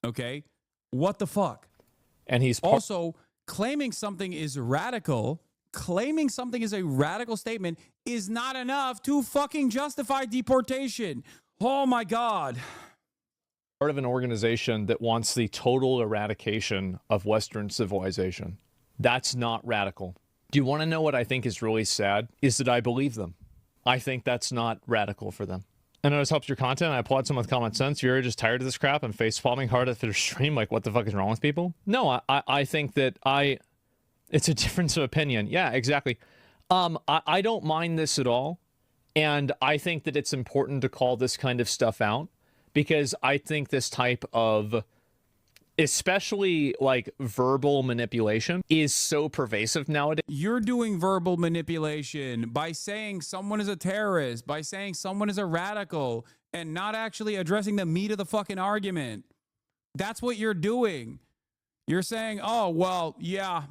Okay? What the fuck? And he's also claiming something is radical, claiming something is a radical statement is not enough to fucking justify deportation. Oh my God. part of an organization that wants the total eradication of Western civilization. That's not radical. Do you want to know what I think is really sad? Is that I believe them. I think that's not radical for them. I know this helps your content. I applaud someone with common sense. You're just tired of this crap and face-palming hard at their stream. Like, what the fuck is wrong with people? No, I think that it's a difference of opinion. Yeah, exactly. I don't mind this at all. And I think that it's important to call this kind of stuff out, because I think this type of, especially like verbal manipulation, is so pervasive nowadays. You're doing verbal manipulation by saying someone is a terrorist, by saying someone is a radical, and not actually addressing the meat of the fucking argument. That's what you're doing. You're saying, oh, well, yeah,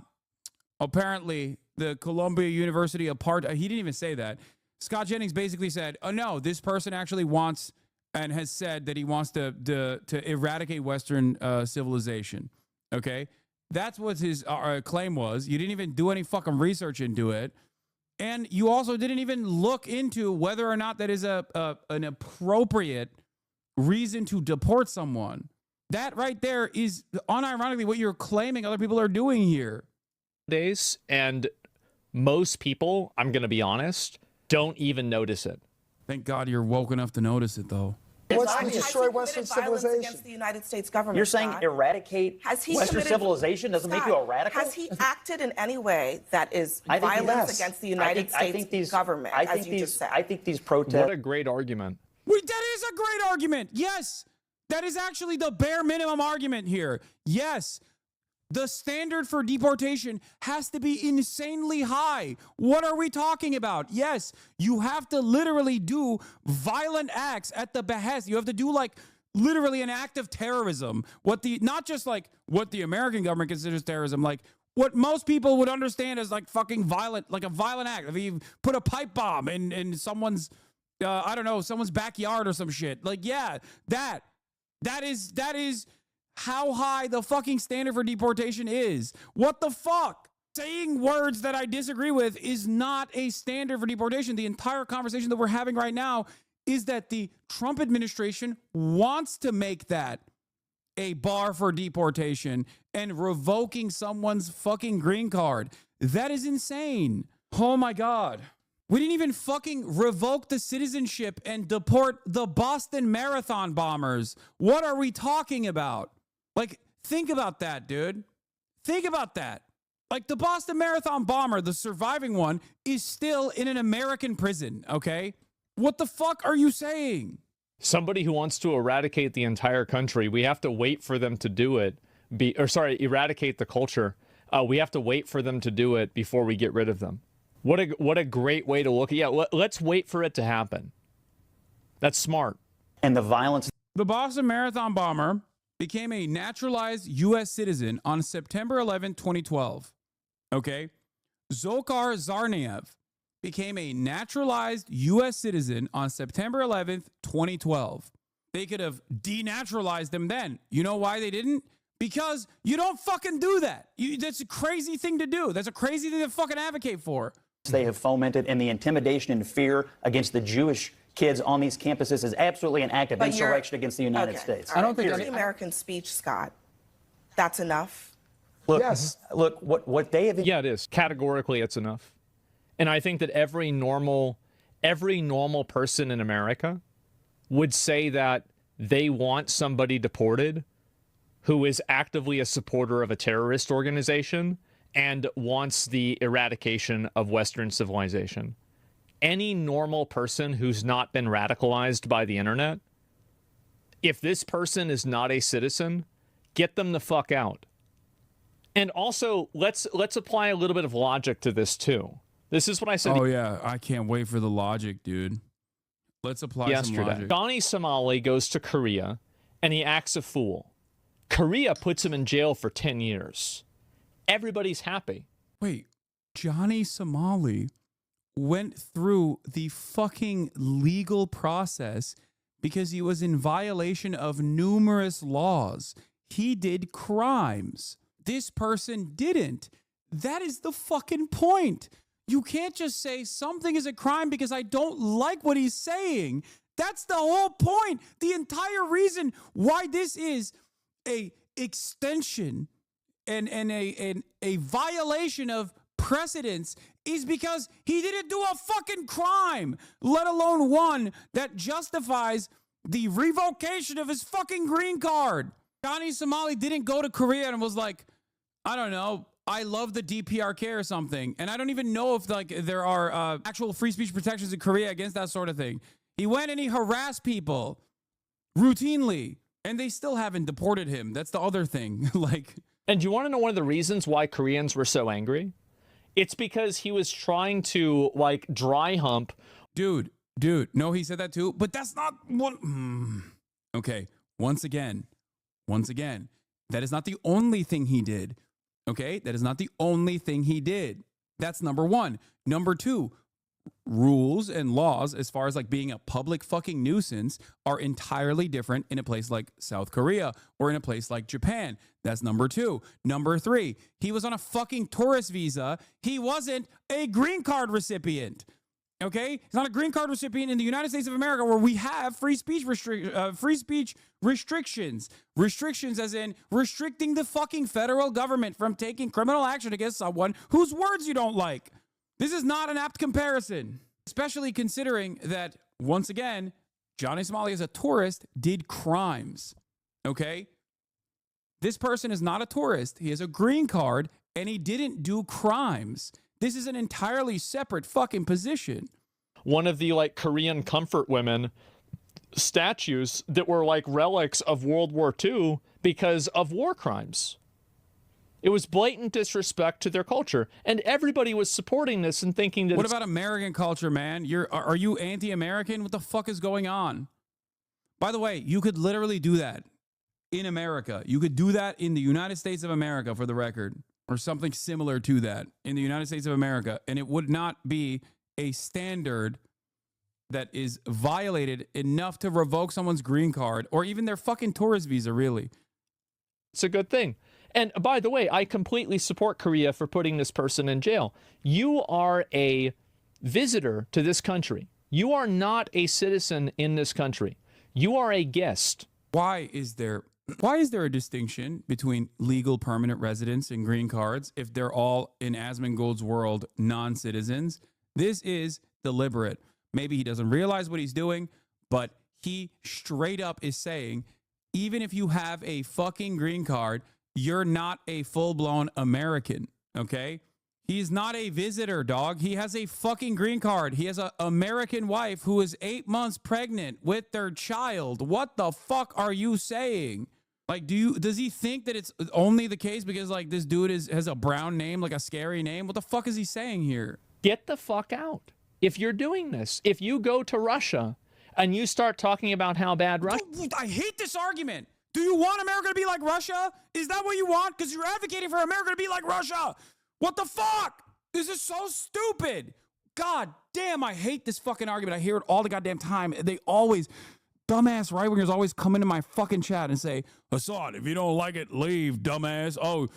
apparently the Columbia University he didn't even say that. Scott Jennings basically said, oh, no, this person actually wants and has said that he wants to eradicate Western civilization. Okay? That's what his claim was. You didn't even do any fucking research into it. And you also didn't even look into whether or not that is an appropriate reason to deport someone. That right there is unironically what you're claiming other people are doing here. And most people, I'm going to be honest, don't even notice it. Thank God you're woke enough to notice it, though. What's to destroy Western civilization against the United States government? You're saying eradicate Western civilization doesn't make you a radical? Has he acted in any way that is violence against the United States government? I think these protests. What a great argument. That is a great argument. Yes, that is actually the bare minimum argument here. Yes. The standard for deportation has to be insanely high. What are we talking about? Yes, you have to literally do violent acts at the behest. You have to do like literally an act of terrorism. Not just like what the American government considers terrorism, like what most people would understand as like fucking violent, like a violent act. If you put a pipe bomb in someone's, I don't know, someone's backyard or some shit. Like, yeah, that is how high the fucking standard for deportation is. What the fuck? Saying words that I disagree with is not a standard for deportation. The entire conversation that we're having right now is that the Trump administration wants to make that a bar for deportation and revoking someone's fucking green card. That is insane. Oh my God. We didn't even fucking revoke the citizenship and deport the Boston Marathon bombers. What are we talking about? Like, think about that, dude. Think about that. Like, the Boston Marathon bomber, the surviving one, is still in an American prison, okay? What the fuck are you saying? Somebody who wants to eradicate the entire country, we have to wait for them to do it. Eradicate the culture. We have to wait for them to do it before we get rid of them. What a great way to look at it. Yeah, let's wait for it to happen. That's smart. And the violence. The Boston Marathon bomber became a naturalized U.S. citizen on September 11, 2012. Okay? Dzhokhar Tsarnaev became a naturalized U.S. citizen on September 11th, 2012. They could have denaturalized him then. You know why they didn't? Because you don't fucking do that. That's a crazy thing to do. That's a crazy thing to fucking advocate for. They have fomented, and the intimidation and fear against the Jewish kids on these campuses is absolutely an act of insurrection against the United States. I don't think the American speech, Scott. That's enough. Look, look, what they have. Yeah, it is. Categorically, it's enough. And I think that every normal person in America would say that they want somebody deported who is actively a supporter of a terrorist organization and wants the eradication of Western civilization. Any normal person who's not been radicalized by the internet, if this person is not a citizen, get them the fuck out. And also, let's apply a little bit of logic to this too. This is what I said. Oh yeah, I can't wait for the logic, dude. Let's apply some logic. Johnny Somali goes to Korea and he acts a fool. Korea puts him in jail for 10 years. Everybody's happy. Wait, Johnny Somali went through the fucking legal process because he was in violation of numerous laws. He did crimes. This person didn't. That is the fucking point. You can't just say something is a crime because I don't like what he's saying. That's the whole point. The entire reason why this is a extension and a violation of precedents is because he didn't do a fucking crime, let alone one that justifies the revocation of his fucking green card. Johnny Somali didn't go to Korea and was like, I don't know, I love the DPRK or something. And I don't even know if like there are actual free speech protections in Korea against that sort of thing. He went and he harassed people routinely, and they still haven't deported him. That's the other thing. Like, and do you want to know one of the reasons why Koreans were so angry? It's because he was trying to like dry hump. Dude, no, he said that too, but that's not what. Okay, once again, that is not the only thing he did. Okay, that is not the only thing he did. That's number one. Number two, rules and laws as far as like being a public fucking nuisance are entirely different in a place like South Korea or in a place like Japan. That's number two. Number three, he was on a fucking tourist visa. He wasn't a green card recipient. Okay, he's not a green card recipient in the United States of America, where we have free speech restrictions. Restrictions as in restricting the fucking federal government from taking criminal action against someone whose words you don't like. This is not an apt comparison, especially considering that, once again, Johnny Somali as a tourist did crimes. Okay, this person is not a tourist. He has a green card and he didn't do crimes. This is an entirely separate fucking position. One of the like Korean comfort women statues that were like relics of World War II because of war crimes. It was blatant disrespect to their culture, and everybody was supporting this and thinking that. What about American culture, man? Are you anti-American? What the fuck is going on? By the way, you could literally do that in America. You could do that in the United States of America, for the record. Or something similar to that in the United States of America, and it would not be a standard that is violated enough to revoke someone's green card or even their fucking tourist visa, really. It's a good thing. And by the way, I completely support Korea for putting this person in jail. You are a visitor to this country. You are not a citizen in this country. You are a guest. Why is there a distinction between legal permanent residents and green cards if they're all, in Asmondgold's world, non-citizens? This is deliberate. Maybe he doesn't realize what he's doing, but he straight up is saying, even if you have a fucking green card, you're not a full-blown American, okay? He's not a visitor, dog. He has a fucking green card. He has an American wife who is 8 months pregnant with their child. What the fuck are you saying? Like, does he think that it's only the case because like this dude has a brown name, like a scary name? What the fuck is he saying here? Get the fuck out. If you're doing this, if you go to Russia and you start talking about how bad Russia... I hate this argument. Do you want America to be like Russia? Is that what you want? Because you're advocating for America to be like Russia. What the fuck? This is so stupid. God damn, I hate this fucking argument. I hear it all the goddamn time. They always... Dumbass right-wingers always come into my fucking chat and say, Hassan, if you don't like it, leave, dumbass. Oh,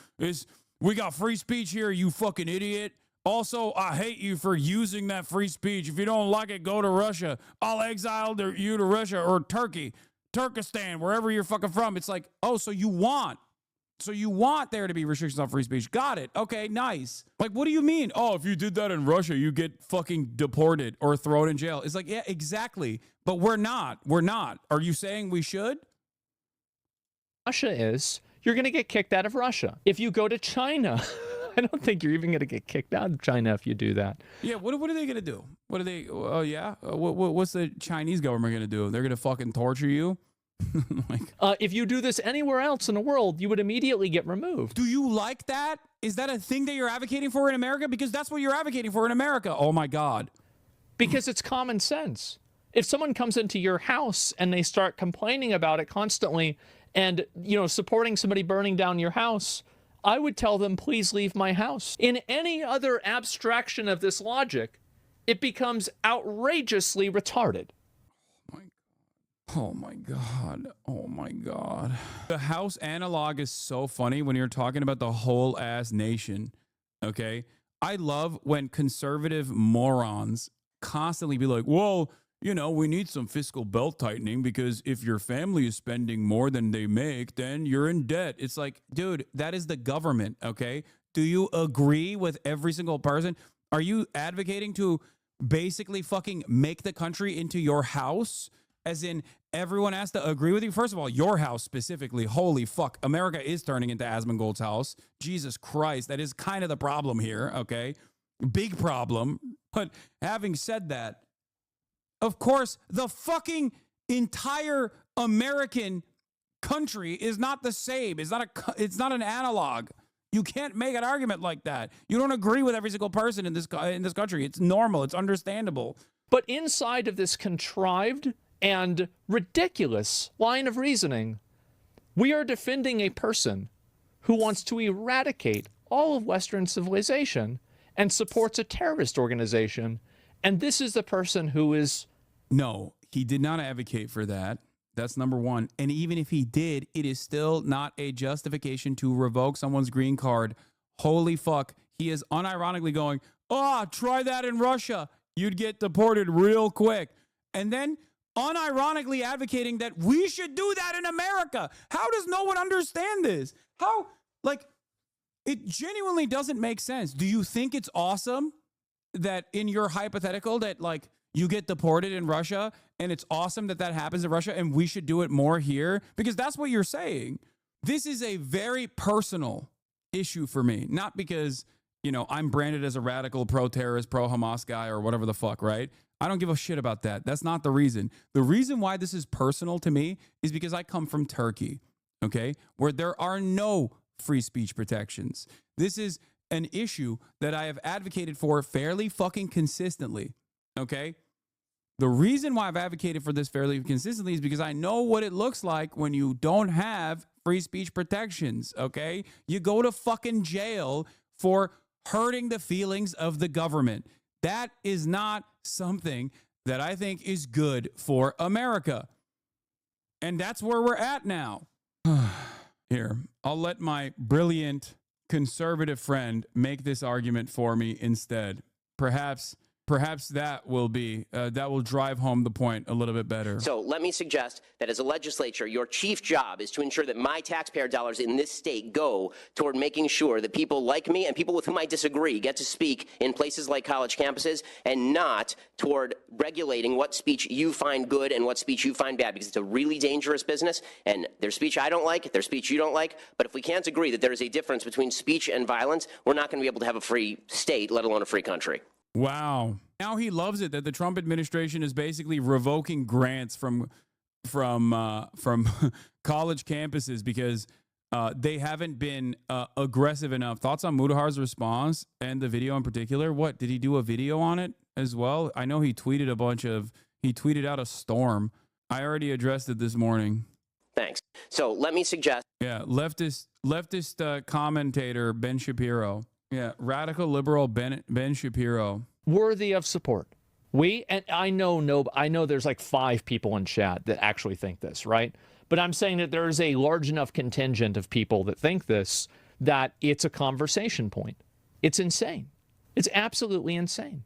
we got free speech here, you fucking idiot. Also, I hate you for using that free speech. If you don't like it, go to Russia. I'll exile you to Russia or Turkey, Turkestan, wherever you're fucking from. It's like, oh, so you want there to be restrictions on free speech. Got it. Okay, nice. Like, what do you mean? Oh, if you did that in Russia, you get fucking deported or thrown in jail. It's like, yeah, exactly. But we're not. We're not. Are you saying we should? Russia is, you're going to get kicked out of Russia. If you go to China, I don't think you're even going to get kicked out of China if you do that. Yeah, what are they going to do? What are they, oh yeah? What's the Chinese government going to do? They're going to fucking torture you? If you do this anywhere else in the world, you would immediately get removed. Do you like that? Is that a thing that you're advocating for in America? Because that's what you're advocating for in America. Oh my God. Because it's common sense. If someone comes into your house and they start complaining about it constantly and, supporting somebody burning down your house, I would tell them, please leave my house. In any other abstraction of this logic, it becomes outrageously retarded. Oh my God. Oh my God. The house analog is so funny when you're talking about the whole ass nation. Okay. I love when conservative morons constantly be like, well, you know, we need some fiscal belt tightening because if your family is spending more than they make, then you're in debt. It's like, dude, that is the government, okay? Do you agree with every single person? Are you advocating to basically fucking make the country into your house? As in, everyone has to agree with you? First of all, your house specifically. Holy fuck. America is turning into Asmondgold's house. Jesus Christ. That is kind of the problem here, okay? Big problem. But having said that, of course, the fucking entire American country is not the same. It's not an analog. You can't make an argument like that. You don't agree with every single person in this country. It's normal. It's understandable. But inside of this contrived and ridiculous line of reasoning, we are defending a person who wants to eradicate all of Western civilization and supports a terrorist organization. And this is the person who is... No, he did not advocate for that. That's number one. And even if he did, it is still not a justification to revoke someone's green card. Holy fuck. He is unironically going, oh, try that in Russia. You'd get deported real quick. And then unironically advocating that we should do that in America. How does no one understand this? How, like, it genuinely doesn't make sense. Do you think it's awesome that in your hypothetical that, like, you get deported in Russia and it's awesome that that happens in Russia and we should do it more here? Because that's what you're saying. This is a very personal issue for me, not because, you know, I'm branded as a radical pro-terrorist, pro-Hamas guy or whatever the fuck, right? I don't give a shit about that. That's not the reason. The reason why this is personal to me is because I come from Turkey, okay, where there are no free speech protections. This is an issue that I have advocated for fairly fucking consistently. Okay. The reason why I've advocated for this fairly consistently is because I know what it looks like when you don't have free speech protections. Okay. You go to fucking jail for hurting the feelings of the government. That is not something that I think is good for America. And that's where we're at now. Here, I'll let my brilliant conservative friend make this argument for me instead. Perhaps that will drive home the point a little bit better. So let me suggest that as a legislature, your chief job is to ensure that my taxpayer dollars in this state go toward making sure that people like me and people with whom I disagree get to speak in places like college campuses, and not toward regulating what speech you find good and what speech you find bad, because it's a really dangerous business, and there's speech I don't like, there's speech you don't like. But if we can't agree that there is a difference between speech and violence, we're not going to be able to have a free state, let alone a free country. Wow. Now he loves it that the Trump administration is basically revoking grants from college campuses because they haven't been aggressive enough. Thoughts on Mutahar's response and the video in particular? What, did he do a video on it as well? I know he tweeted out a storm. I already addressed it this morning. Thanks. So let me suggest. Yeah, leftist commentator Ben Shapiro. Yeah, radical liberal Ben Shapiro. Worthy of support. I know there's like 5 people in chat that actually think this, right? But I'm saying that there is a large enough contingent of people that think this, that it's a conversation point. It's insane. It's absolutely insane.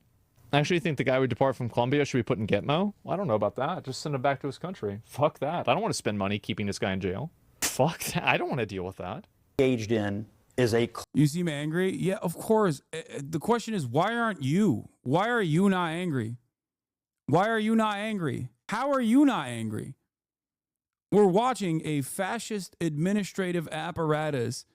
I actually think the guy we depart from Colombia should be put in Gitmo. Well, I don't know about that. Just send him back to his country. Fuck that. I don't want to spend money keeping this guy in jail. Fuck that. I don't want to deal with that. Engaged in is a... You seem angry? Yeah, of course. The question is, why aren't you? Why are you not angry? Why are you not angry? How are you not angry? We're watching a fascist administrative apparatus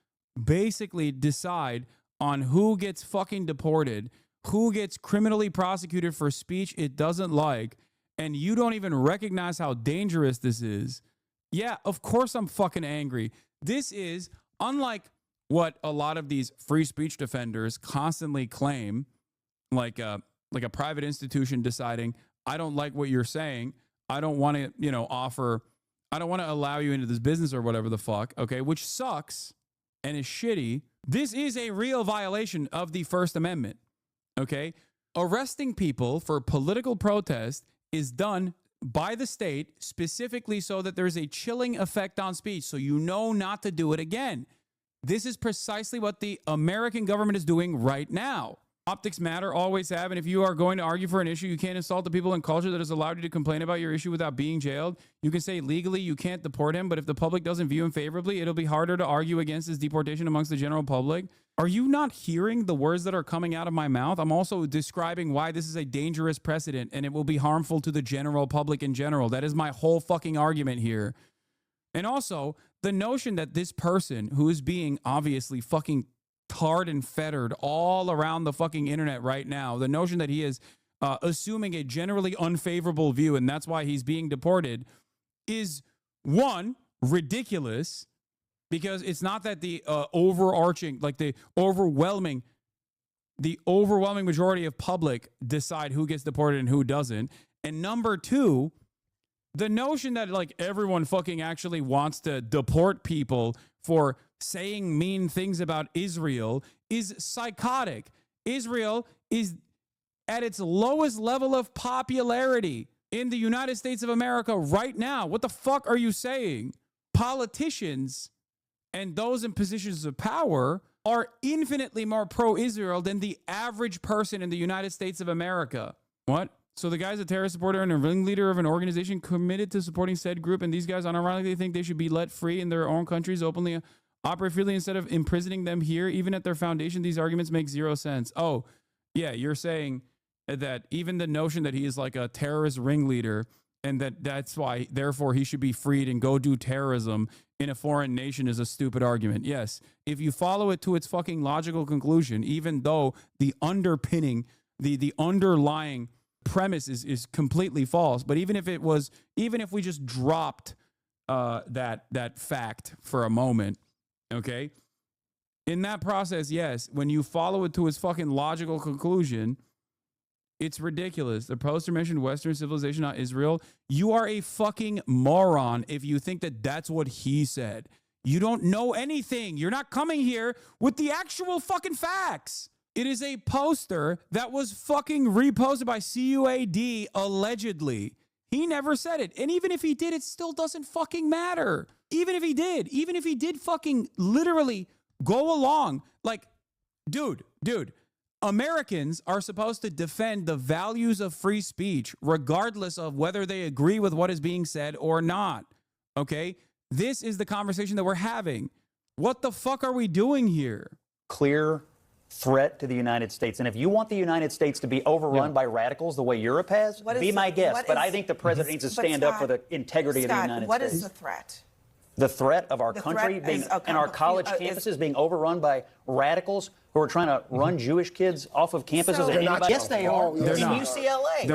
basically decide on who gets fucking deported, who gets criminally prosecuted for speech it doesn't like, and you don't even recognize how dangerous this is. Yeah, of course I'm fucking angry. This is unlike what a lot of these free speech defenders constantly claim, like a private institution deciding, I don't like what you're saying. I don't want to, I don't want to allow you into this business or whatever the fuck. Okay. Which sucks and is shitty. This is a real violation of the First Amendment. Okay. Arresting people for political protest is done by the state specifically so that there's a chilling effect on speech. So you know not to do it again. This is precisely what the American government is doing right now. Optics matter, always have, and if you are going to argue for an issue, you can't insult the people and culture that has allowed you to complain about your issue without being jailed. You can say legally you can't deport him, but if the public doesn't view him favorably, it'll be harder to argue against his deportation amongst the general public. Are you not hearing the words that are coming out of my mouth? I'm also describing why this is a dangerous precedent and it will be harmful to the general public in general. That is my whole fucking argument here. And also, the notion that this person who is being obviously fucking tarred and fettered all around the fucking internet right now, the notion that he is assuming a generally unfavorable view and that's why he's being deported is, one, ridiculous, because it's not that the overarching, like the overwhelming majority of public decide who gets deported and who doesn't. And number two, the notion that like everyone fucking actually wants to deport people for saying mean things about Israel is psychotic. Israel is at its lowest level of popularity in the United States of America right now. What the fuck are you saying? Politicians and those in positions of power are infinitely more pro-Israel than the average person in the United States of America. What? So the guy's a terrorist supporter and a ringleader of an organization committed to supporting said group, and these guys unironically think they should be let free in their own countries, openly operate freely instead of imprisoning them here. Even at their foundation, these arguments make zero sense. Oh, yeah, you're saying that even the notion that he is like a terrorist ringleader and that's why, therefore, he should be freed and go do terrorism in a foreign nation is a stupid argument. Yes, if you follow it to its fucking logical conclusion, even though the underpinning, the underlying premise is completely false, but even if we just dropped that fact for a moment, okay, in that process, yes, when you follow it to its fucking logical conclusion, it's ridiculous. The poster mentioned Western civilization, not Israel. You are a fucking moron if you think that that's what he said. You don't know anything. You're not coming here with the actual fucking facts. It is a poster that was fucking reposted by CUAD allegedly. He never said it. And even if he did, it still doesn't fucking matter. Even if he did fucking literally go along, like, dude, Americans are supposed to defend the values of free speech regardless of whether they agree with what is being said or not. Okay? This is the conversation that we're having. What the fuck are we doing here? Clear threat to the United States. And if you want the United States to be overrun by radicals the way Europe has, be my guest. But I think the president needs to stand up for the integrity of the United States. What is the threat? The threat of our country being, and our college campuses being overrun by radicals who are trying to run Jewish kids off of campuses. Yes, they are. They're not. UCLA.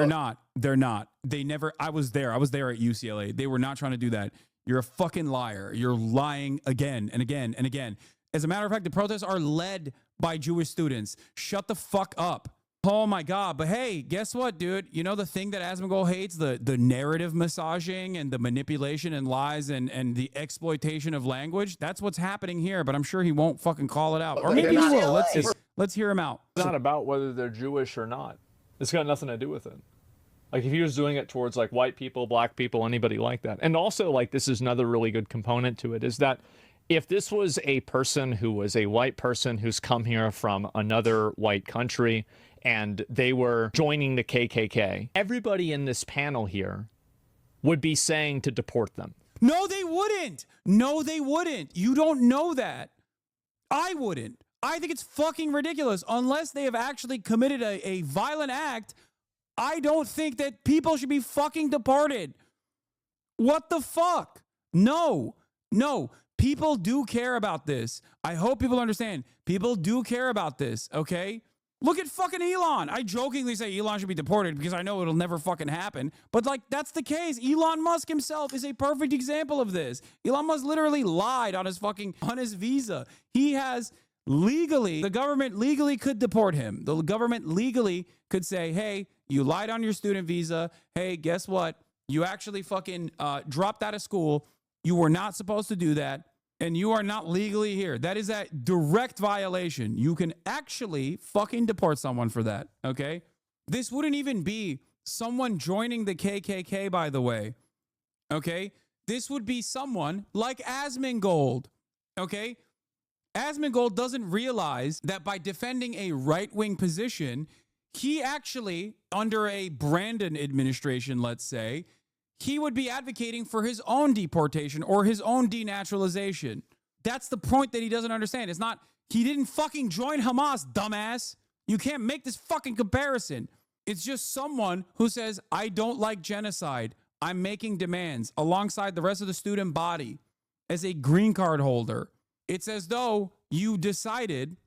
They're not. They never. I was there at UCLA. They were not trying to do that. You're a fucking liar. You're lying again and again and again. As a matter of fact, the protests are led by Jewish students. Shut the fuck up. Oh my God. But hey, guess what, dude? You know the thing that Asmondgold hates? The narrative massaging and the manipulation and lies and the exploitation of language? That's what's happening here, but I'm sure he won't fucking call it out. Or maybe he will. Let's hear him out. It's not about whether they're Jewish or not. It's got nothing to do with it. Like, if he was doing it towards like white people, black people, anybody like that. And also, like, this is another really good component to it, is that if this was a person who was a white person who's come here from another white country and they were joining the KKK, everybody in this panel here would be saying to deport them. No, they wouldn't. No, they wouldn't. You don't know that. I wouldn't. I think it's fucking ridiculous. Unless they have actually committed a violent act, I don't think that people should be fucking deported. What the fuck? No. People do care about this. I hope people understand. People do care about this, okay? Look at fucking Elon. I jokingly say Elon should be deported because I know it'll never fucking happen. But like, that's the case. Elon Musk himself is a perfect example of this. Elon Musk literally lied on his visa. He has legally, the government legally could deport him. The government legally could say, hey, you lied on your student visa. Hey, guess what? You actually fucking dropped out of school. You were not supposed to do that. And you are not legally here. That is a direct violation. You can actually fucking deport someone for that, okay? This wouldn't even be someone joining the KKK, by the way, okay? This would be someone like Asmondgold, okay? Asmondgold doesn't realize that by defending a right-wing position, he actually, under a Brandon administration, let's say, he would be advocating for his own deportation or his own denaturalization. That's the point that he doesn't understand. It's not, he didn't fucking join Hamas, dumbass. You can't make this fucking comparison. It's just someone who says, I don't like genocide. I'm making demands alongside the rest of the student body as a green card holder. It's as though you decided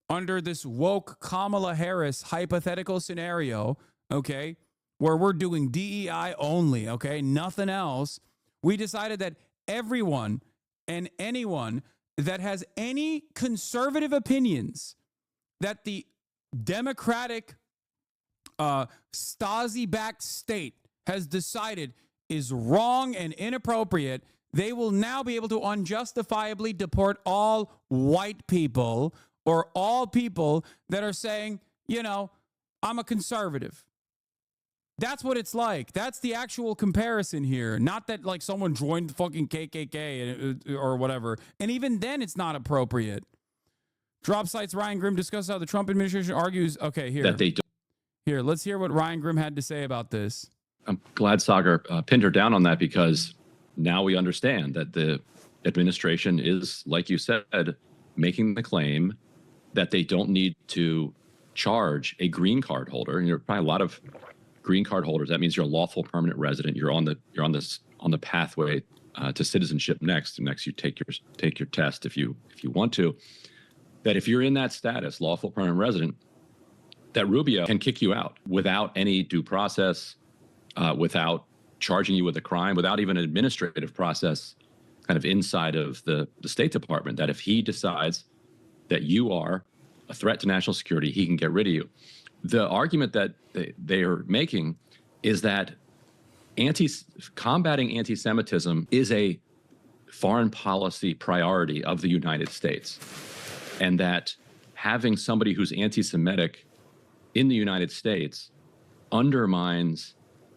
under this woke Kamala Harris hypothetical scenario, okay, where we're doing DEI only, okay, nothing else. We decided that everyone and anyone that has any conservative opinions that the Democratic Stasi-backed state has decided is wrong and inappropriate, they will now be able to unjustifiably deport all white people or all people that are saying, you know, I'm a conservative. That's what it's like. That's the actual comparison here. Not that like someone joined the fucking KKK or whatever. And even then it's not appropriate. Drop Sites Ryan Grimm discusses how the Trump administration argues. Okay, here. That they don't. Here, let's hear what Ryan Grimm had to say about this. I'm glad Sagar pinned her down on that, because now we understand that the administration is, like you said, making the claim that they don't need to charge a green card holder. And there are probably a lot of green card holders. That means you're a lawful permanent resident. You're on the pathway to citizenship next. Next, you take your test if you want to. That if you're in that status, lawful permanent resident, that Rubio can kick you out without any due process, without charging you with a crime, without even an administrative process kind of inside of the State Department, that if he decides that you are a threat to national security, he can get rid of you. The argument that they are making is that combating anti-Semitism is a foreign policy priority of the United States, and that having somebody who's anti-Semitic in the United States undermines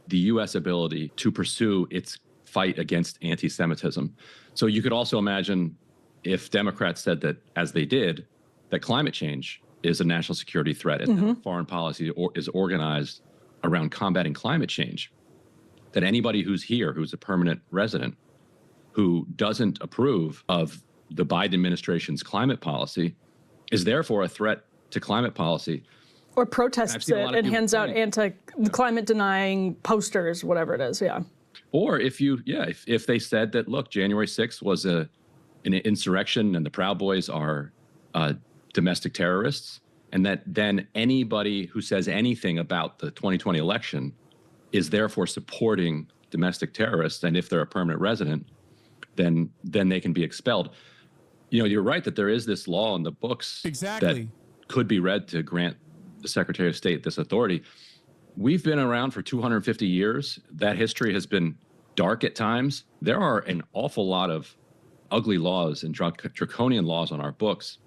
the U.S. ability to pursue its fight against anti-Semitism. So you could also imagine if Democrats said that, as they did, that climate change is a national security threat and foreign policy is organized around combating climate change, that anybody who's here, who's a permanent resident, who doesn't approve of the Biden administration's climate policy is therefore a threat to climate policy. Or protests it and hands out anti-climate denying posters, whatever it is, yeah. Or if they said that, look, January 6th was an insurrection and the Proud Boys are domestic terrorists, and that then anybody who says anything about the 2020 election is therefore supporting domestic terrorists, and if they're a permanent resident, then they can be expelled. You know, you're right that there is this law in the books that could be read to grant the Secretary of State this authority. We've been around for 250 years. That history has been dark at times. There are an awful lot of ugly laws and draconian laws on our books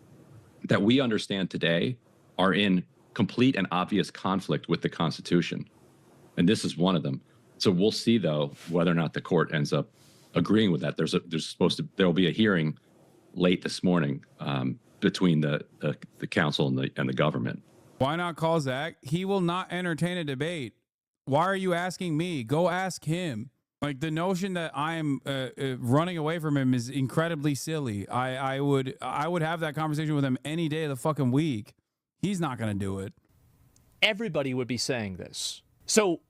that we understand today are in complete and obvious conflict with the Constitution. And this is one of them. So we'll see, though, whether or not the court ends up agreeing with that. There will be a hearing late this morning between the council and the government. Why not call Zach? He will not entertain a debate. Why are you asking me? Go ask him. Like, the notion that I'm running away from him is incredibly silly. I would have that conversation with him any day of the fucking week. He's not going to do it. Everybody would be saying this. So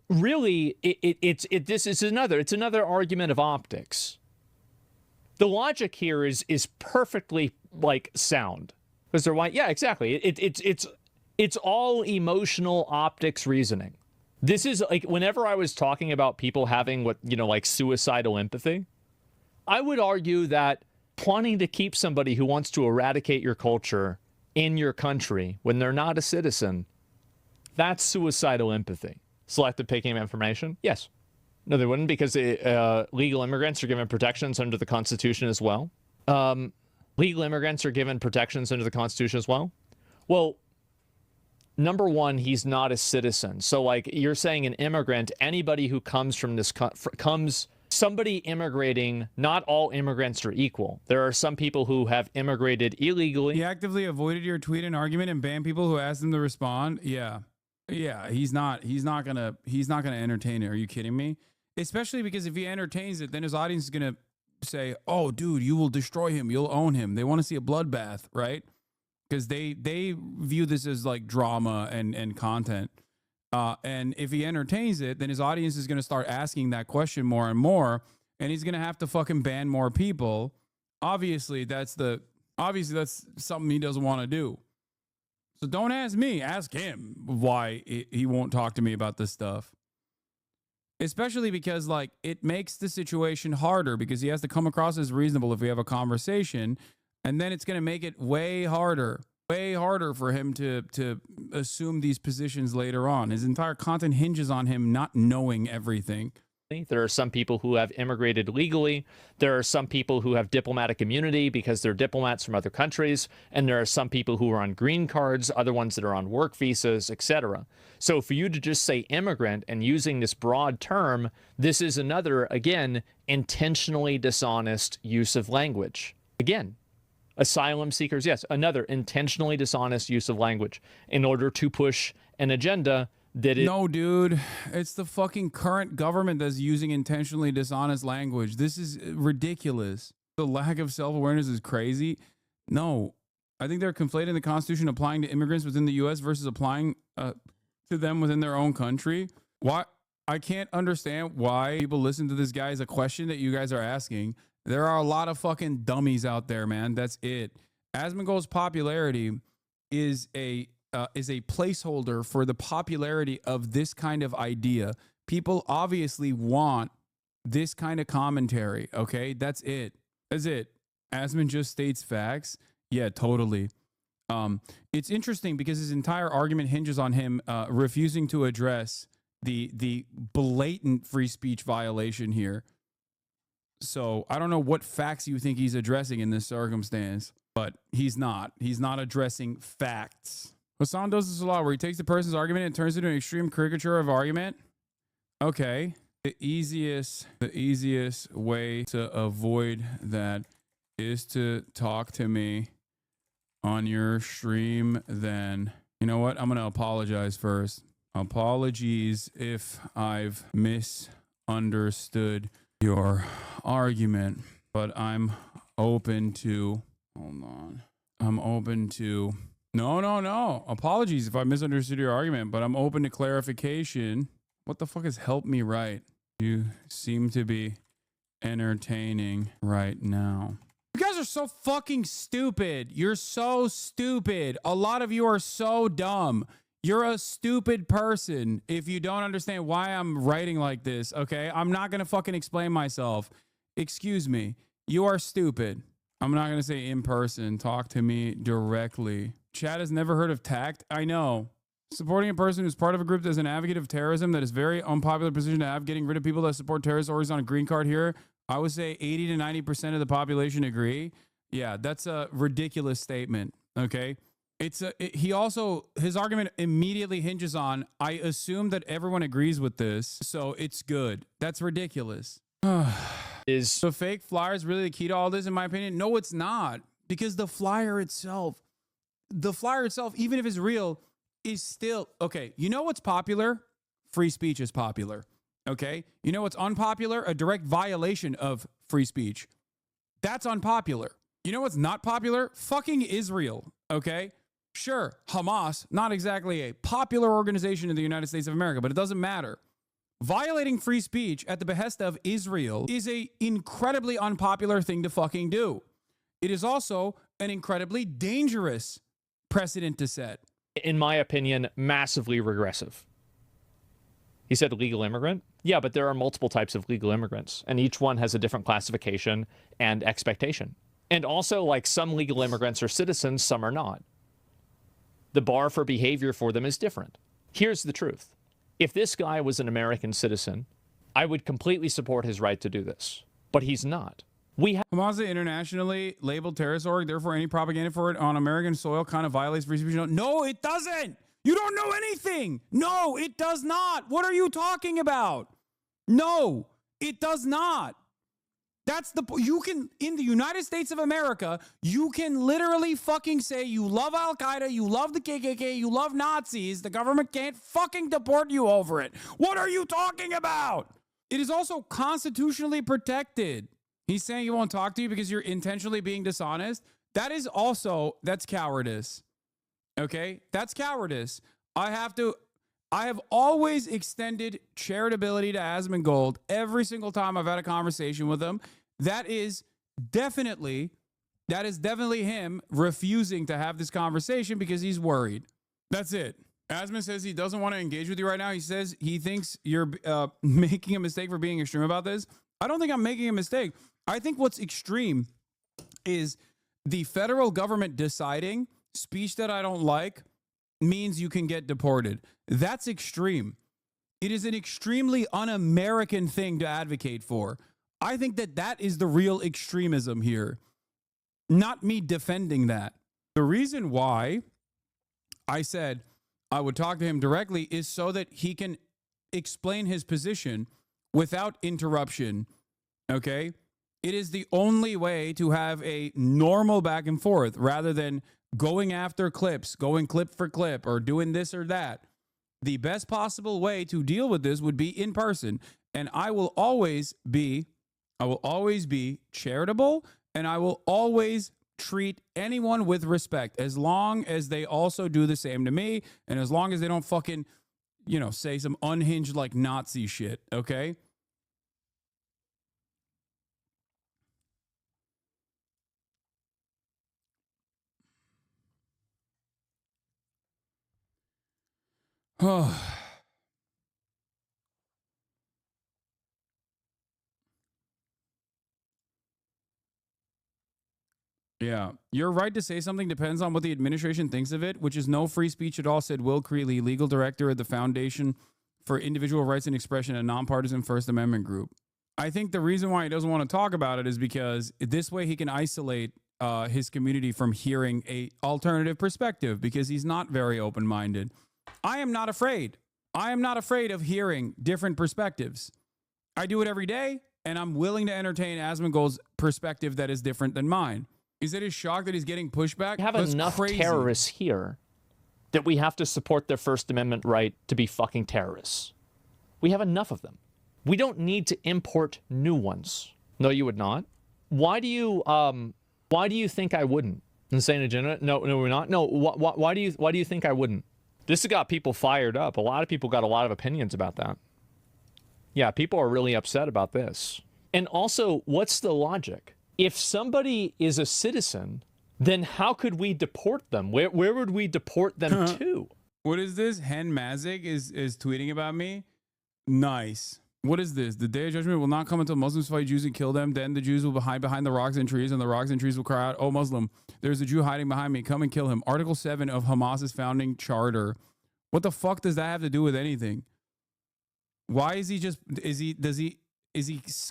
really, it's another argument of optics. The logic here is perfectly like sound, because they're white. Yeah, exactly. It's all emotional optics reasoning. This is like, whenever I was talking about people having like suicidal empathy, I would argue that wanting to keep somebody who wants to eradicate your culture in your country when they're not a citizen, that's suicidal empathy. Selective picking of information? Yes. No, they wouldn't, because legal immigrants are given protections under the Constitution as well. Legal immigrants are given protections under the Constitution as well. Well, number one, he's not a citizen. So, like, you're saying an immigrant, anybody who comes from comes somebody immigrating, not all immigrants are equal. There are some people who have immigrated illegally. He actively avoided your tweet and argument and banned people who asked him to respond. Yeah, he's not gonna entertain it. Are you kidding me? Especially because if he entertains it, then his audience is gonna say, "Oh, dude, you will destroy him. You'll own him." They want to see a bloodbath, right? Because they view this as like drama and content. And if he entertains it, then his audience is going to start asking that question more and more, and he's going to have to fucking ban more people. Obviously, that's something he doesn't want to do. So don't ask me, ask him why he won't talk to me about this stuff. Especially because like it makes the situation harder because he has to come across as reasonable if we have a conversation, and then it's going to make it way harder for him to assume these positions later on. His entire content hinges on him not knowing everything. There are some people who have immigrated legally. There are some people who have diplomatic immunity because they're diplomats from other countries. And there are some people who are on green cards, other ones that are on work visas, etc. So for you to just say immigrant and using this broad term, this is another, again, intentionally dishonest use of language. Again, asylum seekers, yes, another intentionally dishonest use of language in order to push an agenda that is... No, dude, it's the fucking current government that's using intentionally dishonest language. This is ridiculous. The lack of self-awareness is crazy. No, I think they're conflating the Constitution applying to immigrants within the U.S. versus applying to them within their own country. Why? I can't understand why people listen to this guy as a question that you guys are asking. There are a lot of fucking dummies out there, man. That's it. Asmondgold's popularity is a placeholder for the popularity of this kind of idea. People obviously want this kind of commentary, okay? That's it. That's it. Asmond just states facts. Yeah, totally. It's interesting because his entire argument hinges on him refusing to address the blatant free speech violation here. So I don't know what facts you think he's addressing in this circumstance, but he's not. He's not addressing facts. Hassan does this a lot where he takes the person's argument and turns it into an extreme caricature of argument. Okay. The easiest way to avoid that is to talk to me on your stream then. You know what? I'm going to apologize first. Apologies if I've misunderstood your argument, but I'm open to, hold on. I'm open to, no. Apologies if I misunderstood your argument, but I'm open to clarification. What the fuck has helped me right? You seem to be entertaining right now. You guys are so fucking stupid. You're so stupid. A lot of you are so dumb. You're a stupid person if you don't understand why I'm writing like this, okay? I'm not going to fucking explain myself. Excuse me. You are stupid. I'm not going to say in person. Talk to me directly. Chad has never heard of TACT. I know. Supporting a person who's part of a group that's an advocate of terrorism, that is very unpopular position to have, getting rid of people that support terrorist orgs on a green card here. I would say 80 to 90% of the population agree. Yeah, that's a ridiculous statement, okay? His argument immediately hinges on, I assume that everyone agrees with this, so it's good. That's ridiculous. Is the fake flyers really the key to all this, in my opinion? No, it's not. Because the flyer itself, even if it's real, is still, okay, you know what's popular? Free speech is popular, okay? You know what's unpopular? A direct violation of free speech. That's unpopular. You know what's not popular? Fucking Israel, okay? Sure, Hamas, not exactly a popular organization in the United States of America, but it doesn't matter. Violating free speech at the behest of Israel is an incredibly unpopular thing to fucking do. It is also an incredibly dangerous precedent to set. In my opinion, massively regressive. He said legal immigrant. Yeah, but there are multiple types of legal immigrants, and each one has a different classification and expectation. And also, like, some legal immigrants are citizens, some are not. The bar for behavior for them is different. Here's the truth. If this guy was an American citizen, I would completely support his right to do this. But he's not. Hamas is internationally labeled terrorist org, therefore any propaganda for it on American soil kind of violates free speech. No, it doesn't. You don't know anything. No, it does not. What are you talking about? No, It does not. That's the you can in the United States of America, you can literally fucking say you love Al Qaeda, you love the KKK, you love Nazis. The government can't fucking deport you over it. What are you talking about? It is also constitutionally protected. He's saying he won't talk to you because you're intentionally being dishonest. That's cowardice. Okay? That's cowardice. I have always extended charitability to Asmondgold every single time I've had a conversation with him. That is definitely him refusing to have this conversation because he's worried. That's it. Asmond says he doesn't want to engage with you right now. He says he thinks you're making a mistake for being extreme about this. I don't think I'm making a mistake. I think what's extreme is the federal government deciding speech that I don't like means you can get deported. That's extreme. It is an extremely un-American thing to advocate for. I think that is the real extremism here, not me defending that. The reason why I said I would talk to him directly is so that he can explain his position without interruption, okay? It is the only way to have a normal back and forth rather than going after clips, going clip for clip, or doing this or that. The best possible way to deal with this would be in person. And I will always be charitable, and I will always treat anyone with respect as long as they also do the same to me, and as long as they don't fucking, say some unhinged like Nazi shit, okay? Yeah, your right to say something depends on what the administration thinks of it, which is no free speech at all, said Will Creeley, legal director at the Foundation for Individual Rights and Expression, a nonpartisan First Amendment group. I think the reason why he doesn't want to talk about it is because this way he can isolate his community from hearing a alternative perspective, because he's not very open-minded. I am not afraid. I am not afraid of hearing different perspectives. I do it every day, and I'm willing to entertain Asmondgold's perspective that is different than mine. Is it his shock that he's getting pushback? We have enough terrorists here that we have to support their First Amendment right to be fucking terrorists. We have enough of them. We don't need to import new ones. No, you would not. Why do you think I wouldn't? Insane agenda? No, we're not. No, why do you think I wouldn't? This has got people fired up. A lot of people got a lot of opinions about that. Yeah, people are really upset about this. And also, what's the logic? If somebody is a citizen, then how could we deport them? Where would we deport them to? What is this? Hen Mazik is tweeting about me. Nice. What is this? The day of judgment will not come until Muslims fight Jews and kill them. Then the Jews will hide behind the rocks and trees, and the rocks and trees will cry out, "Oh, Muslim, there's a Jew hiding behind me. Come and kill him." Article 7 of Hamas's founding charter. What the fuck does that have to do with anything? Why is he just, is he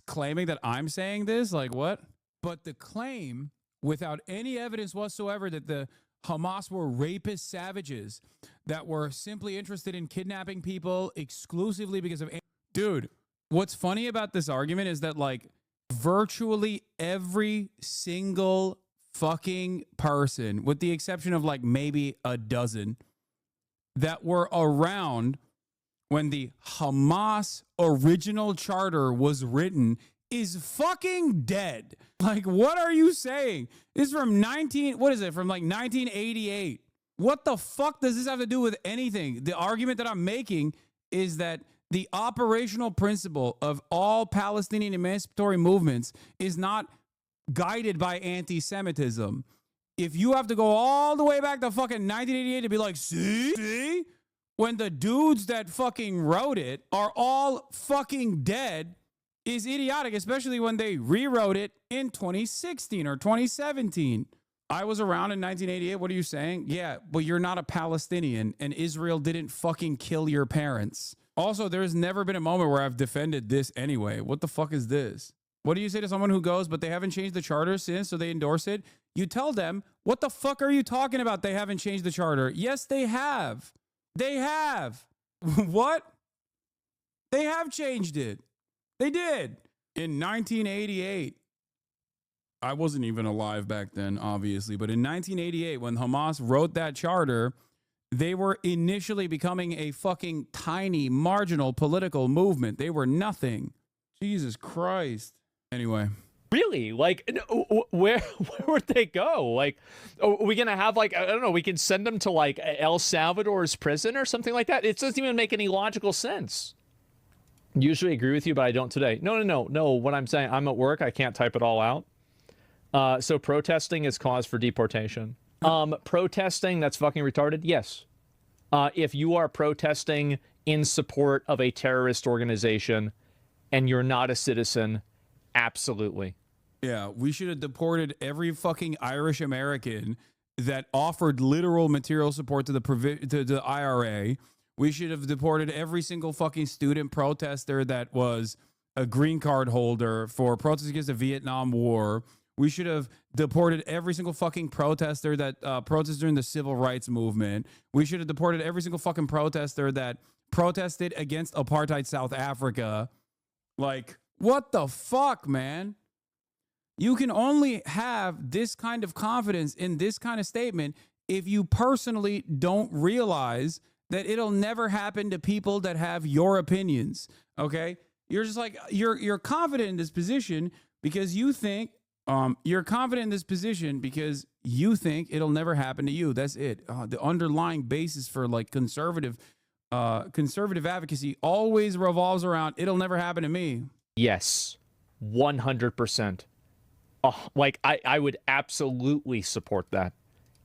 claiming that I'm saying this? Like what? But the claim, without any evidence whatsoever, that the Hamas were rapist savages that were simply interested in kidnapping people exclusively because of... Dude, what's funny about this argument is that, like, virtually every single fucking person, with the exception of, like, maybe a dozen, that were around when the Hamas original charter was written is fucking dead. Like, what are you saying? This is from 1988. What the fuck does this have to do with anything? The argument that I'm making is that the operational principle of all Palestinian emancipatory movements is not guided by anti-Semitism. If you have to go all the way back to fucking 1988 to be like, see? When the dudes that fucking wrote it are all fucking dead, is idiotic, especially when they rewrote it in 2016 or 2017. I was around in 1988. What are you saying? Yeah, but you're not a Palestinian, and Israel didn't fucking kill your parents. Also, there's never been a moment where I've defended this anyway. What the fuck is this? What do you say to someone who goes, but they haven't changed the charter since, so they endorse it? You tell them, what the fuck are you talking about? They haven't changed the charter. Yes, they have. They have. What? They have changed it. They did. In 1988, I wasn't even alive back then, obviously, but in 1988, when Hamas wrote that charter, they were initially becoming a fucking tiny, marginal political movement. They were nothing. Jesus Christ. Anyway. Really? Like, where would they go? Like, are we going to have, like, I don't know, we can send them to, like, El Salvador's prison or something like that? It doesn't even make any logical sense. Usually agree with you, but I don't today. No. What I'm saying, I'm at work. I can't type it all out. So protesting is cause for deportation. Protesting, that's fucking retarded? Yes. If you are protesting in support of a terrorist organization and you're not a citizen, absolutely. Yeah, we should have deported every fucking Irish American that offered literal material support to the IRA. We should have deported every single fucking student protester that was a green card holder for protests against the Vietnam War. We should have deported every single fucking protester that protested during the civil rights movement. We should have deported every single fucking protester that protested against apartheid South Africa. Like, what the fuck, man? You can only have this kind of confidence in this kind of statement if you personally don't realize that it'll never happen to people that have your opinions. Okay? You're just like, you're confident in this position because you think you're confident in this position because you think it'll never happen to you. That's it. The underlying basis for like conservative advocacy always revolves around it'll never happen to me. Yes, 100%. Like, I would absolutely support that.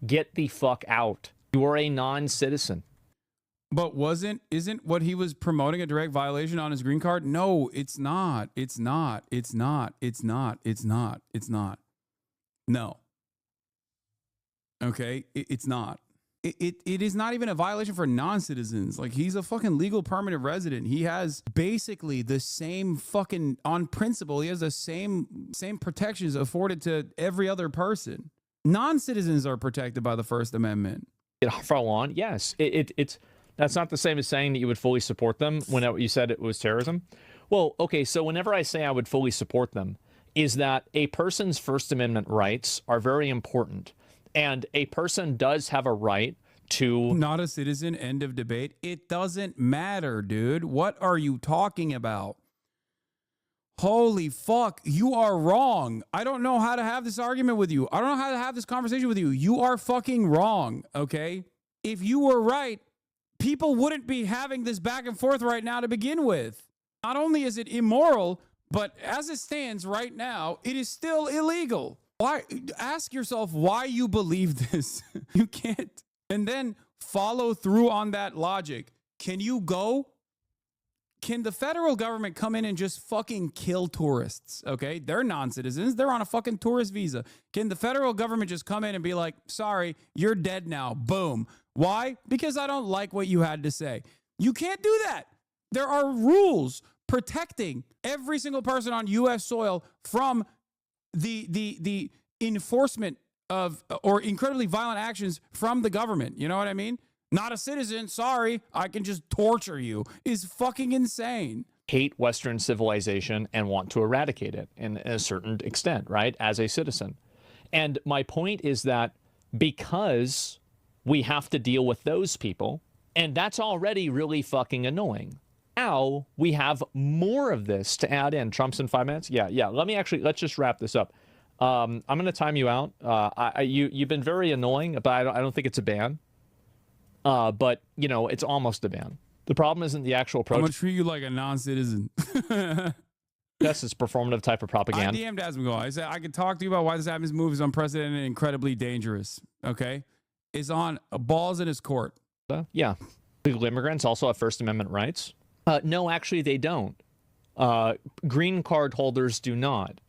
Get the fuck out. You are a non-citizen. But isn't what he was promoting a direct violation on his green card? No, it's not. It's not. It's not. It's not. It's not. It's not. No. Okay? It's not. It is not even a violation for non-citizens. Like, he's a fucking legal permanent resident. He has basically the same fucking, on principle, he has the same protections afforded to every other person. Non-citizens are protected by the First Amendment. For a law, yes. It's that's not the same as saying that you would fully support them when you said it was terrorism. Well, okay, so whenever I say I would fully support them, is that a person's First Amendment rights are very important. And a person does have a right to... Not a citizen, end of debate. It doesn't matter, dude. What are you talking about? Holy fuck, you are wrong. I don't know how to have this argument with you. I don't know how to have this conversation with you. You are fucking wrong, okay? If you were right, people wouldn't be having this back and forth right now to begin with. Not only is it immoral, but as it stands right now, it is still illegal. Why? Ask yourself why you believe this. You can't. And then follow through on that logic. Can you go? Can the federal government come in and just fucking kill tourists? Okay, they're non-citizens. They're on a fucking tourist visa. Can the federal government just come in and be like, sorry, you're dead now. Boom. Why? Because I don't like what you had to say. You can't do that. There are rules protecting every single person on U.S. soil from the enforcement of or incredibly violent actions from the government. You know what I mean? Not a citizen, sorry, I can just torture you, is fucking insane. Hate Western civilization and want to eradicate it in a certain extent, right, as a citizen. And my point is that because we have to deal with those people, and that's already really fucking annoying. Now we have more of this to add in. Trump's in 5 minutes? Yeah. Let's just wrap this up. I'm going to time you out. You've been very annoying, but I don't think it's a ban. But, you know, it's almost a ban. The problem isn't the actual protest. I'm going to treat you like a non-citizen. That's this performative type of propaganda. I DM'd Asmondgold. I said, I can talk to you about why this Adams move is unprecedented and incredibly dangerous. Okay? It's on balls in his court. Yeah. Legal immigrants also have First Amendment rights. No, actually, they don't. Green card holders do not.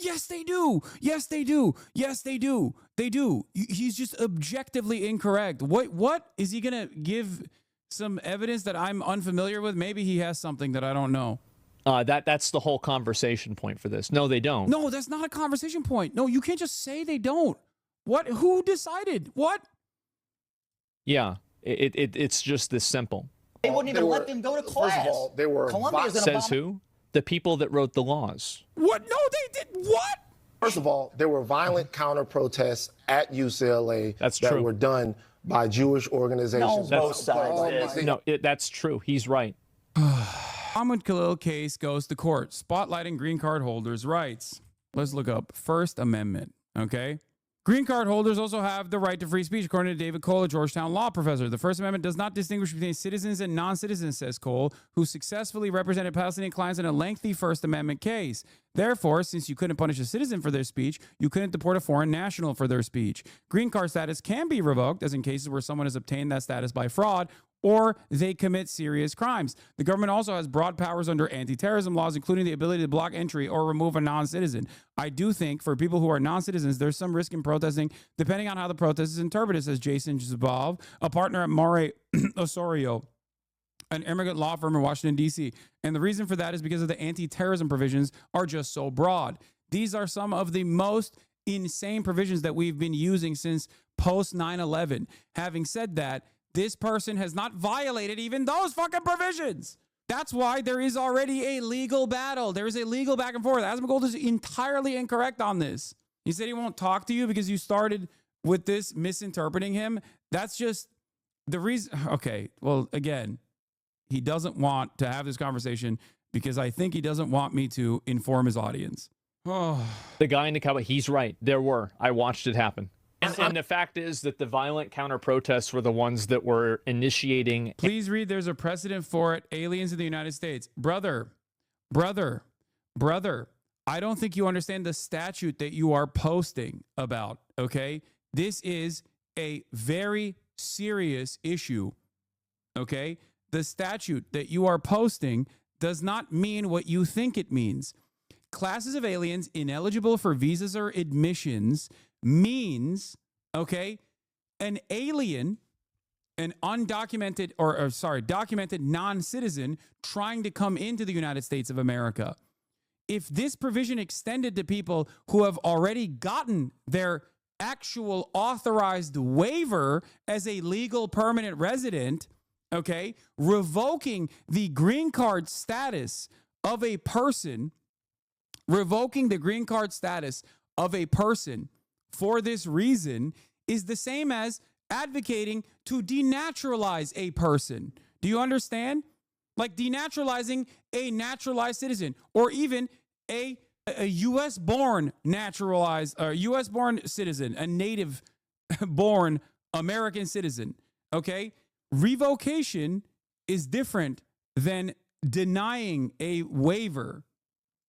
Yes, they do. Yes, they do. Yes, they do. They do. He's just objectively incorrect. What? Is he going to give some evidence that I'm unfamiliar with? Maybe he has something that I don't know. That's the whole conversation point for this. No, they don't. No, that's not a conversation point. No, you can't just say they don't. What? Who decided? What? Yeah, it's just this simple. They wouldn't even let them go to class. First of all, they were Says who? The people that wrote the laws. What? No, they did what? First of all, there were violent counter-protests at UCLA that were done by Jewish organizations. No, both sides. No, that's true. He's right. Mahmoud Khalil case goes to court, spotlighting green card holders' rights. Let's look up First Amendment, okay? Green card holders also have the right to free speech, according to David Cole, a Georgetown law professor. The First Amendment does not distinguish between citizens and non-citizens, says Cole, who successfully represented Palestinian clients in a lengthy First Amendment case. Therefore, since you couldn't punish a citizen for their speech, you couldn't deport a foreign national for their speech. Green card status can be revoked, as in cases where someone has obtained that status by fraud or they commit serious crimes. The government also has broad powers under anti-terrorism laws, including the ability to block entry or remove a non-citizen. I do think for people who are non-citizens, there's some risk in protesting, depending on how the protest is interpreted, says Jason Zabov, a partner at Mare Osorio, an immigrant law firm in Washington, D.C. And the reason for that is because of the anti-terrorism provisions are just so broad. These are some of the most insane provisions that we've been using since post 9/11. Having said that, this person has not violated even those fucking provisions. That's why there is already a legal battle. There is a legal back and forth. Asmondgold is entirely incorrect on this. He said he won't talk to you because you started with this misinterpreting him. That's just the reason. Okay, well, again, he doesn't want to have this conversation because I think he doesn't want me to inform his audience. Oh. The guy in the cowboy, he's right. There were. I watched it happen. And the fact is that the violent counter-protests were the ones that were initiating. Please read, there's a precedent for it. Aliens in the United States. Brother, I don't think you understand the statute that you are posting about, okay? This is a very serious issue, okay? The statute that you are posting does not mean what you think it means. Classes of aliens ineligible for visas or admissions means, okay, an alien, an undocumented documented non-citizen trying to come into the United States of America. If this provision extended to people who have already gotten their actual authorized waiver as a legal permanent resident, okay, revoking the green card status of a person, for this reason is the same as advocating to denaturalize a person. Do you understand? Like denaturalizing a naturalized citizen or even a U.S. born naturalized or U.S. born citizen, a native born American citizen. Okay. Revocation is different than denying a waiver.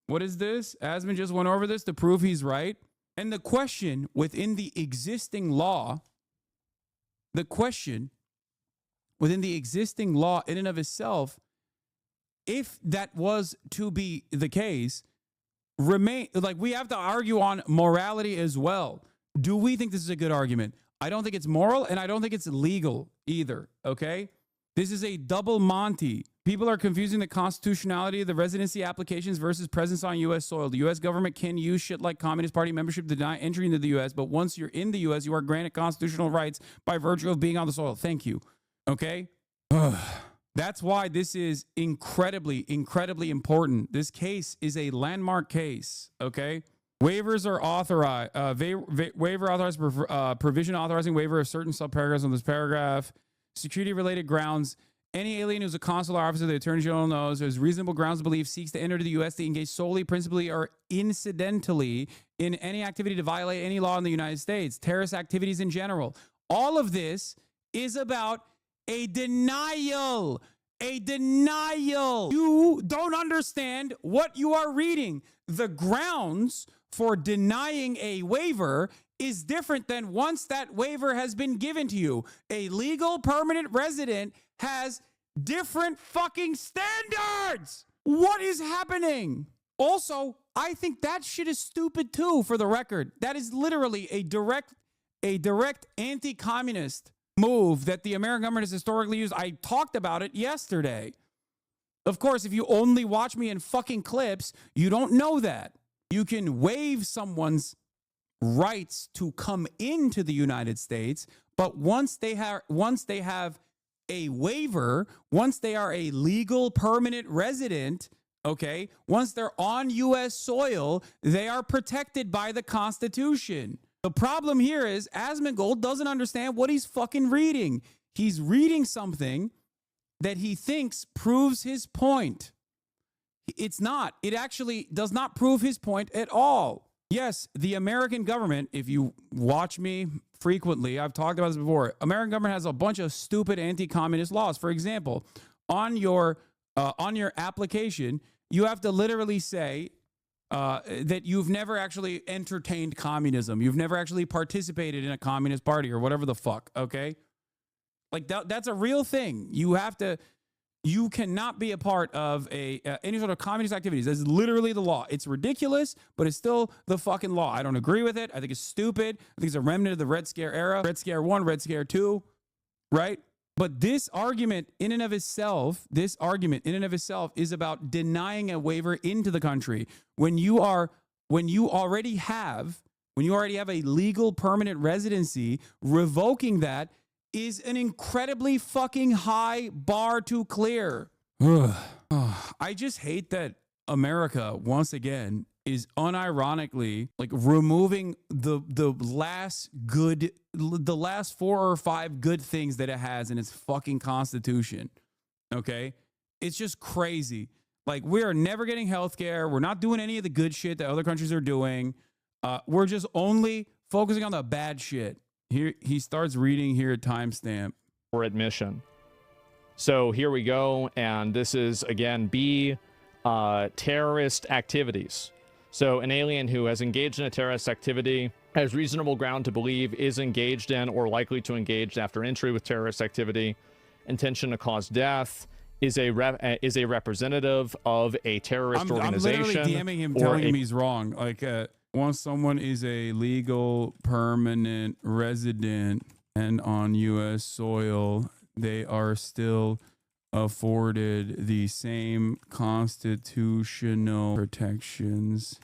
What is this? Asmond just went over this to prove he's right. And the question within the existing law in and of itself, if that was to be the case, we have to argue on morality as well. Do we think this is a good argument? I don't think it's moral and I don't think it's legal either, okay? This is a double Monty. People are confusing the constitutionality of the residency applications versus presence on U.S. soil. The U.S. government can use shit like Communist Party membership to deny entry into the U.S., but once you're in the U.S., you are granted constitutional rights by virtue of being on the soil. Thank you. Okay? That's why this is incredibly, incredibly important. This case is a landmark case, okay? Waivers are authorized. Waiver authorized, provision authorizing waiver of certain subparagraphs on this paragraph. Security-related grounds. Any alien who's a consular officer, the Attorney General knows, has reasonable grounds to believe seeks to enter the U.S. to engage solely, principally, or incidentally in any activity to violate any law in the United States, terrorist activities in general. All of this is about a denial. A denial. You don't understand what you are reading. The grounds for denying a waiver is different than once that waiver has been given to you. A legal permanent resident has different fucking standards. What is happening? Also, I think that shit is stupid too, for the record. That is literally a direct anti-communist move that the American government has historically used. I talked about it yesterday. Of course, if you only watch me in fucking clips, you don't know that. You can waive someone's rights to come into the United States, but once they have a waiver, once they are a legal permanent resident, Okay? Once they're on U.S. soil, they are protected by the Constitution. The problem here is Asmondgold doesn't understand what he's fucking reading. He's reading something that he thinks proves his point. It's not. It actually does not prove his point at all. Yes, the American government, if you watch me frequently, I've talked about this before, American government has a bunch of stupid anti-communist laws. For example, on your application, you have to literally say that you've never actually entertained communism. You've never actually participated in a communist party or whatever the fuck, okay? Like that's a real thing. You cannot be a part of any sort of communist activities. That's literally the law. It's ridiculous, but it's still the fucking law. I don't agree with it. I think it's stupid. I think it's a remnant of the Red Scare era. Red Scare 1, Red Scare 2, right? But this argument in and of itself is about denying a waiver into the country. When you already have a legal permanent residency, revoking that is an incredibly fucking high bar to clear. I just hate that America, once again, is unironically like removing the last 4 or 5 good things that it has in its fucking Constitution. Okay? It's just crazy. Like, we are never getting healthcare. We're not doing any of the good shit that other countries are doing. We're just only focusing on the bad shit. Here he starts reading here at timestamp. For admission. So here we go, and this is again B, terrorist activities. So an alien who has engaged in a terrorist activity has reasonable ground to believe is engaged in or likely to engage after entry with terrorist activity, intention to cause death, is a representative of a terrorist organization. I'm literally DMing him, telling him he's wrong. Like, once someone is a legal permanent resident and on U.S. soil, they are still afforded the same constitutional protections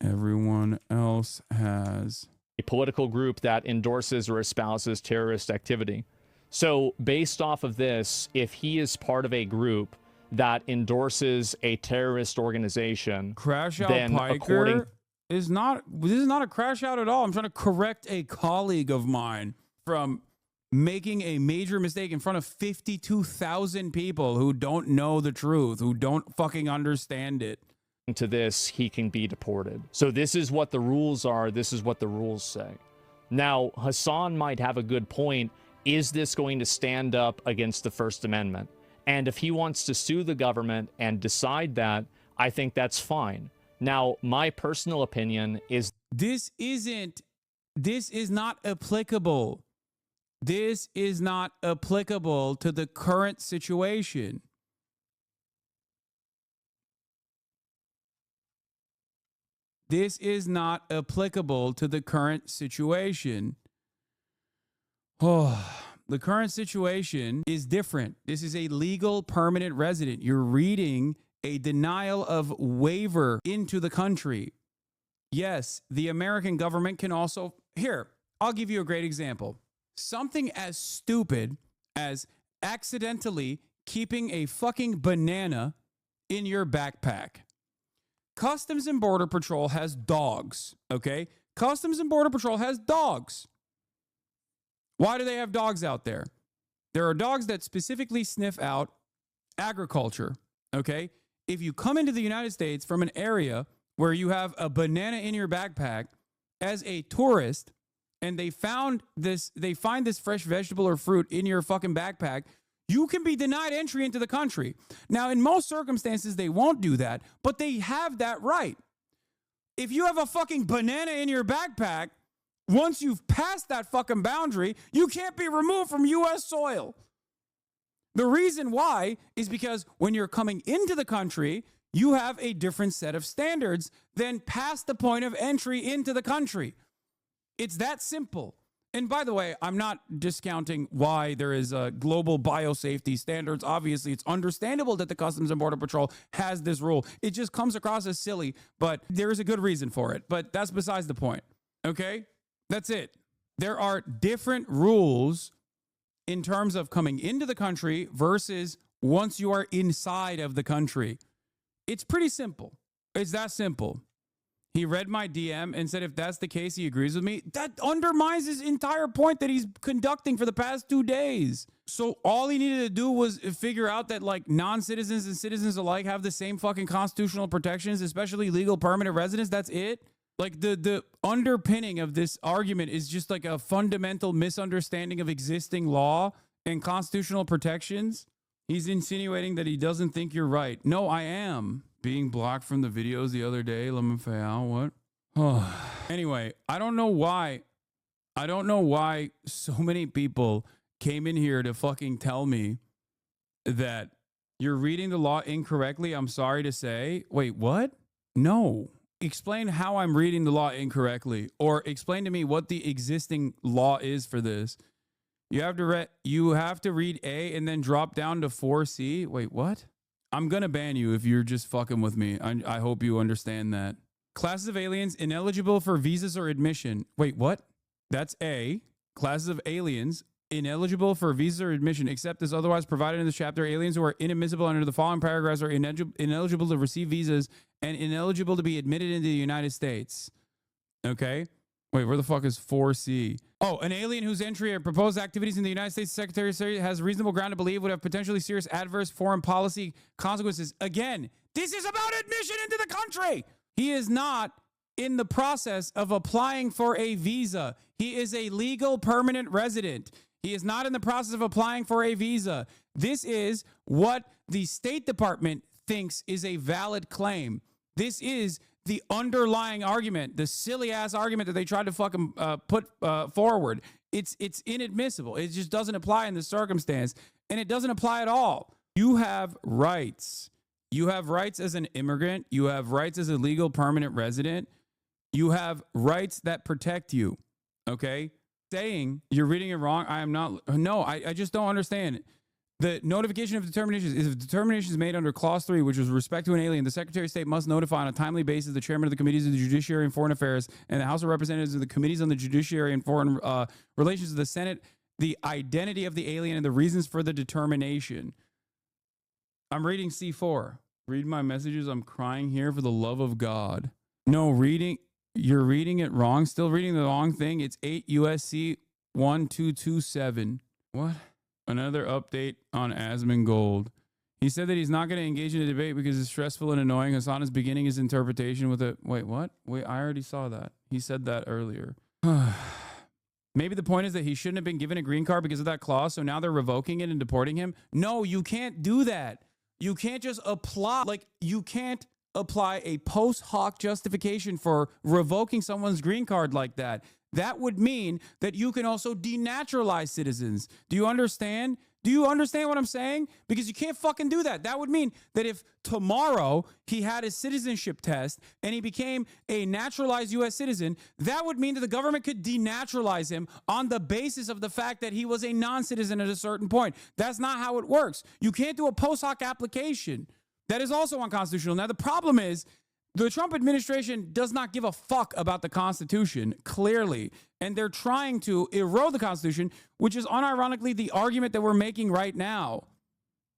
everyone else has. A political group that endorses or espouses terrorist activity. So based off of this, if he is part of a group that endorses a terrorist organization, Crash Out then Piker this is not a crash out at all. I'm trying to correct a colleague of mine from making a major mistake in front of 52,000 people who don't know the truth, who don't fucking understand it. To this, he can be deported. So this is what the rules are. This is what the rules say. Now, Hassan might have a good point. Is this going to stand up against the First Amendment? And if he wants to sue the government and decide that, I think that's fine. Now, my personal opinion is this is not applicable. This is not applicable to the current situation. This is not applicable to the current situation. Oh, the current situation is different. This is a legal permanent resident. You're reading a denial of waiver into the country. Yes, the American government can also... Here, I'll give you a great example. Something as stupid as accidentally keeping a fucking banana in your backpack. Customs and Border Patrol has dogs, okay? Customs and Border Patrol has dogs. Why do they have dogs out there? There are dogs that specifically sniff out agriculture, okay? If you come into the United States from an area where you have a banana in your backpack as a tourist, and they find this fresh vegetable or fruit in your fucking backpack, you can be denied entry into the country. Now, in most circumstances, they won't do that, but they have that right. If you have a fucking banana in your backpack, once you've passed that fucking boundary, you can't be removed from U.S. soil. The reason why is because when you're coming into the country, you have a different set of standards than past the point of entry into the country. It's that simple. And by the way, I'm not discounting why there is global biosafety standards. Obviously, it's understandable that the Customs and Border Patrol has this rule. It just comes across as silly, but there is a good reason for it. But that's besides the point, okay? That's it. There are different rules in terms of coming into the country versus once you are inside of the country. It's pretty simple. It's that simple. He read my DM and said if that's the case, he agrees with me. That undermines his entire point that he's conducting for the past 2 days. So all he needed to do was figure out that like non-citizens and citizens alike have the same fucking constitutional protections, especially legal permanent residents. That's it. Like the underpinning of this argument is just like a fundamental misunderstanding of existing law and constitutional protections. He's insinuating that he doesn't think you're right. No, I am. Being blocked from the videos the other day. Let me fail. What? Oh. Anyway, I don't know why so many people came in here to fucking tell me that you're reading the law incorrectly. I'm sorry to say. Wait, what? No. Explain how I'm reading the law incorrectly, or explain to me what the existing law is for this. You have to read A and then drop down to 4C. Wait, what? I'm going to ban you if you're just fucking with me. I hope you understand that. Classes of aliens ineligible for visas or admission. Wait, what? That's A. Classes of aliens ineligible for visa or admission, except as otherwise provided in this chapter. Aliens who are inadmissible under the following paragraphs are ineligible to receive visas and ineligible to be admitted into the United States. Okay? Wait, where the fuck is 4C? Oh, an alien whose entry or proposed activities in the United States Secretary of State has reasonable ground to believe would have potentially serious adverse foreign policy consequences. Again, this is about admission into the country. He is not in the process of applying for a visa. He is a legal permanent resident. He is not in the process of applying for a visa. This is what the State Department thinks is a valid claim. This is the underlying argument, the silly ass argument that they tried to fucking put forward. It's inadmissible. It just doesn't apply in this circumstance, and it doesn't apply at all. You have rights. You have rights as an immigrant. You have rights as a legal permanent resident. You have rights that protect you. Okay? Saying you're reading it wrong, I am not. No, I just don't understand. The notification of determinations is if determination is made under Clause 3, which is with respect to an alien, the Secretary of State must notify on a timely basis the chairman of the Committees of the Judiciary and Foreign Affairs and the House of Representatives of the Committees on the Judiciary and Foreign Relations of the Senate the identity of the alien and the reasons for the determination. I'm reading C4. Read my messages. I'm crying here for the love of God. No, you're reading it wrong. Still reading the wrong thing. It's 8 USC 1227. What? Another update on Asmondgold. He said that he's not going to engage in a debate because it's stressful and annoying. Hassan is beginning his interpretation with a... Wait, what? Wait, I already saw that. He said that earlier. Maybe the point is that he shouldn't have been given a green card because of that clause, so now they're revoking it and deporting him? No, you can't do that. You can't just apply... Like, you can't apply a post hoc justification for revoking someone's green card like that. That would mean that you can also denaturalize citizens. Do you understand? Do you understand what I'm saying? Because you can't fucking do that. That would mean that if tomorrow he had his citizenship test and he became a naturalized U.S. citizen, that would mean that the government could denaturalize him on the basis of the fact that he was a non-citizen at a certain point. That's not how it works. You can't do a post hoc application. That is also unconstitutional. Now, the problem is, the Trump administration does not give a fuck about the Constitution, clearly. And they're trying to erode the Constitution, which is unironically the argument that we're making right now.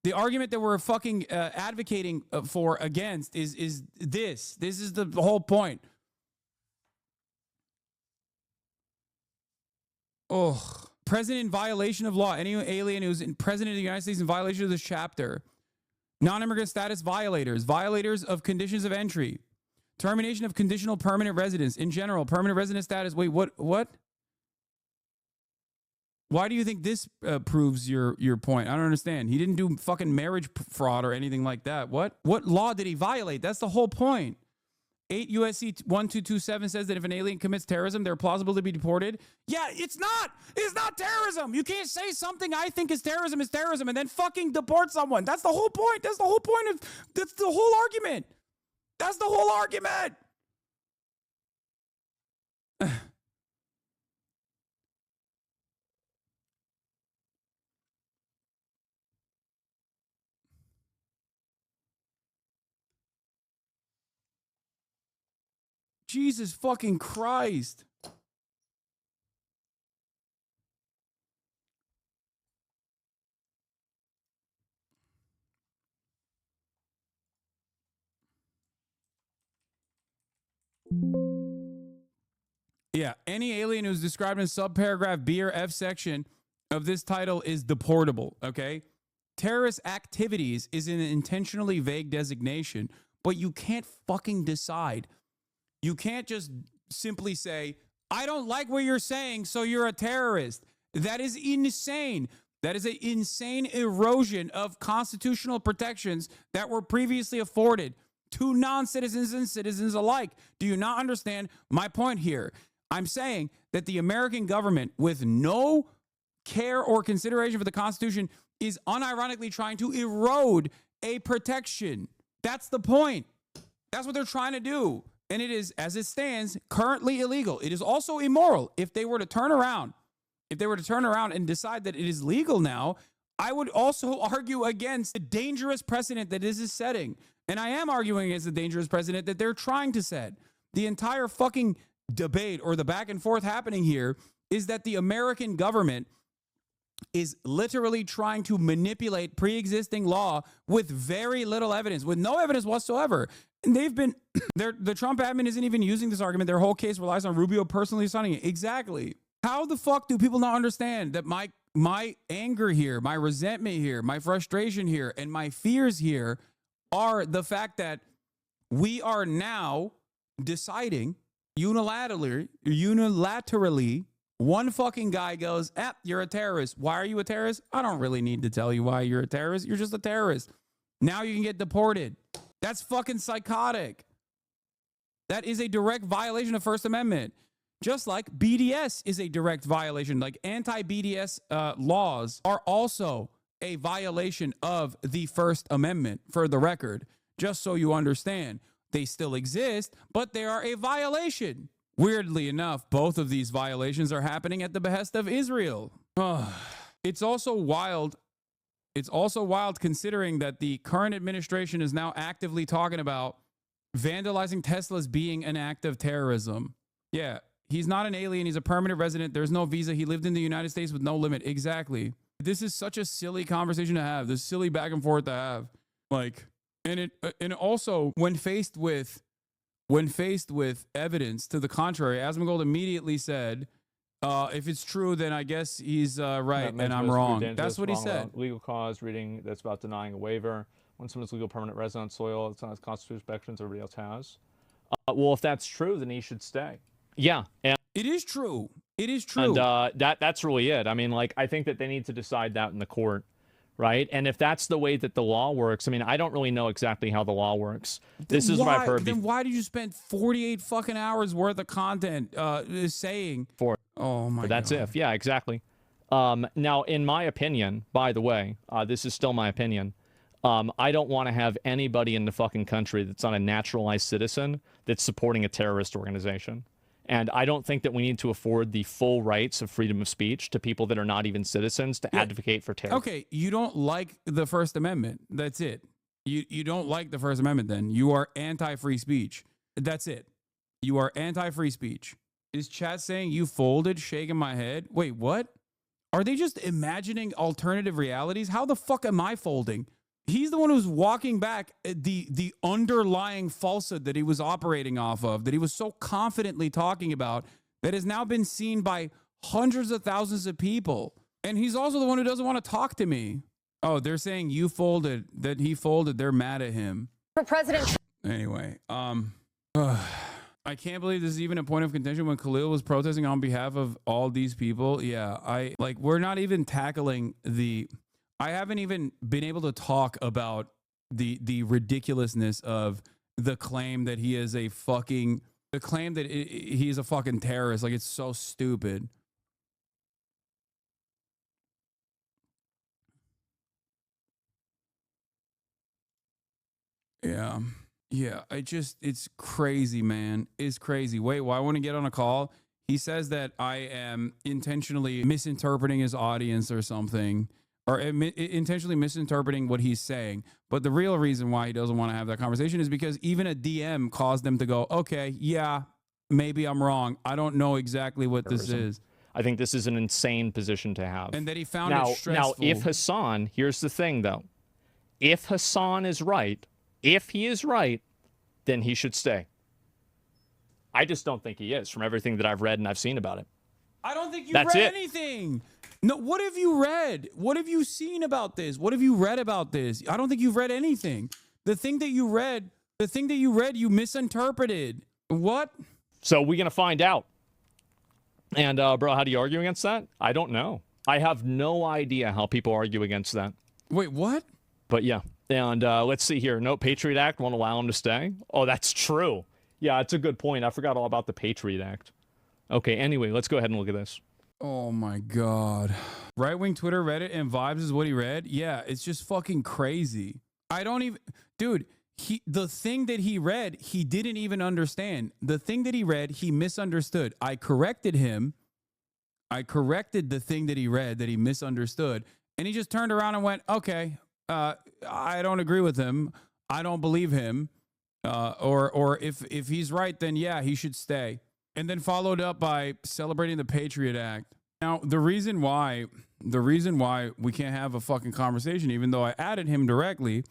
The argument that we're fucking advocating for against is this. This is the whole point. Oh, president in violation of law. Any alien who's president of the United States in violation of this chapter. Non-immigrant status violators, violators of conditions of entry, termination of conditional permanent residence in general, permanent resident status. Wait, what? Why do you think this proves your point? I don't understand. He didn't do fucking marriage fraud or anything like that. What law did he violate? That's the whole point. 8 USC 1227 says that if an alien commits terrorism, they're plausible to be deported. Yeah, it's not terrorism. You can't say something I think is terrorism and then fucking deport someone. That's the whole point. That's the whole argument. That's the whole argument. Jesus fucking Christ. Yeah, any alien who's described in subparagraph B or F section of this title is deportable, okay? Terrorist activities is an intentionally vague designation, but you can't fucking decide. You can't just simply say, I don't like what you're saying, so you're a terrorist. That is insane. That is an insane erosion of constitutional protections that were previously afforded to non-citizens and citizens alike. Do you not understand my point here? I'm saying that the American government, with no care or consideration for the Constitution, is unironically trying to erode a protection. That's the point. That's what they're trying to do. And it is, as it stands, currently illegal. It is also immoral. If they were to turn around, and decide that it is legal now, I would also argue against the dangerous precedent that this is setting. And I am arguing against the dangerous precedent that they're trying to set. The entire fucking debate or the back and forth happening here is that the American government is literally trying to manipulate pre-existing law with very little evidence, with no evidence whatsoever. And they've been, the Trump admin isn't even using this argument. Their whole case relies on Rubio personally signing it. Exactly. How the fuck do people not understand that my anger here, my resentment here, my frustration here, and my fears here are the fact that we are now deciding unilaterally, one fucking guy goes, you're a terrorist. Why are you a terrorist? I don't really need to tell you why you're a terrorist. You're just a terrorist. Now you can get deported. That's fucking psychotic. That is a direct violation of First Amendment. Just like BDS is a direct violation. Like anti-BDS laws are also a violation of the First Amendment, for the record. Just so you understand. They still exist, but they are a violation. Weirdly enough, both of these violations are happening at the behest of Israel. It's also wild. It's also wild considering that the current administration is now actively talking about vandalizing Teslas being an act of terrorism. Yeah, he's not an alien. He's a permanent resident. There's no visa. He lived in the United States with no limit. Exactly. This is such a silly conversation to have. This silly back and forth to have. Like, and also when faced with evidence to the contrary, Asmondgold immediately said, if it's true, then I guess he's right and I'm wrong. That's what he said. Legal cause reading that's about denying a waiver when someone's legal permanent resident on soil, it's not as constitutional protections everybody else has. Well, if that's true, then he should stay. Yeah. And it is true. It is true. And that's really it. I mean, like, I think that they need to decide that in the court. Right. And if that's the way that the law works, I mean, I don't really know exactly how the law works. This is what I've heard. Then why did you spend 48 fucking hours worth of content saying? Oh my God. That's if. Yeah, exactly. Now, in my opinion, by the way, this is still my opinion. I don't want to have anybody in the fucking country that's not a naturalized citizen that's supporting a terrorist organization. And I don't think that we need to afford the full rights of freedom of speech to people that are not even citizens to advocate for terror. Okay, you don't like the First Amendment. That's it. You don't like the First Amendment then. You are anti-free speech. That's it. You are anti-free speech. Is chat saying you folded, shaking my head? Wait, what? Are they just imagining alternative realities? How the fuck am I folding? He's the one who's walking back the underlying falsehood that he was operating off of, that he was so confidently talking about, that has now been seen by hundreds of thousands of people. And he's also the one who doesn't want to talk to me. Oh, they're saying you folded, that he folded. They're mad at him. For President. Anyway, I can't believe this is even a point of contention when Khalil was protesting on behalf of all these people. Yeah, we're not even tackling I haven't even been able to talk about the ridiculousness of the claim that he is a fucking terrorist. Like, it's so stupid. Yeah. It's crazy, man. It's crazy. Wait, I want to get on a call. He says that I am intentionally misinterpreting his audience or something. Or intentionally misinterpreting what he's saying. But the real reason why he doesn't want to have that conversation is because even a DM caused them to go, okay, yeah, maybe I'm wrong. I don't know exactly what this is. I think this is an insane position to have. And that he found it stressful. Now, if Hassan, here's the thing, though. If Hassan is right, if he is right, then he should stay. I just don't think he is from everything that I've read and I've seen about it. I don't think you've read anything. No, what have you read? What have you seen about this? What have you read about this? I don't think you've read anything. The thing that you read, you misinterpreted. What? So we're going to find out. And, bro, how do you argue against that? I don't know. I have no idea how people argue against that. Wait, what? But, yeah. And let's see here. No, Patriot Act won't allow him to stay. Oh, that's true. Yeah, it's a good point. I forgot all about the Patriot Act. Okay, anyway, let's go ahead and look at this. Oh, my God. Right-wing Twitter, Reddit, and Vibes is what he read? Yeah, it's just fucking crazy. I don't even... Dude, the thing that he read, he didn't even understand. The thing that he read, he misunderstood. I corrected him. I corrected the thing that he read that he misunderstood. And he just turned around and went, okay, I don't agree with him. I don't believe him. Or if he's right, then yeah, he should stay. And then followed up by celebrating the Patriot Act. Now, the reason why we can't have a fucking conversation, even though I added him directly,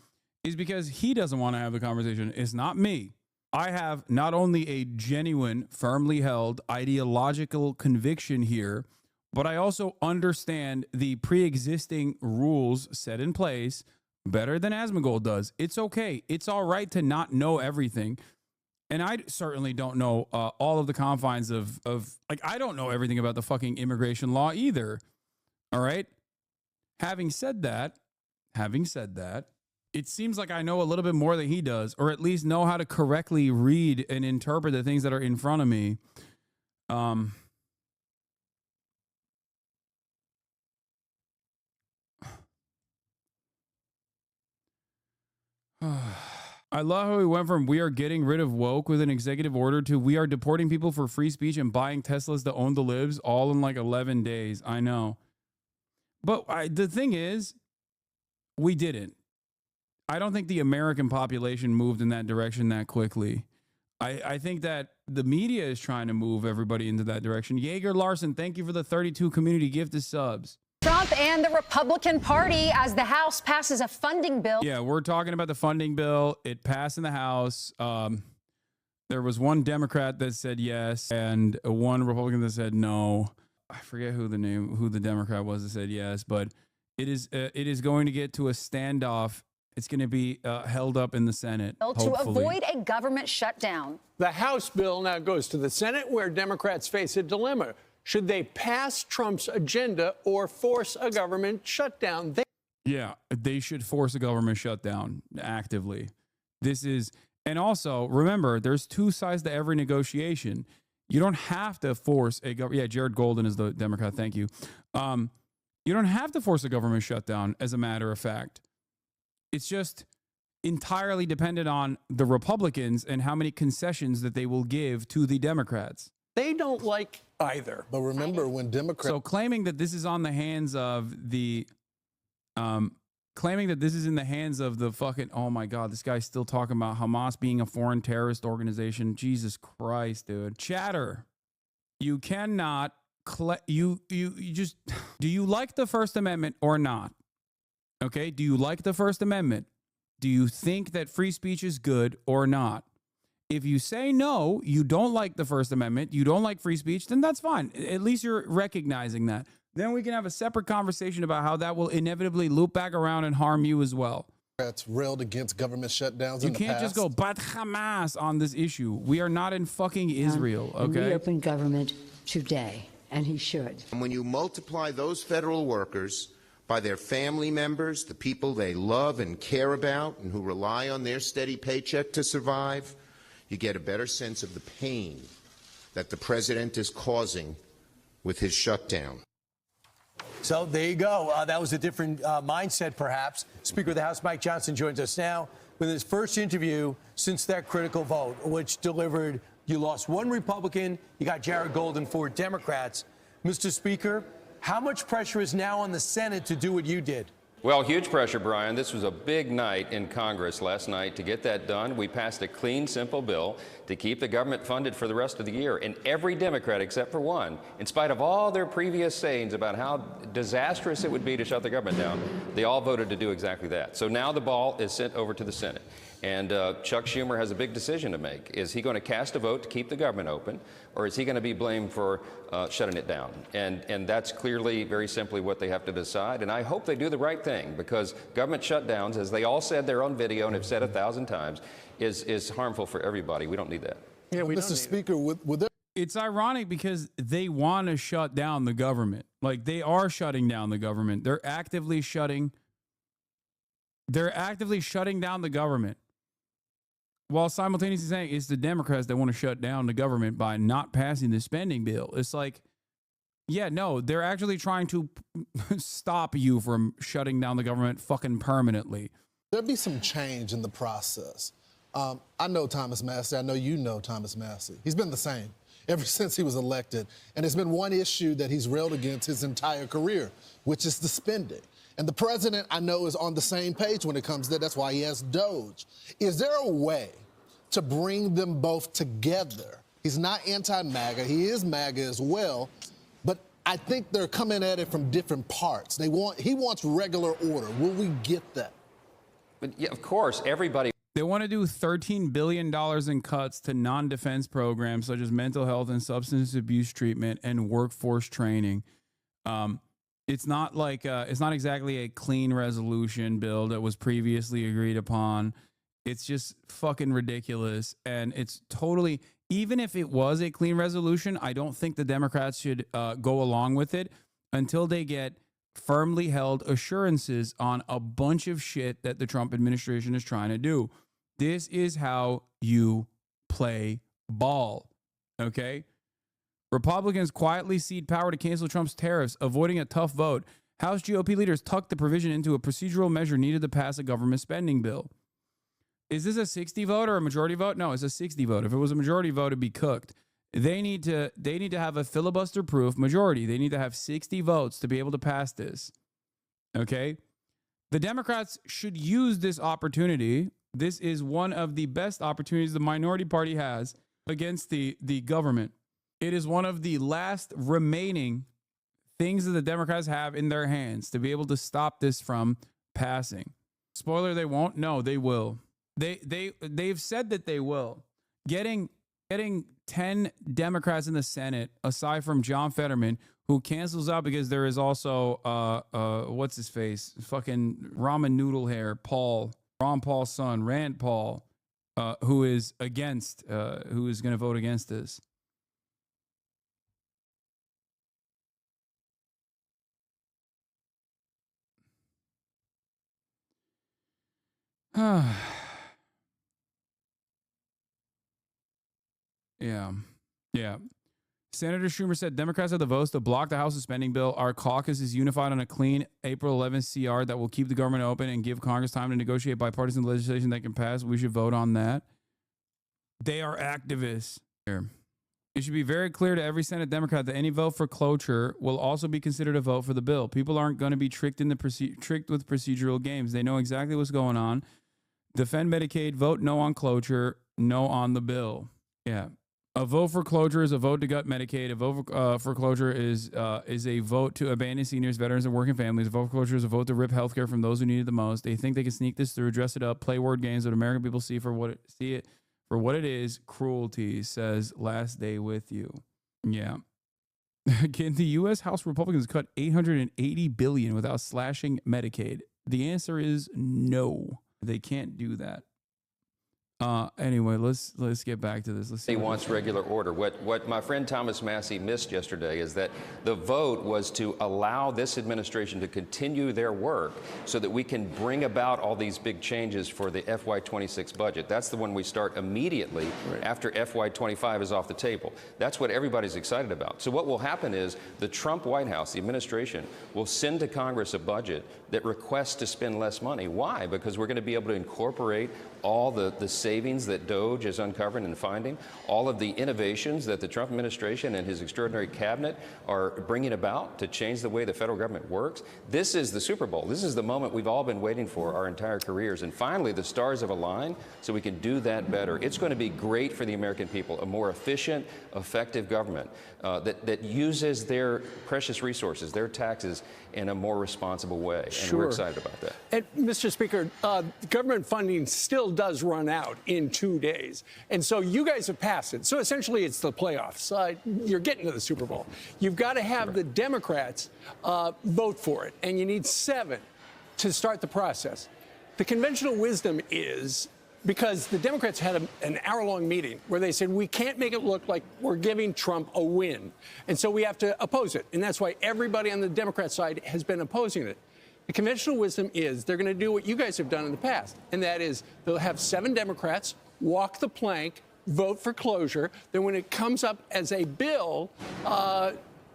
is because he doesn't want to have the conversation. It's not me. I have not only a genuine, firmly held ideological conviction here, but I also understand the pre-existing rules set in place better than Asmondgold does. It's okay. It's all right to not know everything. And I certainly don't know all of the confines of like, I don't know everything about the fucking immigration law either. All right. Having said that, it seems like I know a little bit more than he does, or at least know how to correctly read and interpret the things that are in front of me. I love how we went from we are getting rid of woke with an executive order to we are deporting people for free speech and buying Teslas to own the libs all in like 11 days. I know. But the thing is, we didn't. I don't think the American population moved in that direction that quickly. I think that the media is trying to move everybody into that direction. Jaeger Larson, thank you for the 32 community gifted subs. Trump and the Republican Party as the House passes a funding bill. Yeah, we're talking about the funding bill. It passed in the House. There was one Democrat that said yes and one Republican that said no. I forget who the Democrat was that said yes, but it is going to get to a standoff. It's going to be held up in the Senate, to avoid a government shutdown. The House bill now goes to the Senate, where Democrats face a dilemma. Should they pass Trump's agenda or force a government shutdown? Yeah, they should force a government shutdown actively. And also, remember, there's two sides to every negotiation. You don't have to force a government. Yeah, Jared Golden is the Democrat. Thank you. You don't have to force a government shutdown, as a matter of fact. It's just entirely dependent on the Republicans and how many concessions that they will give to the Democrats. They don't like either. But remember, when Democrats... So claiming that this is on the hands of the... claiming that this is in the hands of the fucking... Oh, my God. This guy's still talking about Hamas being a foreign terrorist organization. Jesus Christ, dude. Chatter. You cannot... You just... Do you like the First Amendment or not? Okay? Do you like the First Amendment? Do you think that free speech is good or not? If you say no, you don't like the First Amendment, you don't like free speech, then that's fine. At least you're recognizing that. Then we can have a separate conversation about how that will inevitably loop back around and harm you as well. Democrats railed against government shutdowns you in the past. You can't just go, but Hamas on this issue. We are not in fucking Israel, okay? Reopen government today, and he should. And when you multiply those federal workers by their family members, the people they love and care about and who rely on their steady paycheck to survive, you get a better sense of the pain that the president is causing with his shutdown. So there you go. That was a different mindset, perhaps. Speaker of the House Mike Johnson joins us now with his first interview since that critical vote, which delivered, you lost one Republican, you got Jared Golden, 4 Democrats. Mr. Speaker, how much pressure is now on the Senate to do what you did? Well, huge pressure, Brian. This was a big night in Congress last night to get that done. We passed a clean, simple bill to keep the government funded for the rest of the year. And every Democrat, except for one, in spite of all their previous sayings about how disastrous it would be to shut the government down, they all voted to do exactly that. So now the ball is sent over to the Senate. And Chuck Schumer has a big decision to make. Is he going to cast a vote to keep the government open, or is he going to be blamed for shutting it down? And that's clearly, very simply, what they have to decide. And I hope they do the right thing, because government shutdowns, as they all said there on video and have said 1,000 times, is harmful for everybody. We don't need that. Yeah, Mr. Speaker, it's ironic because they want to shut down the government. Like, they are shutting down the government. They're actively shutting down the government, while simultaneously saying it's the Democrats that want to shut down the government by not passing the spending bill. It's like, yeah, no, they're actually trying to stop you from shutting down the government fucking permanently. There'll be some change in the process. I know Thomas Massey. I know you know Thomas Massey. He's been the same ever since he was elected. And there's been one issue that he's railed against his entire career, which is the spending. And the president, I know, is on the same page when it comes to that. That's why he has Doge. Is there a way to bring them both together? He's not anti-MAGA. He is MAGA as well. But I think they're coming at it from different parts. He wants regular order. Will we get that? But yeah, of course, everybody. They want to do $13 billion in cuts to non-defense programs such as mental health and substance abuse treatment and workforce training. It's not like it's not exactly a clean resolution bill that was previously agreed upon. It's just fucking ridiculous. And it's totally, even if it was a clean resolution, I don't think the Democrats should go along with it until they get firmly held assurances on a bunch of shit that the Trump administration is trying to do. This is how you play ball, okay? Republicans quietly cede power to cancel Trump's tariffs, avoiding a tough vote. House GOP leaders tucked the provision into a procedural measure needed to pass a government spending bill. Is this a 60 vote or a majority vote? No, it's a 60 vote. If it was a majority vote, it'd be cooked. They need to have a filibuster-proof majority. They need to have 60 votes to be able to pass this. Okay? The Democrats should use this opportunity. This is one of the best opportunities the minority party has against the government. It is one of the last remaining things that the Democrats have in their hands to be able to stop this from passing. Spoiler, they won't. No, they will. They've said that they will. Getting 10 Democrats in the Senate, aside from John Fetterman, who cancels out because there is also what's his face? Fucking ramen noodle hair, Ron Paul's son, Rand Paul, who is going to vote against this. Yeah. Senator Schumer said Democrats have the votes to block the House spending bill. Our caucus is unified on a clean April 11th CR that will keep the government open and give Congress time to negotiate bipartisan legislation that can pass. We should vote on that. They are activists. It should be very clear to every Senate Democrat that any vote for cloture will also be considered a vote for the bill. People aren't going to be tricked with procedural games. They know exactly what's going on. Defend Medicaid, vote no on cloture, no on the bill. Yeah. A vote for cloture is a vote to gut Medicaid. A vote for cloture is a vote to abandon seniors, veterans, and working families. A vote for cloture is a vote to rip healthcare from those who need it the most. They think they can sneak this through, dress it up, play word games that American people see it for what it is. Cruelty, says Last Day With You. Yeah. Can the U.S. House Republicans cut $880 billion without slashing Medicaid? The answer is no. They can't do that. Anyway, let's get back to this. Let's see. He wants regular order. What my friend Thomas Massey missed yesterday is that the vote was to allow this administration to continue their work so that we can bring about all these big changes for the FY26 budget. That's the one we start immediately after FY25 is off the table. That's what everybody's excited about. So what will happen is the Trump White House, the administration, will send to Congress a budget that requests to spend less money. Why? Because we're going to be able to incorporate all the savings savings that DOJ is uncovering and finding, all of the innovations that the Trump administration and his extraordinary cabinet are bringing about to change the way the federal government works. This is the Super Bowl. This is the moment we've all been waiting for our entire careers. And finally, the stars have aligned so we can do that better. It's going to be great for the American people, a more efficient, effective government that uses their precious resources, their taxes, in a more responsible way. And we're excited about that. And Mr. Speaker, government funding still does run out in 2 days. And so you guys have passed it. So essentially it's the playoffs. You're getting to the Super Bowl. You've got to have the Democrats vote for it. And you need 7 to start the process. The conventional wisdom is, because the Democrats had an hour-long meeting where they said, we can't make it look like we're giving Trump a win. And so we have to oppose it. And that's why everybody on the Democrat side has been opposing it. The conventional wisdom is they're going to do what you guys have done in the past. And that is they'll have 7 Democrats walk the plank, vote for closure. Then when it comes up as a bill,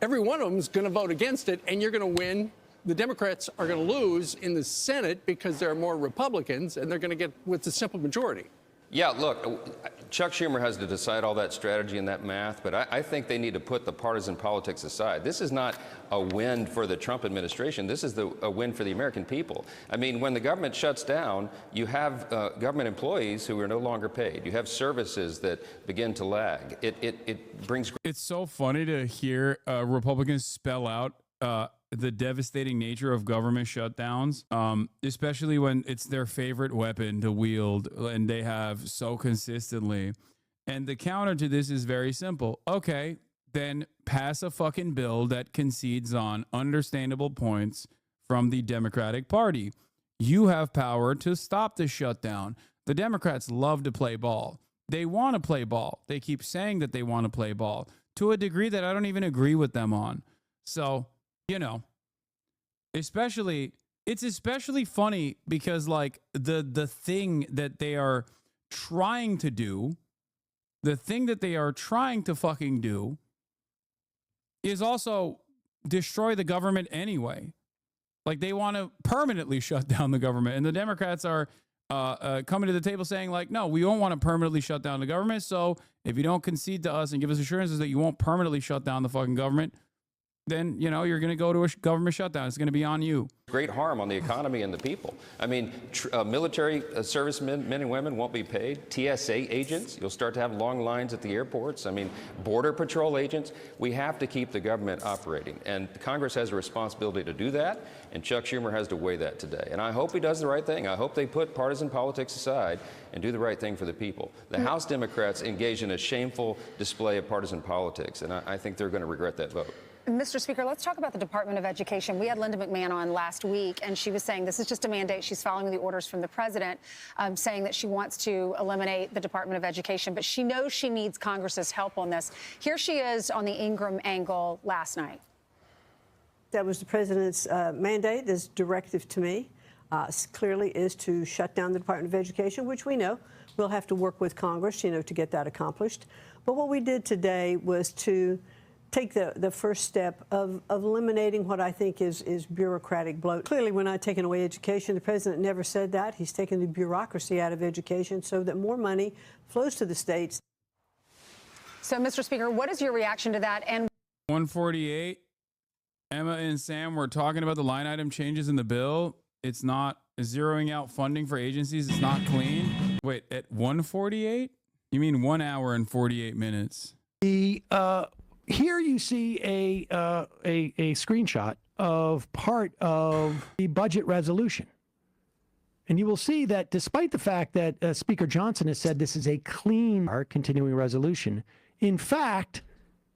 every one of them is going to vote against it, and you're going to win. The Democrats are going to lose in the Senate because there are more Republicans, and they're going to get with the simple majority. Yeah, look, Chuck Schumer has to decide all that strategy and that math, but I think they need to put the partisan politics aside. This is not a win for the Trump administration. This is a win for the American people. I mean, when the government shuts down, you have government employees who are no longer paid. You have services that begin to lag. It brings... It's so funny to hear Republicans spell out the devastating nature of government shutdowns, especially when it's their favorite weapon to wield and they have so consistently. And the counter to this is very simple. Okay, then pass a fucking bill that concedes on understandable points from the Democratic Party. You have power to stop the shutdown. The Democrats love to play ball. They want to play ball. They keep saying that they want to play ball to a degree that I don't even agree with them on. So, you know, it's especially funny because like the thing that they are trying to do, the thing that they are trying to fucking do is also destroy the government anyway. Like they want to permanently shut down the government, and the Democrats are coming to the table saying like, no, we don't want to permanently shut down the government. So if you don't concede to us and give us assurances that you won't permanently shut down the fucking government, then, you know, you're going to go to a government shutdown. It's going to be on you. Great harm on the economy and the people. I mean, military servicemen, men and women won't be paid. TSA agents, you'll start to have long lines at the airports. I mean, Border Patrol agents. We have to keep the government operating. And Congress has a responsibility to do that. And Chuck Schumer has to weigh that today. And I hope he does the right thing. I hope they put partisan politics aside and do the right thing for the people. The House Democrats engage in a shameful display of partisan politics. And I think they're going to regret that vote. Mr. Speaker, let's talk about the Department of Education. We had Linda McMahon on last week, and she was saying this is just a mandate. She's following the orders from the president, saying that she wants to eliminate the Department of Education, but she knows she needs Congress's help on this. Here she is on the Ingram angle last night. That was the president's mandate, this directive to me, clearly is to shut down the Department of Education, which we know we'll have to work with Congress, you know, to get that accomplished. But what we did today was to take the first step of eliminating what I think is bureaucratic bloat. Clearly, we're not taking away education. The president never said that. He's taken the bureaucracy out of education so that more money flows to the states. So, Mr. Speaker, what is your reaction to that? And 148, Emma and Sam were talking about the line item changes in the bill. It's not zeroing out funding for agencies. It's not clean. Wait, at 148? You mean 1 hour and 48 minutes? Here you see a screenshot of part of the budget resolution. And you will see that despite the fact that Speaker Johnson has said this is a clean continuing resolution, in fact,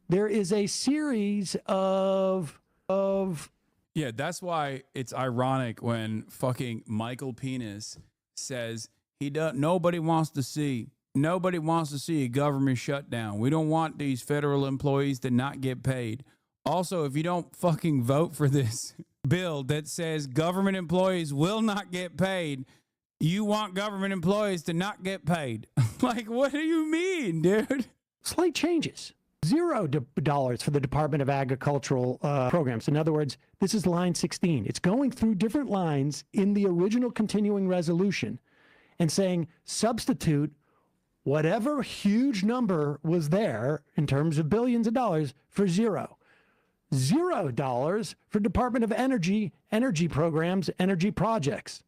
there is a series of Yeah, that's why it's ironic when fucking Michael Penis says nobody wants to see a government shutdown. We don't want these federal employees to not get paid. Also, if you don't fucking vote for this bill that says government employees will not get paid, you want government employees to not get paid. Like, what do you mean, dude? Slight changes. $0 for the Department of Agricultural programs. In other words, this is line 16. It's going through different lines in the original continuing resolution and saying substitute whatever huge number was there in terms of billions of dollars for zero. $0 for Department of Energy programs, energy projects.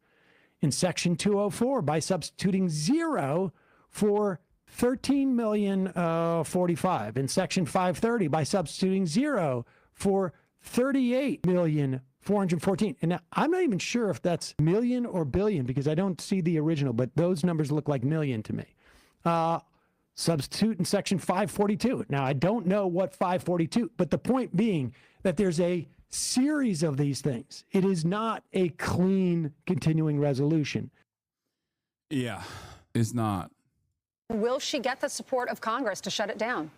In Section 204, by substituting zero for $13,045,000. In Section 530, by substituting zero for $38,414,000. And now, I'm not even sure if that's million or billion because I don't see the original, but those numbers look like million to me. Substitute in Section 542. Now, I don't know what 542, but the point being that there's a series of these things. It is not a clean continuing resolution. Yeah, it's not. Will she get the support of Congress to shut it down?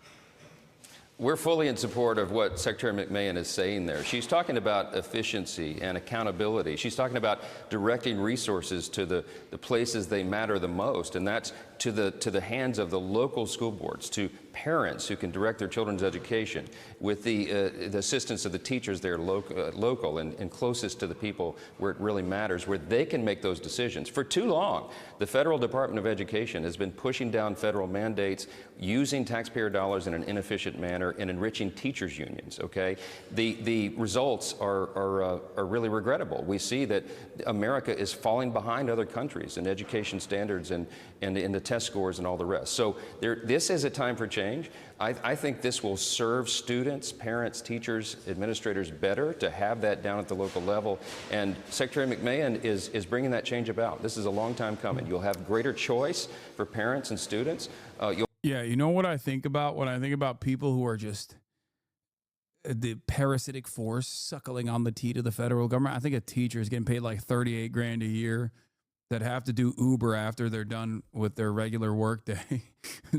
We're fully in support of what Secretary McMahon is saying there. She's talking about efficiency and accountability. She's talking about directing resources to the places they matter the most, and that's to the hands of the local school boards, to parents who can direct their children's education, with the assistance of the teachers there local and closest to the people where it really matters, where they can make those decisions. For too long, the Federal Department of Education has been pushing down federal mandates, using taxpayer dollars in an inefficient manner, and enriching teachers' unions, okay? The results are really regrettable. We see that America is falling behind other countries in education standards and in the test scores and all the rest. So this is a time for change. I think this will serve students, parents, teachers, administrators better to have that down at the local level. And Secretary McMahon is bringing that change about. This is a long time coming. You'll have greater choice for parents and students. Yeah, you know what I think about? When I think about people who are just the parasitic force suckling on the teat of the federal government, I think a teacher is getting paid like 38 grand a year that have to do Uber after they're done with their regular workday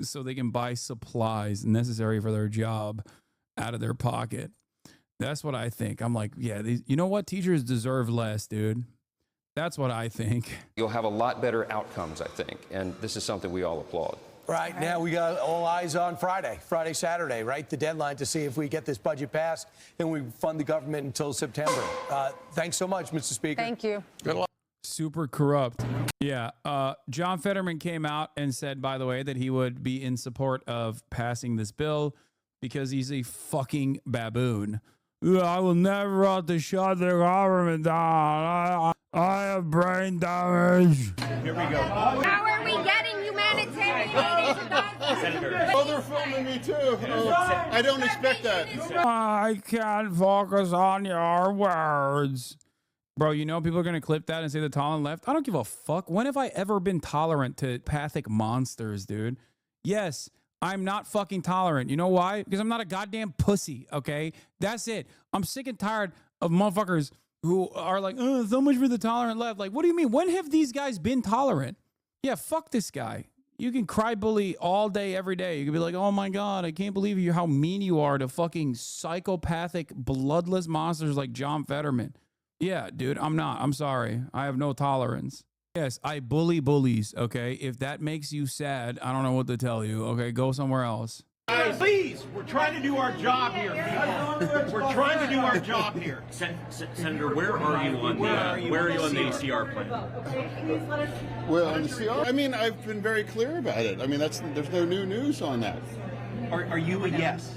so they can buy supplies necessary for their job out of their pocket. That's what I think. I'm like, yeah, you know what? Teachers deserve less, dude. That's what I think. You'll have a lot better outcomes, I think. And this is something we all applaud. Right now, we got all eyes on Friday, Saturday, right? The deadline to see if we get this budget passed, then we fund the government until September. Thanks so much, Mr. Speaker. Thank you. Good luck. Super corrupt. Yeah. John Fetterman came out and said, by the way, that he would be in support of passing this bill because he's a fucking baboon. I will never have to shut the government down. I have brain damage. Here we go. How are we getting humanitarian aid? Senator. Oh, they're filming me too. I don't expect that. I can't focus on your words. Bro, you know people are going to clip that and say the tolerant left? I don't give a fuck. When have I ever been tolerant to pathic monsters, dude? Yes, I'm not fucking tolerant. You know why? Because I'm not a goddamn pussy, okay? That's it. I'm sick and tired of motherfuckers who are like, oh, so much for the tolerant left. Like, what do you mean? When have these guys been tolerant? Yeah, fuck this guy. You can cry bully all day, every day. You can be like, oh my God, I can't believe you how mean you are to fucking psychopathic, bloodless monsters like John Fetterman. Yeah, dude, I'm not. I'm sorry. I have no tolerance. Yes, I bully bullies, okay? If that makes you sad, I don't know what to tell you, okay? Go somewhere else. Please, we're trying to do our job here. We're trying to do our job here. Senator, where are you on the CR plan? Well, on the CR, I mean, I've been very clear about it. I mean, there's no new news on that. Are you a yes?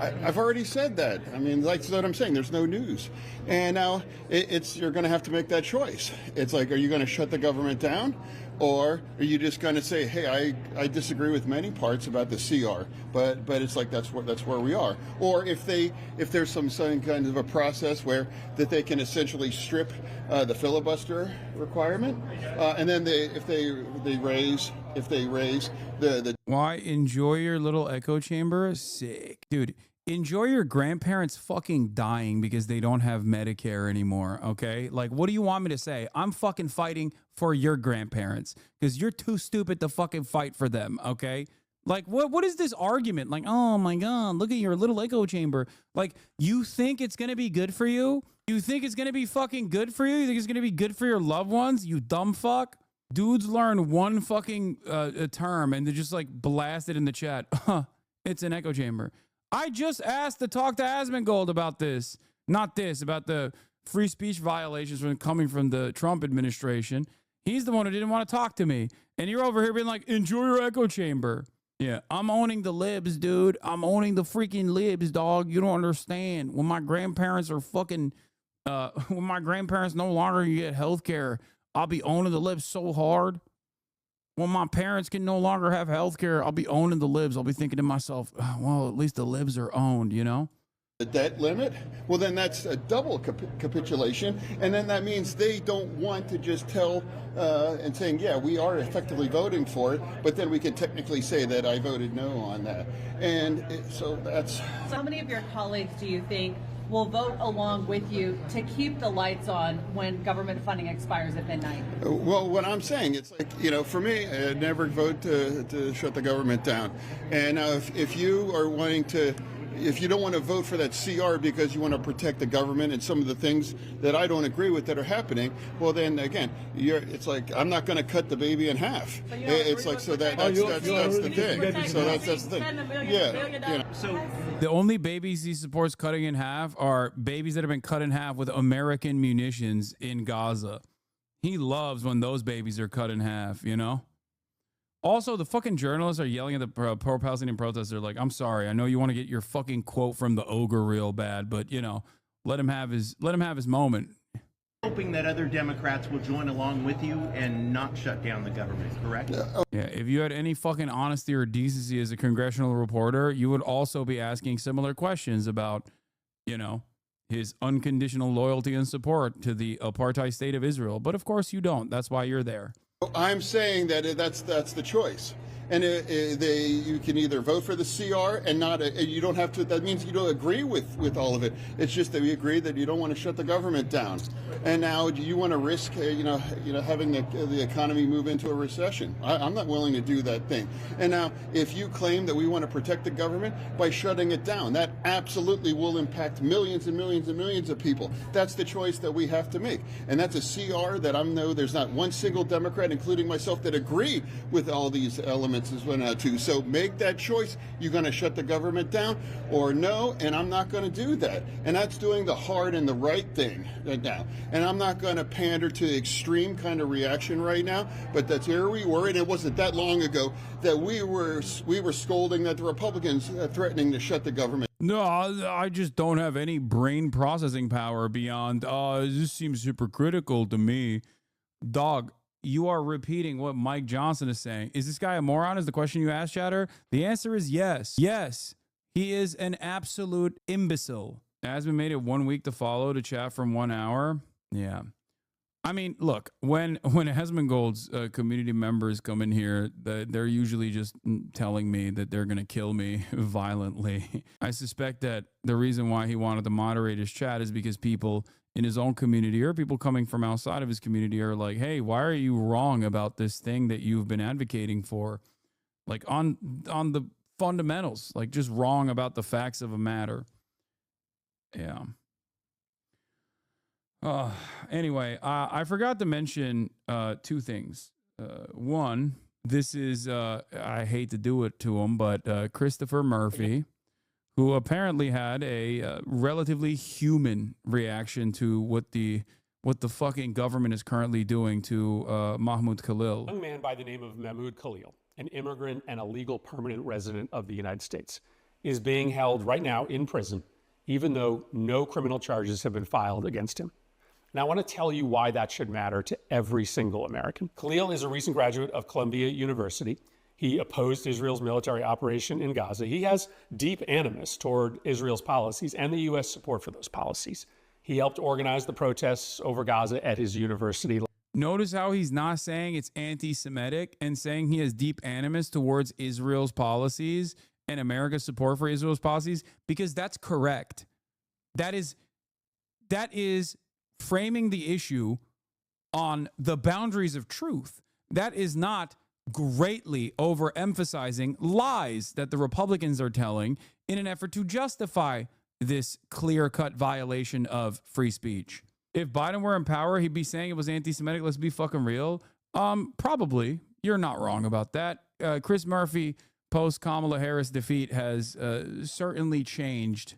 I've already said that. I mean, that's what I'm saying. There's no news. And now you're going to have to make that choice. It's like, are you going to shut the government down? Or are you just going to say, hey, I disagree with many parts about the CR, but it's like that's where we are. Or if there's some kind of a process where that they can essentially strip the filibuster requirement, and then if they raise the why enjoy your little echo chamber? Sick, dude. Enjoy your grandparents fucking dying because they don't have Medicare anymore, okay? Like, what do you want me to say? I'm fucking fighting for your grandparents because you're too stupid to fucking fight for them, okay? Like, what is this argument? Like, oh my God, look at your little echo chamber. Like, you think it's going to be good for you? You think it's going to be fucking good for you? You think it's going to be good for your loved ones? You dumb fuck. Dudes learn one fucking term and they just like blast it in the chat. It's an echo chamber. I just asked to talk to Asmondgold about this. Not this, about the free speech violations coming from the Trump administration. He's the one who didn't want to talk to me. And you're over here being like, enjoy your echo chamber. Yeah, I'm owning the libs, dude. I'm owning the freaking libs, dog. You don't understand. When my grandparents are fucking, when my grandparents no longer get health care, I'll be owning the libs so hard. When my parents can no longer have health care, I'll be owning the libs. I'll be thinking to myself, well, at least the libs are owned, you know? The debt limit, well, then that's a double capitulation, and then that means they don't want to just tell and saying, yeah, we are effectively voting for it, but then we can technically say that I voted no on that. And so that's... So how many of your colleagues do you think will vote along with you to keep the lights on when government funding expires at midnight? Well, what I'm saying, it's like, you know, for me, I'd never vote to shut the government down. And if you are wanting to... If you don't want to vote for that CR because you want to protect the government and some of the things that I don't agree with that are happening, well, then again, it's like I'm not going to cut the baby in half. It's like so that's the thing. So that's the thing. Yeah. You know. So the only babies he supports cutting in half are babies that have been cut in half with American munitions in Gaza. He loves when those babies are cut in half. You know. Also, the fucking journalists are yelling at the pro-Palestinian protesters. They're like, I'm sorry. I know you want to get your fucking quote from the ogre real bad, but, you know, let him have his moment. Hoping that other Democrats will join along with you and not shut down the government, correct? Yeah, if you had any fucking honesty or decency as a congressional reporter, you would also be asking similar questions about, you know, his unconditional loyalty and support to the apartheid state of Israel. But, of course, you don't. That's why you're there. I'm saying that that's the choice. And you can either vote for the CR and not, you don't have to, that means you don't agree with all of it. It's just that we agree that you don't want to shut the government down. And now do you want to risk, having the economy move into a recession? I'm not willing to do that thing. And now if you claim that we want to protect the government by shutting it down, that absolutely will impact millions and millions and millions of people. That's the choice that we have to make. And that's a CR that I know there's not one single Democrat, including myself, that agree with all these elements as well now too. So make that choice. You're going to shut the government down or no, and I'm not going to do that. And that's doing the hard and the right thing right now. And I'm not going to pander to the extreme kind of reaction right now, but that's here we were, and it wasn't that long ago that we were scolding at the Republicans threatening to shut the government. No, I just don't have any brain processing power beyond, this seems hypocritical to me. Dog, you are repeating what Mike Johnson is saying. Is this guy a moron is the question you asked, Chatter? The answer is yes. Yes, he is an absolute imbecile. Asmond made it 1 week to follow to chat from 1 hour. Yeah. I mean, look, when Asmondgold's community members come in here, they're usually just telling me that they're going to kill me violently. I suspect that the reason why he wanted to moderate his chat is because people in his own community or people coming from outside of his community are like, hey, why are you wrong about this thing that you've been advocating for? Like on the fundamentals, like just wrong about the facts of a matter. Yeah. Anyway, I forgot to mention two things. One, this is, I hate to do it to him, but Christopher Murphy, who apparently had a relatively human reaction to what the fucking government is currently doing to Mahmoud Khalil. A young man by the name of Mahmoud Khalil, an immigrant and a legal permanent resident of the United States, is being held right now in prison, even though no criminal charges have been filed against him. And I want to tell you why that should matter to every single American. Khalil is a recent graduate of Columbia University. He opposed Israel's military operation in Gaza. He has deep animus toward Israel's policies and the U.S. support for those policies. He helped organize the protests over Gaza at his university. Notice how he's not saying it's anti-Semitic and saying he has deep animus towards Israel's policies and America's support for Israel's policies, because that's correct. That is framing the issue on the boundaries of truth. That is not greatly overemphasizing lies that the Republicans are telling in an effort to justify this clear-cut violation of free speech. If Biden were in power, he'd be saying it was anti-Semitic. Let's be fucking real. Probably. You're not wrong about that. Chris Murphy, post-Kamala Harris defeat, has certainly changed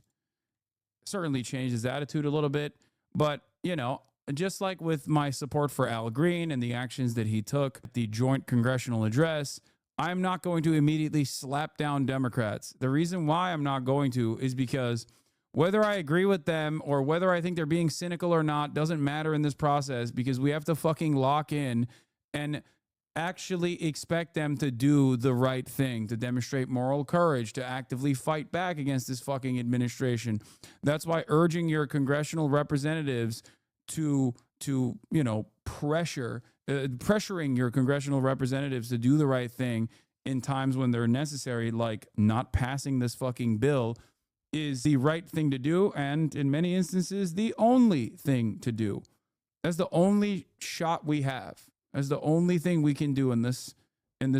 his attitude a little bit. But, you know, just like with my support for Al Green and the actions that he took, the joint congressional address, I'm not going to immediately slap down Democrats. The reason why I'm not going to is because whether I agree with them or whether I think they're being cynical or not doesn't matter in this process, because we have to fucking lock in and actually expect them to do the right thing, to demonstrate moral courage, to actively fight back against this fucking administration. That's why urging your congressional representatives to pressuring your congressional representatives to do the right thing in times when they're necessary, like not passing this fucking bill, is the right thing to do, and in many instances, the only thing to do. That's the only shot we have. That's the only thing we can do in this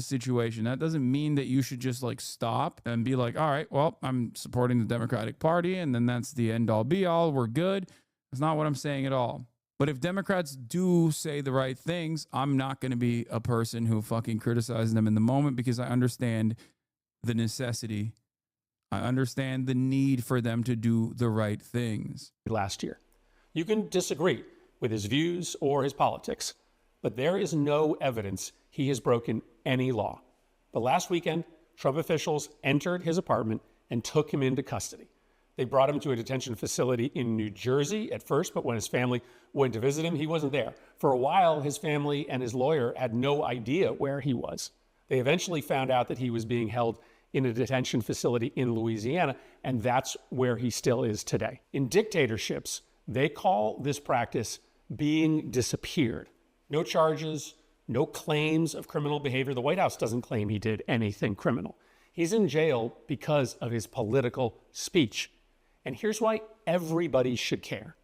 situation. That doesn't mean that you should just like stop and be like, all right, well, I'm supporting the Democratic Party, and then that's the end all be all. We're good. That's not what I'm saying at all. But if Democrats do say the right things, I'm not going to be a person who fucking criticizes them in the moment, because I understand the necessity. I understand the need for them to do the right things. Last year, you can disagree with his views or his politics, but there is no evidence he has broken any law. But last weekend, Trump officials entered his apartment and took him into custody. They brought him to a detention facility in New Jersey at first, but when his family went to visit him, he wasn't there. For a while, his family and his lawyer had no idea where he was. They eventually found out that he was being held in a detention facility in Louisiana, and that's where he still is today. In dictatorships, they call this practice being disappeared. No charges, no claims of criminal behavior. The White House doesn't claim he did anything criminal. He's in jail because of his political speech. And here's why everybody should care.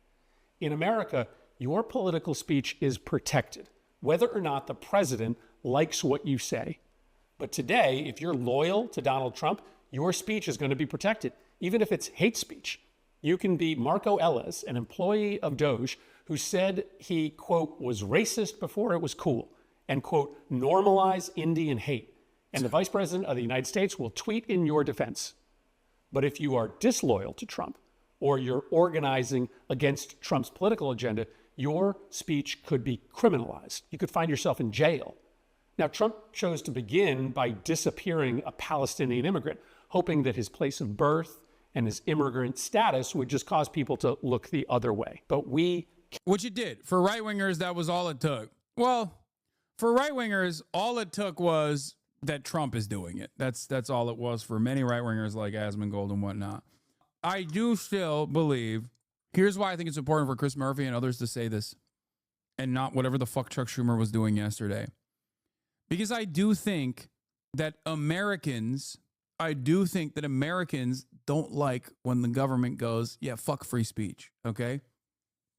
In America, your political speech is protected, whether or not the president likes what you say. But today, if you're loyal to Donald Trump, your speech is going to be protected, even if it's hate speech. You can be Marco Ellis, an employee of Doge, who said he, quote, was racist before it was cool, and, quote, normalize Indian hate. And the vice president of the United States will tweet in your defense. But if you are disloyal to Trump, or you're organizing against Trump's political agenda, your speech could be criminalized. You could find yourself in jail. Now, Trump chose to begin by disappearing a Palestinian immigrant, hoping that his place of birth and his immigrant status would just cause people to look the other way. But which it did. For right-wingers, that was all it took. Well, for right-wingers, all it took was that Trump is doing it. That's all it was for many right-wingers like Asmondgold and whatnot. I do still believe, here's why I think it's important for Chris Murphy and others to say this, and not whatever the fuck Chuck Schumer was doing yesterday. Because I do think that Americans don't like when the government goes, yeah, fuck free speech, okay?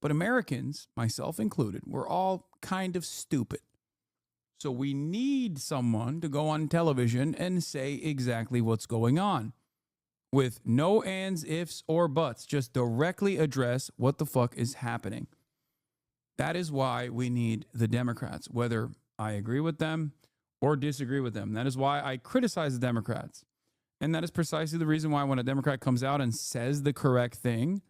But Americans, myself included, we're all kind of stupid. So we need someone to go on television and say exactly what's going on with no ands, ifs, or buts. Just directly address what the fuck is happening. That is why we need the Democrats, whether I agree with them or disagree with them. That is why I criticize the Democrats. And that is precisely the reason why when a Democrat comes out and says the correct thing,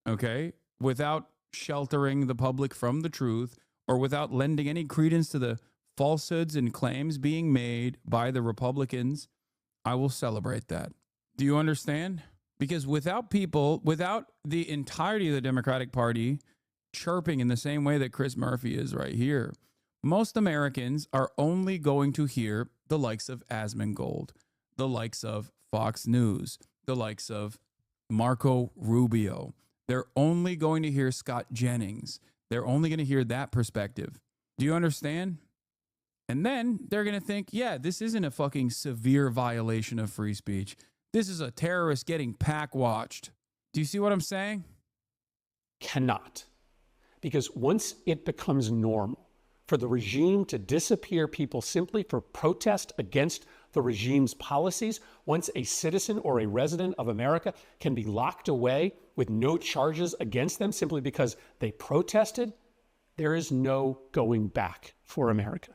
okay, without sheltering the public from the truth or without lending any credence to the falsehoods and claims being made by the Republicans, I will celebrate that. Do you understand? Because without the entirety of the Democratic Party chirping in the same way that Chris Murphy is right here, most Americans are only going to hear the likes of Asmondgold, the likes of Fox News, the likes of Marco Rubio. They're only going to hear Scott Jennings. They're only going to hear that perspective. Do you understand? And then they're going to think, yeah, this isn't a fucking severe violation of free speech. This is a terrorist getting pack watched. Do you see what I'm saying? Cannot. Because once it becomes normal for the regime to disappear people simply for protest against the regime's policies, once a citizen or a resident of America can be locked away with no charges against them simply because they protested, there is no going back for America.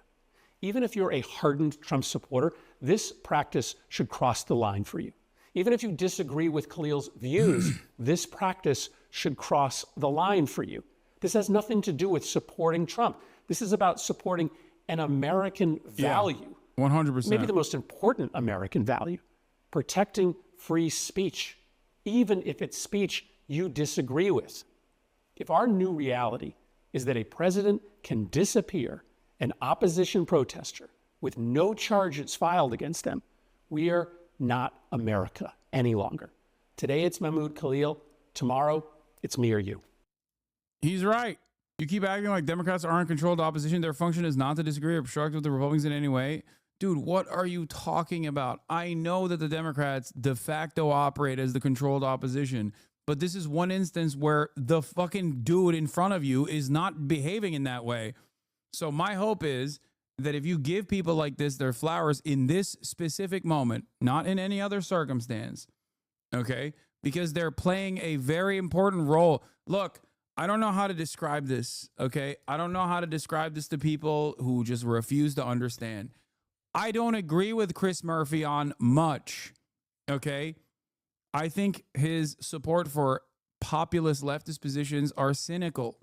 Even if you're a hardened Trump supporter, this practice should cross the line for you. Even if you disagree with Khalil's views, this practice should cross the line for you. This has nothing to do with supporting Trump. This is about supporting an American value. 100%. Maybe the most important American value, protecting free speech, even if it's speech you disagree with. If our new reality is that a president can disappear an opposition protester with no charges filed against them, we are not America any longer. Today it's Mahmoud Khalil. Tomorrow it's me or you. He's right. You keep acting like Democrats aren't controlled opposition. Their function is not to disagree or obstruct with the Republicans in any way. Dude, what are you talking about? I know that the Democrats de facto operate as the controlled opposition, but this is one instance where the fucking dude in front of you is not behaving in that way. So my hope is that if you give people like this their flowers in this specific moment, not in any other circumstance, okay, because they're playing a very important role. Look, I don't know how to describe this, okay? I don't know how to describe this to people who just refuse to understand. I don't agree with Chris Murphy on much, okay? I think his support for populist leftist positions are cynical,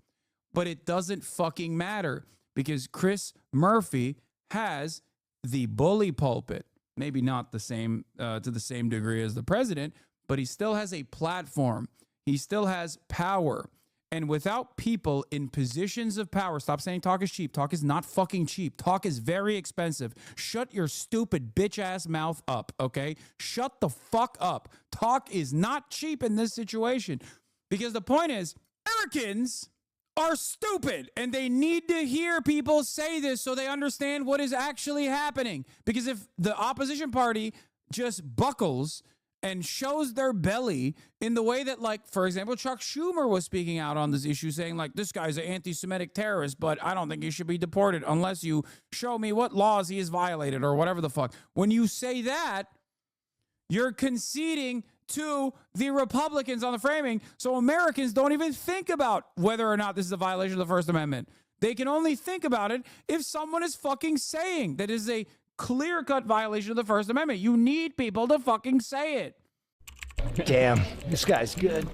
but it doesn't fucking matter because Chris Murphy has the bully pulpit, maybe not the same to the same degree as the president, but he still has a platform. He still has power. And without people in positions of power, stop saying talk is cheap. Talk is not fucking cheap. Talk is very expensive. Shut your stupid bitch ass mouth up, okay? Shut the fuck up. Talk is not cheap in this situation. Because the point is, Americans are stupid and they need to hear people say this so they understand what is actually happening. Because if the opposition party just buckles and shows their belly in the way that, like, for example, Chuck Schumer was speaking out on this issue saying, like, this guy's an anti-Semitic terrorist, but I don't think he should be deported unless you show me what laws he has violated or whatever the fuck. When you say that, you're conceding to the Republicans on the framing, so Americans don't even think about whether or not this is a violation of the First Amendment. They can only think about it if someone is fucking saying that is a clear-cut violation of the First Amendment. You need people to fucking say it. Damn, this guy's good.